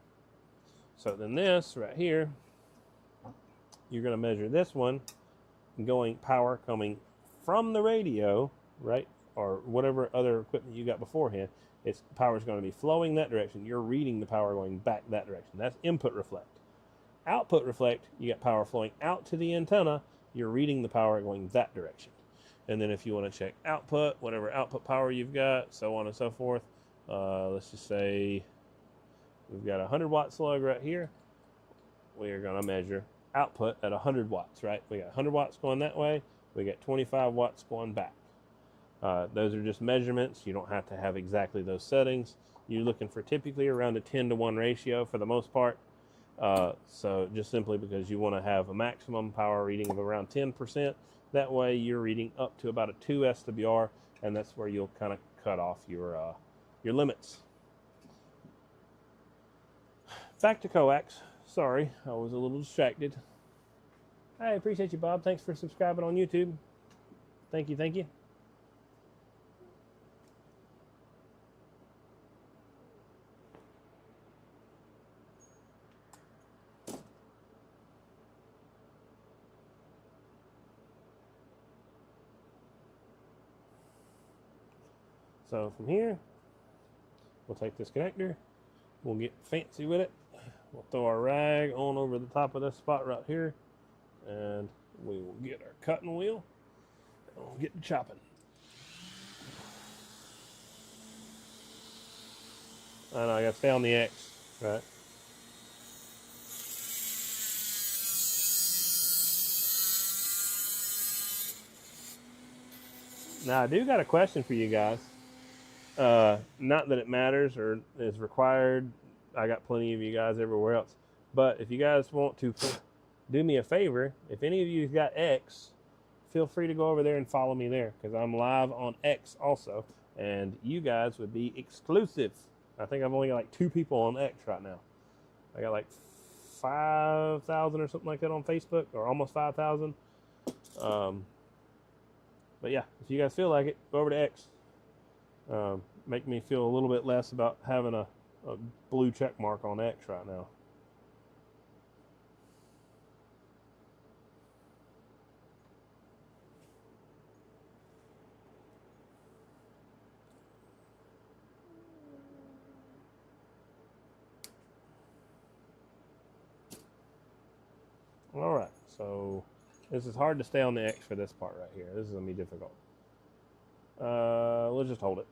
A: So then this right here, you're going to measure this one going power coming from the radio, right? Or whatever other equipment you got beforehand. Its power is going to be flowing that direction. You're reading the power going back that direction. That's input reflect. Output reflect, you got power flowing out to the antenna. You're reading the power going that direction. And then if you want to check output, whatever output power you've got, so on and so forth, let's just say we've got a 100 watt slug right here. We are going to measure output at 100 watts, right? We got 100 watts going that way. We got 25 watts going back. Those are just measurements. You don't have to have exactly those settings. You're looking for typically around a 10-to-1 ratio for the most part. So just simply because you want to have a maximum power reading of around 10%. That way you're reading up to about a 2 SWR, and that's where you'll kind of cut off your limits. Back to coax. Sorry, I was a little distracted. I appreciate you, Bob. Thanks for subscribing on YouTube. Thank you, thank you. So from here, we'll take this connector, we'll get fancy with it, we'll throw our rag on over the top of this spot right here, and we will get our cutting wheel, and we'll get to chopping. I know, I gotta stay on the X, right? Now I do got a question for you guys. Not that it matters or is required. I got plenty of you guys everywhere else. But if you guys want to do me a favor, if any of you got X, feel free to go over there and follow me there, because I'm live on X also, and you guys would be exclusive. I think I've only got like 2 people on X right now. I got like 5,000 or something like that on Facebook, or almost 5,000. But yeah, if you guys feel like it, go over to X. Make me feel a little bit less about having a blue check mark on X right now. All right, so this is hard to stay on the X for this part right here. This is going to be difficult. We'll just hold it.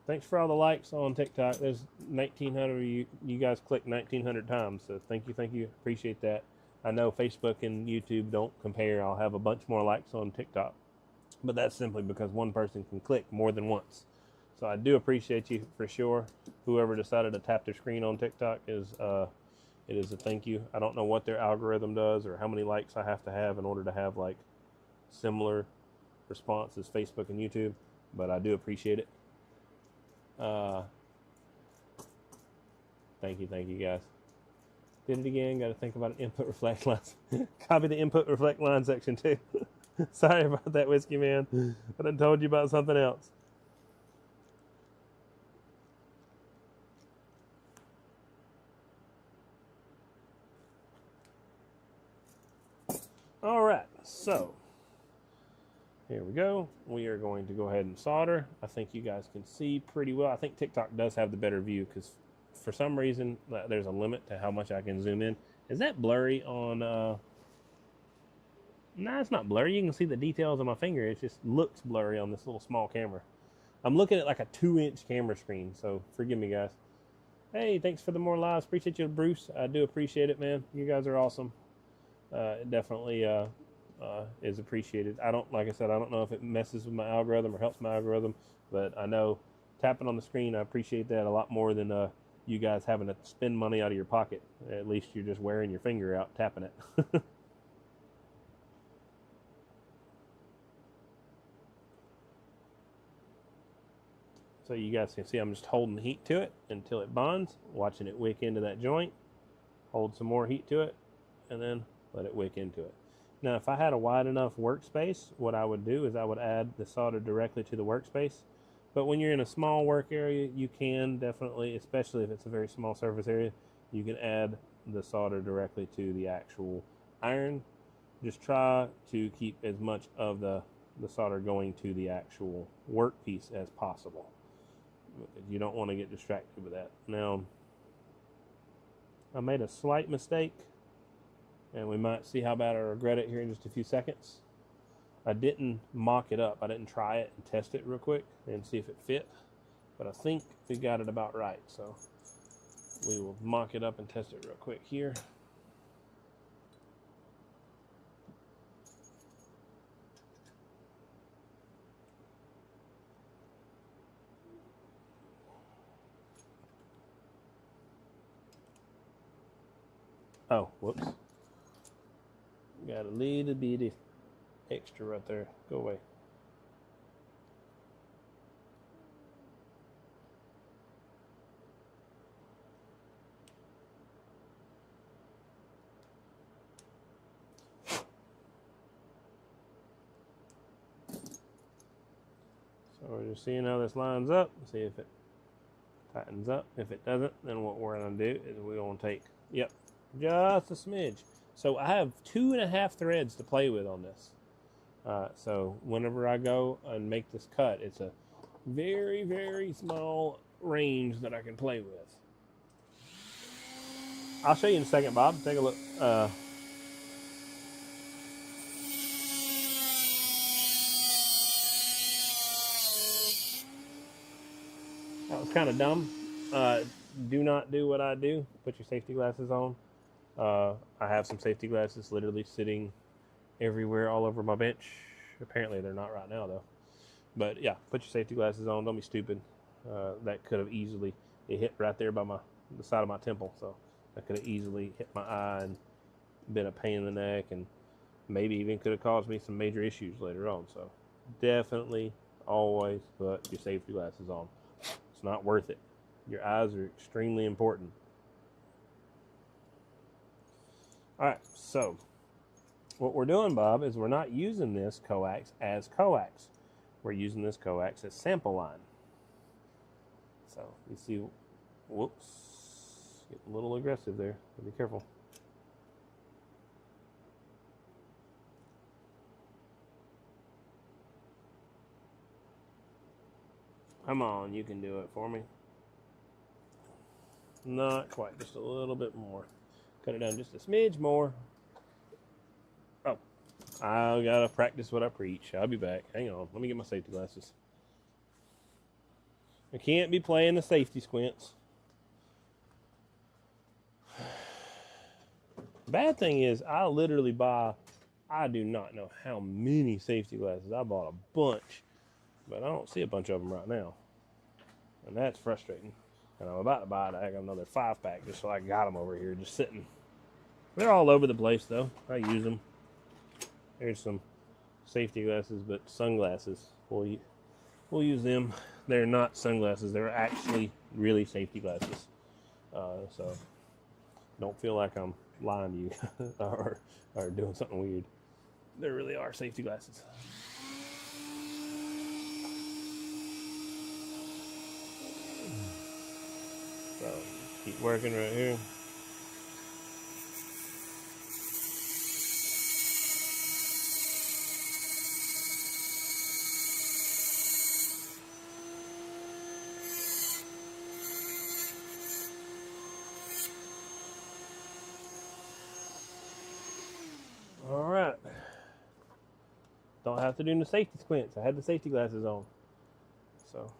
A: Thanks for all the likes on TikTok. There's 1,900 of you guys clicked 1,900 times, so thank you. Appreciate that. I know Facebook and YouTube don't compare. I'll have a bunch more likes on TikTok. but that's simply because one person can click more than once. So I do appreciate you for sure. Whoever decided to tap their screen on TikTok is it is a thank you. I don't know what their algorithm does or how many likes I have to have in order to have like similar response as Facebook and YouTube, but I do appreciate it. Thank you guys. Did it again. Got to think about input reflect lines. Copy the input reflect line section too. Sorry about that, Whiskey Man. I done told you about something else. All right, so here we go. We are going to go ahead and solder. I think you guys can see pretty well. I think TikTok does have the better view because for some reason there's a limit to how much I can zoom in. Is that blurry on... Nah, it's not blurry. You can see the details of my finger. It just looks blurry on this little small camera. I'm looking at like a 2-inch camera screen, so forgive me, guys. Hey, thanks for the more lives. Appreciate you, Bruce. I do appreciate it, man. You guys are awesome. It definitely is appreciated. Like I said, I don't know if it messes with my algorithm or helps my algorithm, but I know tapping on the screen, I appreciate that a lot more than you guys having to spend money out of your pocket. At least you're just wearing your finger out tapping it. So you guys can see I'm just holding heat to it until it bonds, watching it wick into that joint, hold some more heat to it, and then let it wick into it. Now, if I had a wide enough workspace, what I would do is I would add the solder directly to the workspace. But when you're in a small work area, you can definitely, especially if it's a very small surface area, you can add the solder directly to the actual iron. Just try to keep as much of the solder going to the actual workpiece as possible. You don't want to get distracted with that. Now, I made a slight mistake, and we might see how bad I regret it here in just a few seconds. I didn't mock it up. I didn't try it and test it real quick and see if it fit, but I think we got it about right. So we will mock it up and test it real quick here. Oh, whoops. Got a little bitty extra right there. Go away. So we're just seeing how this lines up. See if it tightens up. If it doesn't, then what we're going to do is we're going to take, yep, just a smidge. So I have 2.5 threads to play with on this. So whenever I go and make this cut, it's a very, very small range that I can play with. I'll show you in a second, Bob. Take a look. That was kind of dumb. Do not do what I do. Put your safety glasses on. I have some safety glasses literally sitting everywhere all over my bench. Apparently they're not right now though. But yeah, put your safety glasses on. Don't be stupid. That could have easily, it hit right there by the side of my temple. So that could have easily hit my eye and been a pain in the neck and maybe even could have caused me some major issues later on. So definitely always put your safety glasses on. It's not worth it. Your eyes are extremely important. All right, so what we're doing, Bob, is we're not using this coax as coax. We're using this coax as sample line. So you see, whoops, getting a little aggressive there. Be careful. Come on, you can do it for me. Not quite, just a little bit more. Could have done just a smidge more. Oh, I gotta practice what I preach. I'll be back. Hang on, let me get my safety glasses. I can't be playing the safety squints. Bad thing is, I literally buy I do not know how many safety glasses. I bought a bunch, but I don't see a bunch of them right now. And that's frustrating. And I'm about to buy another 5-pack just so I got them over here just sitting. They're all over the place though. I use them. Here's some safety glasses, but sunglasses. We'll use them. They're not sunglasses. They're actually really safety glasses. So don't feel like I'm lying to you or doing something weird. They really are safety glasses. So keep working right here. All right. Don't have to do the safety squints. I had the safety glasses on. So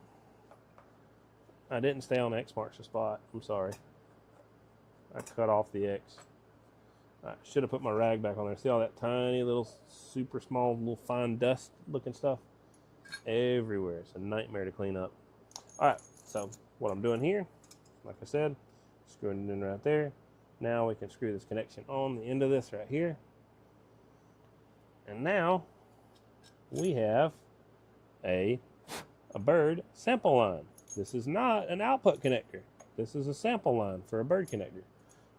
A: I didn't stay on X marks the spot. I'm sorry. I cut off the X. I should have put my rag back on there. See all that tiny little super small little fine dust looking stuff everywhere. It's a nightmare to clean up. All right, so what I'm doing here, like I said, screwing it in right there. Now we can screw this connection on the end of this right here. And now we have a bird sample line. This is not an output connector. This is a sample line for a bird connector.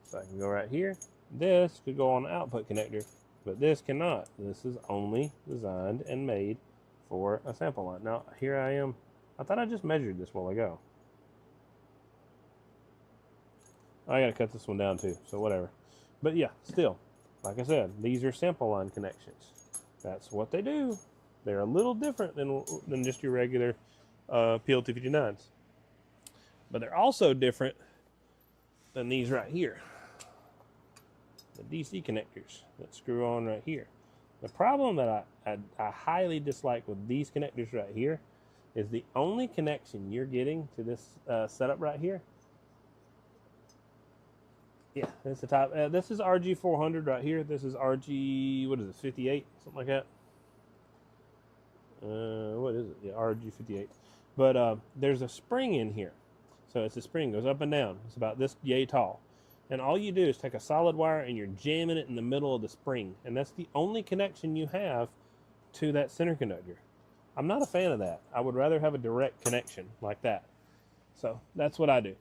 A: So I can go right here. This could go on an output connector, but this cannot. This is only designed and made for a sample line. Now, here I am. I thought I just measured this while ago. I gotta cut this one down too, so whatever. But yeah, still, like I said, these are sample line connections. That's what they do. They're a little different than just your regular PL259s. But they're also different than these right here. The DC connectors that screw on right here. The problem that I highly dislike with these connectors right here is the only connection you're getting to this setup right here. Yeah, that's the top. This is RG400 right here. This is RG, what is it, 58? Something like that. What is it? Yeah, RG58. But there's a spring in here. So it's a spring, goes up and down. It's about this yay tall. And all you do is take a solid wire and you're jamming it in the middle of the spring. And that's the only connection you have to that center conductor. I'm not a fan of that. I would rather have a direct connection like that. So that's what I do.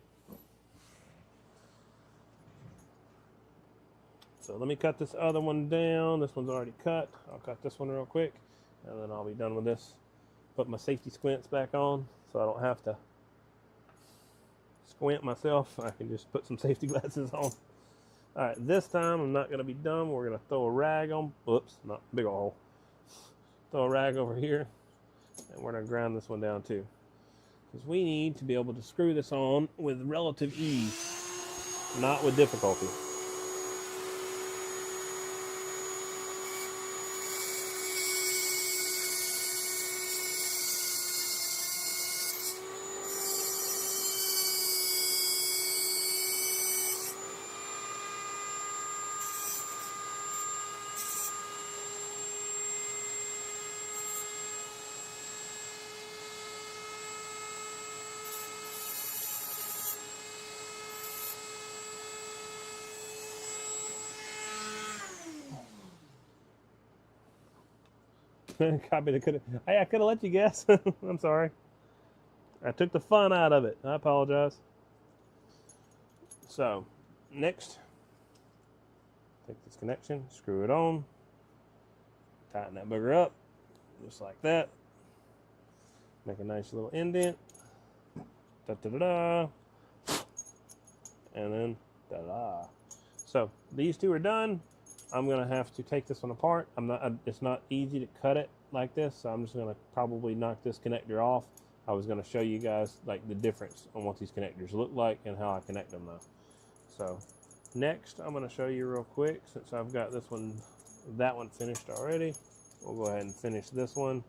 A: So let me cut this other one down. This one's already cut. I'll cut this one real quick and then I'll be done with this. Put my safety squints back on so I don't have to squint myself. I can just put some safety glasses on. All right, this time I'm not going to be dumb. We're going to throw a rag on. Oops, not big ol' hole. Throw a rag over here, and we're going to grind this one down too, because we need to be able to screw this on with relative ease, not with difficulty. Copy the could. Hey, I could have let you guess. I'm sorry. I took the fun out of it. I apologize. So, next, take this connection, screw it on, tighten that booger up, just like that. Make a nice little indent. Da-da-da-da. And then da-da. So, these two are done. I'm going to have to take this one apart. It's not easy to cut it like this, so I'm just going to probably knock this connector off. I was going to show you guys like the difference on what these connectors look like and how I connect them though. So next I'm going to show you real quick, since I've got that one finished already. We'll go ahead and finish this one.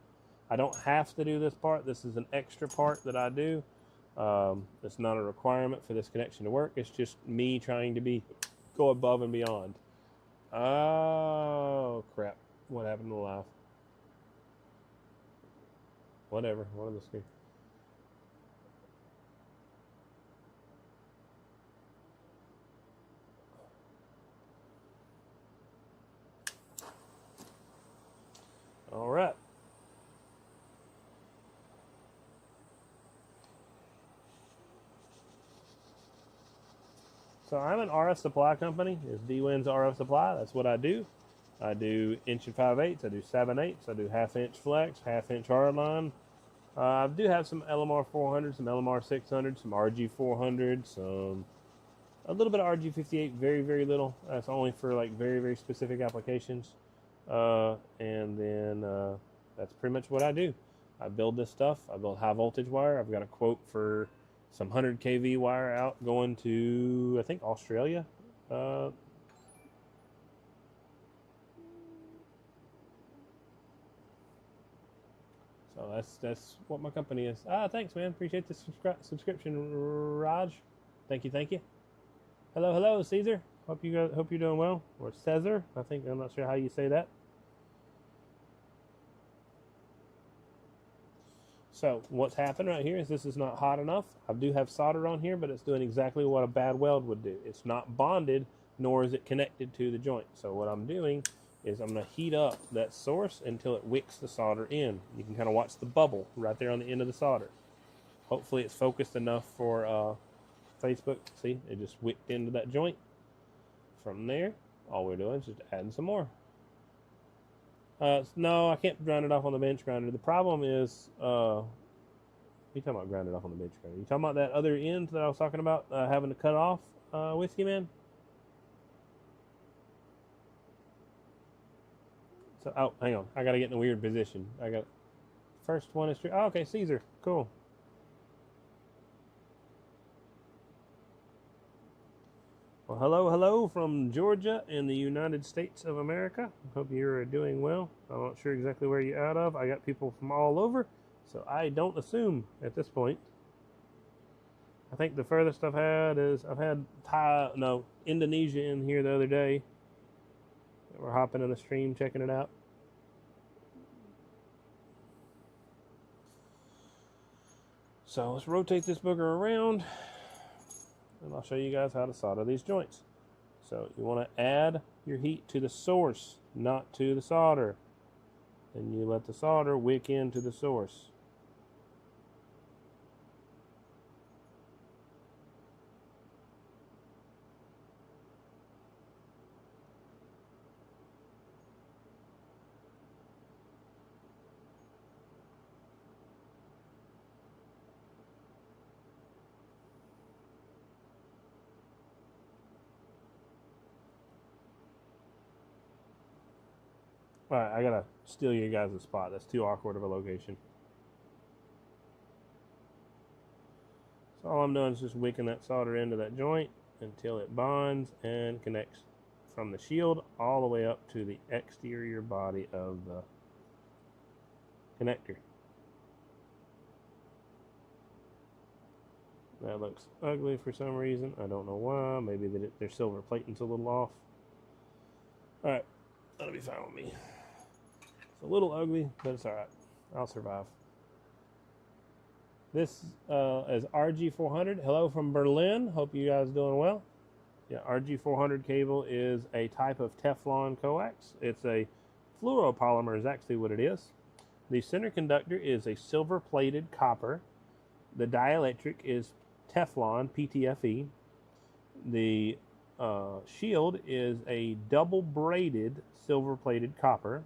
A: I don't have to do this part. This is an extra part that I do. It's not a requirement for this connection to work. It's just me trying to go above and beyond. Oh, crap. What happened to the live? Whatever. One of the screen. All right. So I'm an RF supply company. It's D-Win's RF Supply. That's what I do. I do inch and 5/8. I do 7/8. I do half-inch flex, half-inch hardline. I do have some LMR 400, some LMR 600, some RG 400, a little bit of RG 58. Very, very little. That's only for like very, very specific applications. And then that's pretty much what I do. I build this stuff. I build high voltage wire. I've got a quote for some 100 kV wire out going to, I think, Australia. So that's what my company is. Thanks, man. Appreciate the subscription, Raj. Thank you. Hello, Caesar. Hope you're doing well, or Cesar. I'm not sure how you say that. So what's happened right here is this is not hot enough. I do have solder on here, but it's doing exactly what a bad weld would do. It's not bonded, nor is it connected to the joint. So what I'm doing is I'm going to heat up that source until it wicks the solder in. You can kind of watch the bubble right there on the end of the solder. Hopefully it's focused enough for Facebook. See, it just wicked into that joint. From there, all we're doing is just adding some more. No, I can't grind it off on the bench grinder. The problem is, you talking about grind it off on the bench grinder? You talking about that other end that I was talking about having to cut off, Whiskey Man? So, oh, hang on. I got to get in a weird position. First one is true. Oh, okay, Caesar. Cool. Well, hello from Georgia in the United States of America. Hope you're doing well. I'm not sure exactly where you're out of. I got people from all over, so I don't assume at this point. I think the furthest I've had Indonesia in here the other day. We're hopping in the stream, checking it out. So let's rotate this booger around, and I'll show you guys how to solder these joints. So you want to add your heat to the source, not to the solder. And you let the solder wick into the source. Alright, I gotta steal you guys' spot. That's too awkward of a location. So all I'm doing is just wicking that solder into that joint until it bonds and connects from the shield all the way up to the exterior body of the connector. That looks ugly for some reason. I don't know why. Maybe their silver plating's a little off. Alright, that'll be fine with me. It's a little ugly, but it's alright. I'll survive. This is RG400. Hello from Berlin. Hope you guys doing well. Yeah, RG400 cable is a type of Teflon coax. It's a fluoropolymer is actually what it is. The center conductor is a silver-plated copper. The dielectric is Teflon, PTFE. The shield is a double-braided silver-plated copper.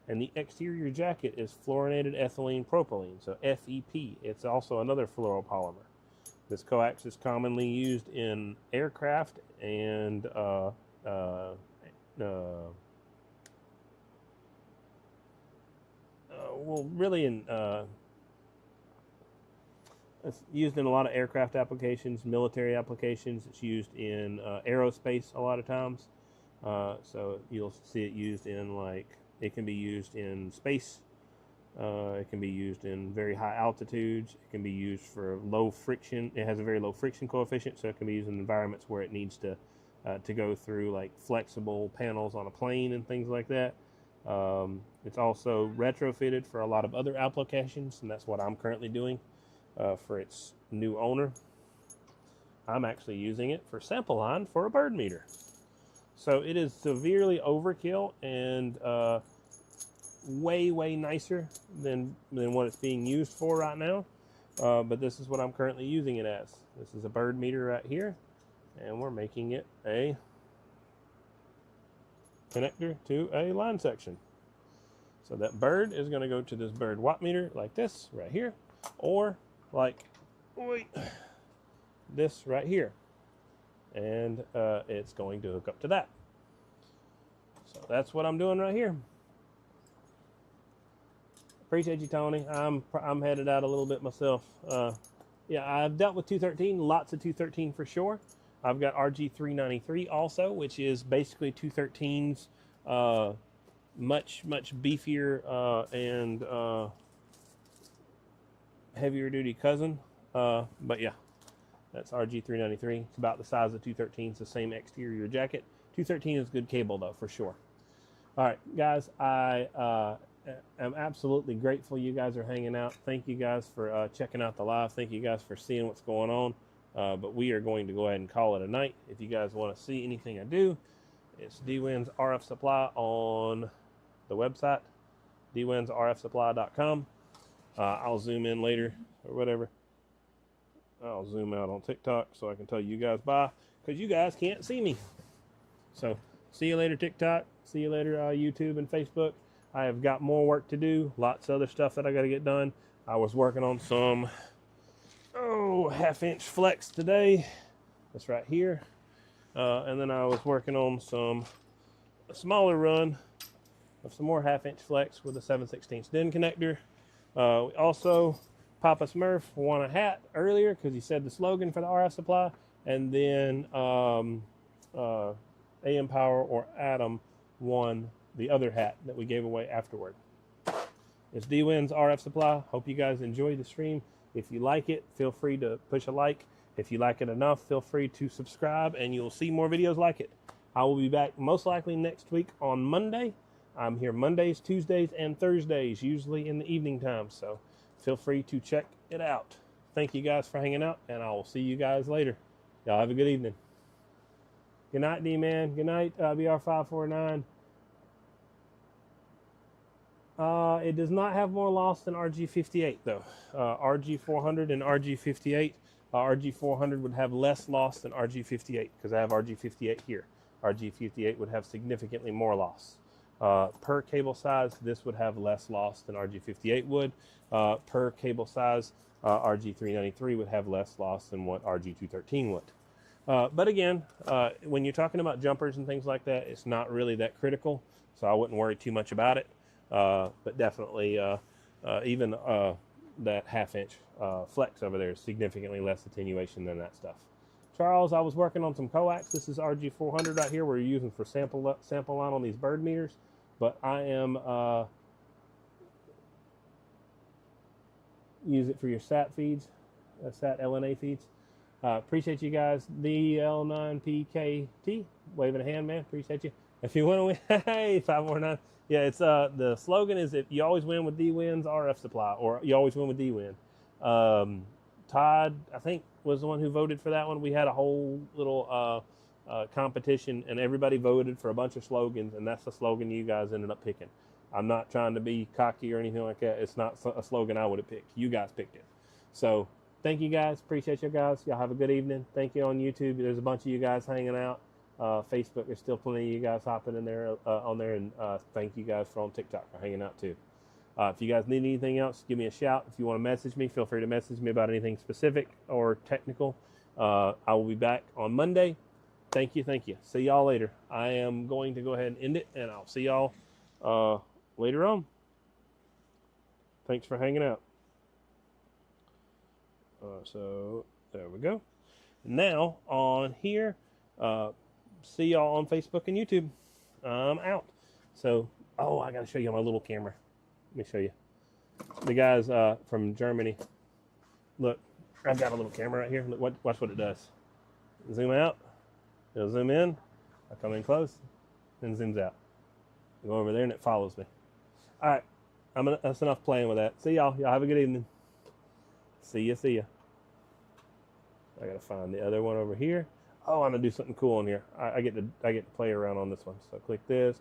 A: And the exterior jacket is fluorinated ethylene propylene, so FEP. It's also another fluoropolymer. This coax is commonly used in aircraft and it's used in a lot of aircraft applications, military applications. It's used in aerospace a lot of times. So you'll see it used in it can be used in space. It can be used in very high altitudes. It can be used for low friction. It has a very low friction coefficient, so it can be used in environments where it needs to go through like flexible panels on a plane and things like that. It's also retrofitted for a lot of other applications, and that's what I'm currently doing for its new owner. I'm actually using it for sample line for a bird meter. So it is severely overkill and way nicer than what it's being used for right now. But this is what I'm currently using it as. This is a bird meter right here, and we're making it a connector to a line section. So that bird is going to go to this bird watt meter like this right here, or like this right here, and it's going to hook up to that. So that's what I'm doing right here. Appreciate you, Tony. I'm headed out a little bit myself. Yeah, I've dealt with 213, lots of 213 for sure. I've got RG393 also, which is basically 213's much beefier and heavier duty cousin. But yeah, that's RG393. It's about the size of 213. It's the same exterior jacket. 213 is good cable though, for sure. All right, guys, I am absolutely grateful you guys are hanging out. Thank you guys for checking out the live. Thank you guys for seeing what's going on. But we are going to go ahead and call it a night. If you guys want to see anything I do, it's DWin's RF Supply on the website, dwinsrfsupply.com. I'll zoom in later or whatever. I'll zoom out on TikTok so I can tell you guys bye, because you guys can't see me. So see you later, TikTok. See you later, YouTube and Facebook. I have got more work to do. Lots of other stuff that I got to get done. I was working on some 1/2-inch flex today. That's right here. And then I was working on a smaller run of some more 1/2-inch flex with a 7/16 DIN connector. Also, Papa Smurf won a hat earlier because he said the slogan for the RF supply. And then AM Power or Adam won the other hat that we gave away afterward. It's DWin's RF Supply. Hope you guys enjoy the stream. If you like it, feel free to push a like. If you like it enough, feel free to subscribe, and you'll see more videos like it. I will be back most likely next week on Monday. I'm here Mondays, Tuesdays, and Thursdays, usually in the evening time. So feel free to check it out. Thank you guys for hanging out, and I will see you guys later. Y'all have a good evening. Good night, D-Man. Good night, BR549. It does not have more loss than RG58 though. RG400 and RG58. RG400 would have less loss than RG58 because I have RG58 here. RG58 would have significantly more loss. Per cable size, this would have less loss than RG58 would. Per cable size, RG393 would have less loss than what RG213 would. But again, when you're talking about jumpers and things like that, it's not really that critical, so I wouldn't worry too much about it. But definitely even that 1/2-inch flex over there is significantly less attenuation than that stuff. Charles, I was working on some Coax. This is RG400 right here we're using for sample line on these bird meters. But I am use it for your SAT feeds, SAT LNA feeds. Appreciate you guys. DL9PKT, waving a hand, man. Appreciate you. If you want to win, hey, 549. Yeah, it's the slogan is if you always win with DWin's RF Supply, or you always win with DWin. Todd, I think, was the one who voted for that one. We had a whole little competition, and everybody voted for a bunch of slogans, and that's the slogan you guys ended up picking. I'm not trying to be cocky or anything like that. It's not a slogan I would have picked. You guys picked it. So thank you guys. Appreciate you guys. Y'all have a good evening. Thank you on YouTube. There's a bunch of you guys hanging out. Facebook, there's still plenty of you guys hopping in there on there, and thank you guys for on TikTok for hanging out too. If you guys need anything else, give me a shout. If you want to message me, feel free to message me about anything specific or technical. I will be back on Monday. Thank you. See y'all later. I am going to go ahead and end it, and I'll see y'all later on. Thanks for hanging out. So there we go. Now on here, see y'all on Facebook and YouTube. I'm out. So, I got to show you my little camera. Let me show you. The guys from Germany. Look, I've got a little camera right here. Look, watch what it does. Zoom out. It'll zoom in. I come in close. Then zooms out. Go over there and it follows me. All right, that's enough playing with that. See y'all. Y'all have a good evening. See ya. See ya. I gotta find the other one over here. Oh, I'm gonna do something cool in here. I get to play around on this one. So click this.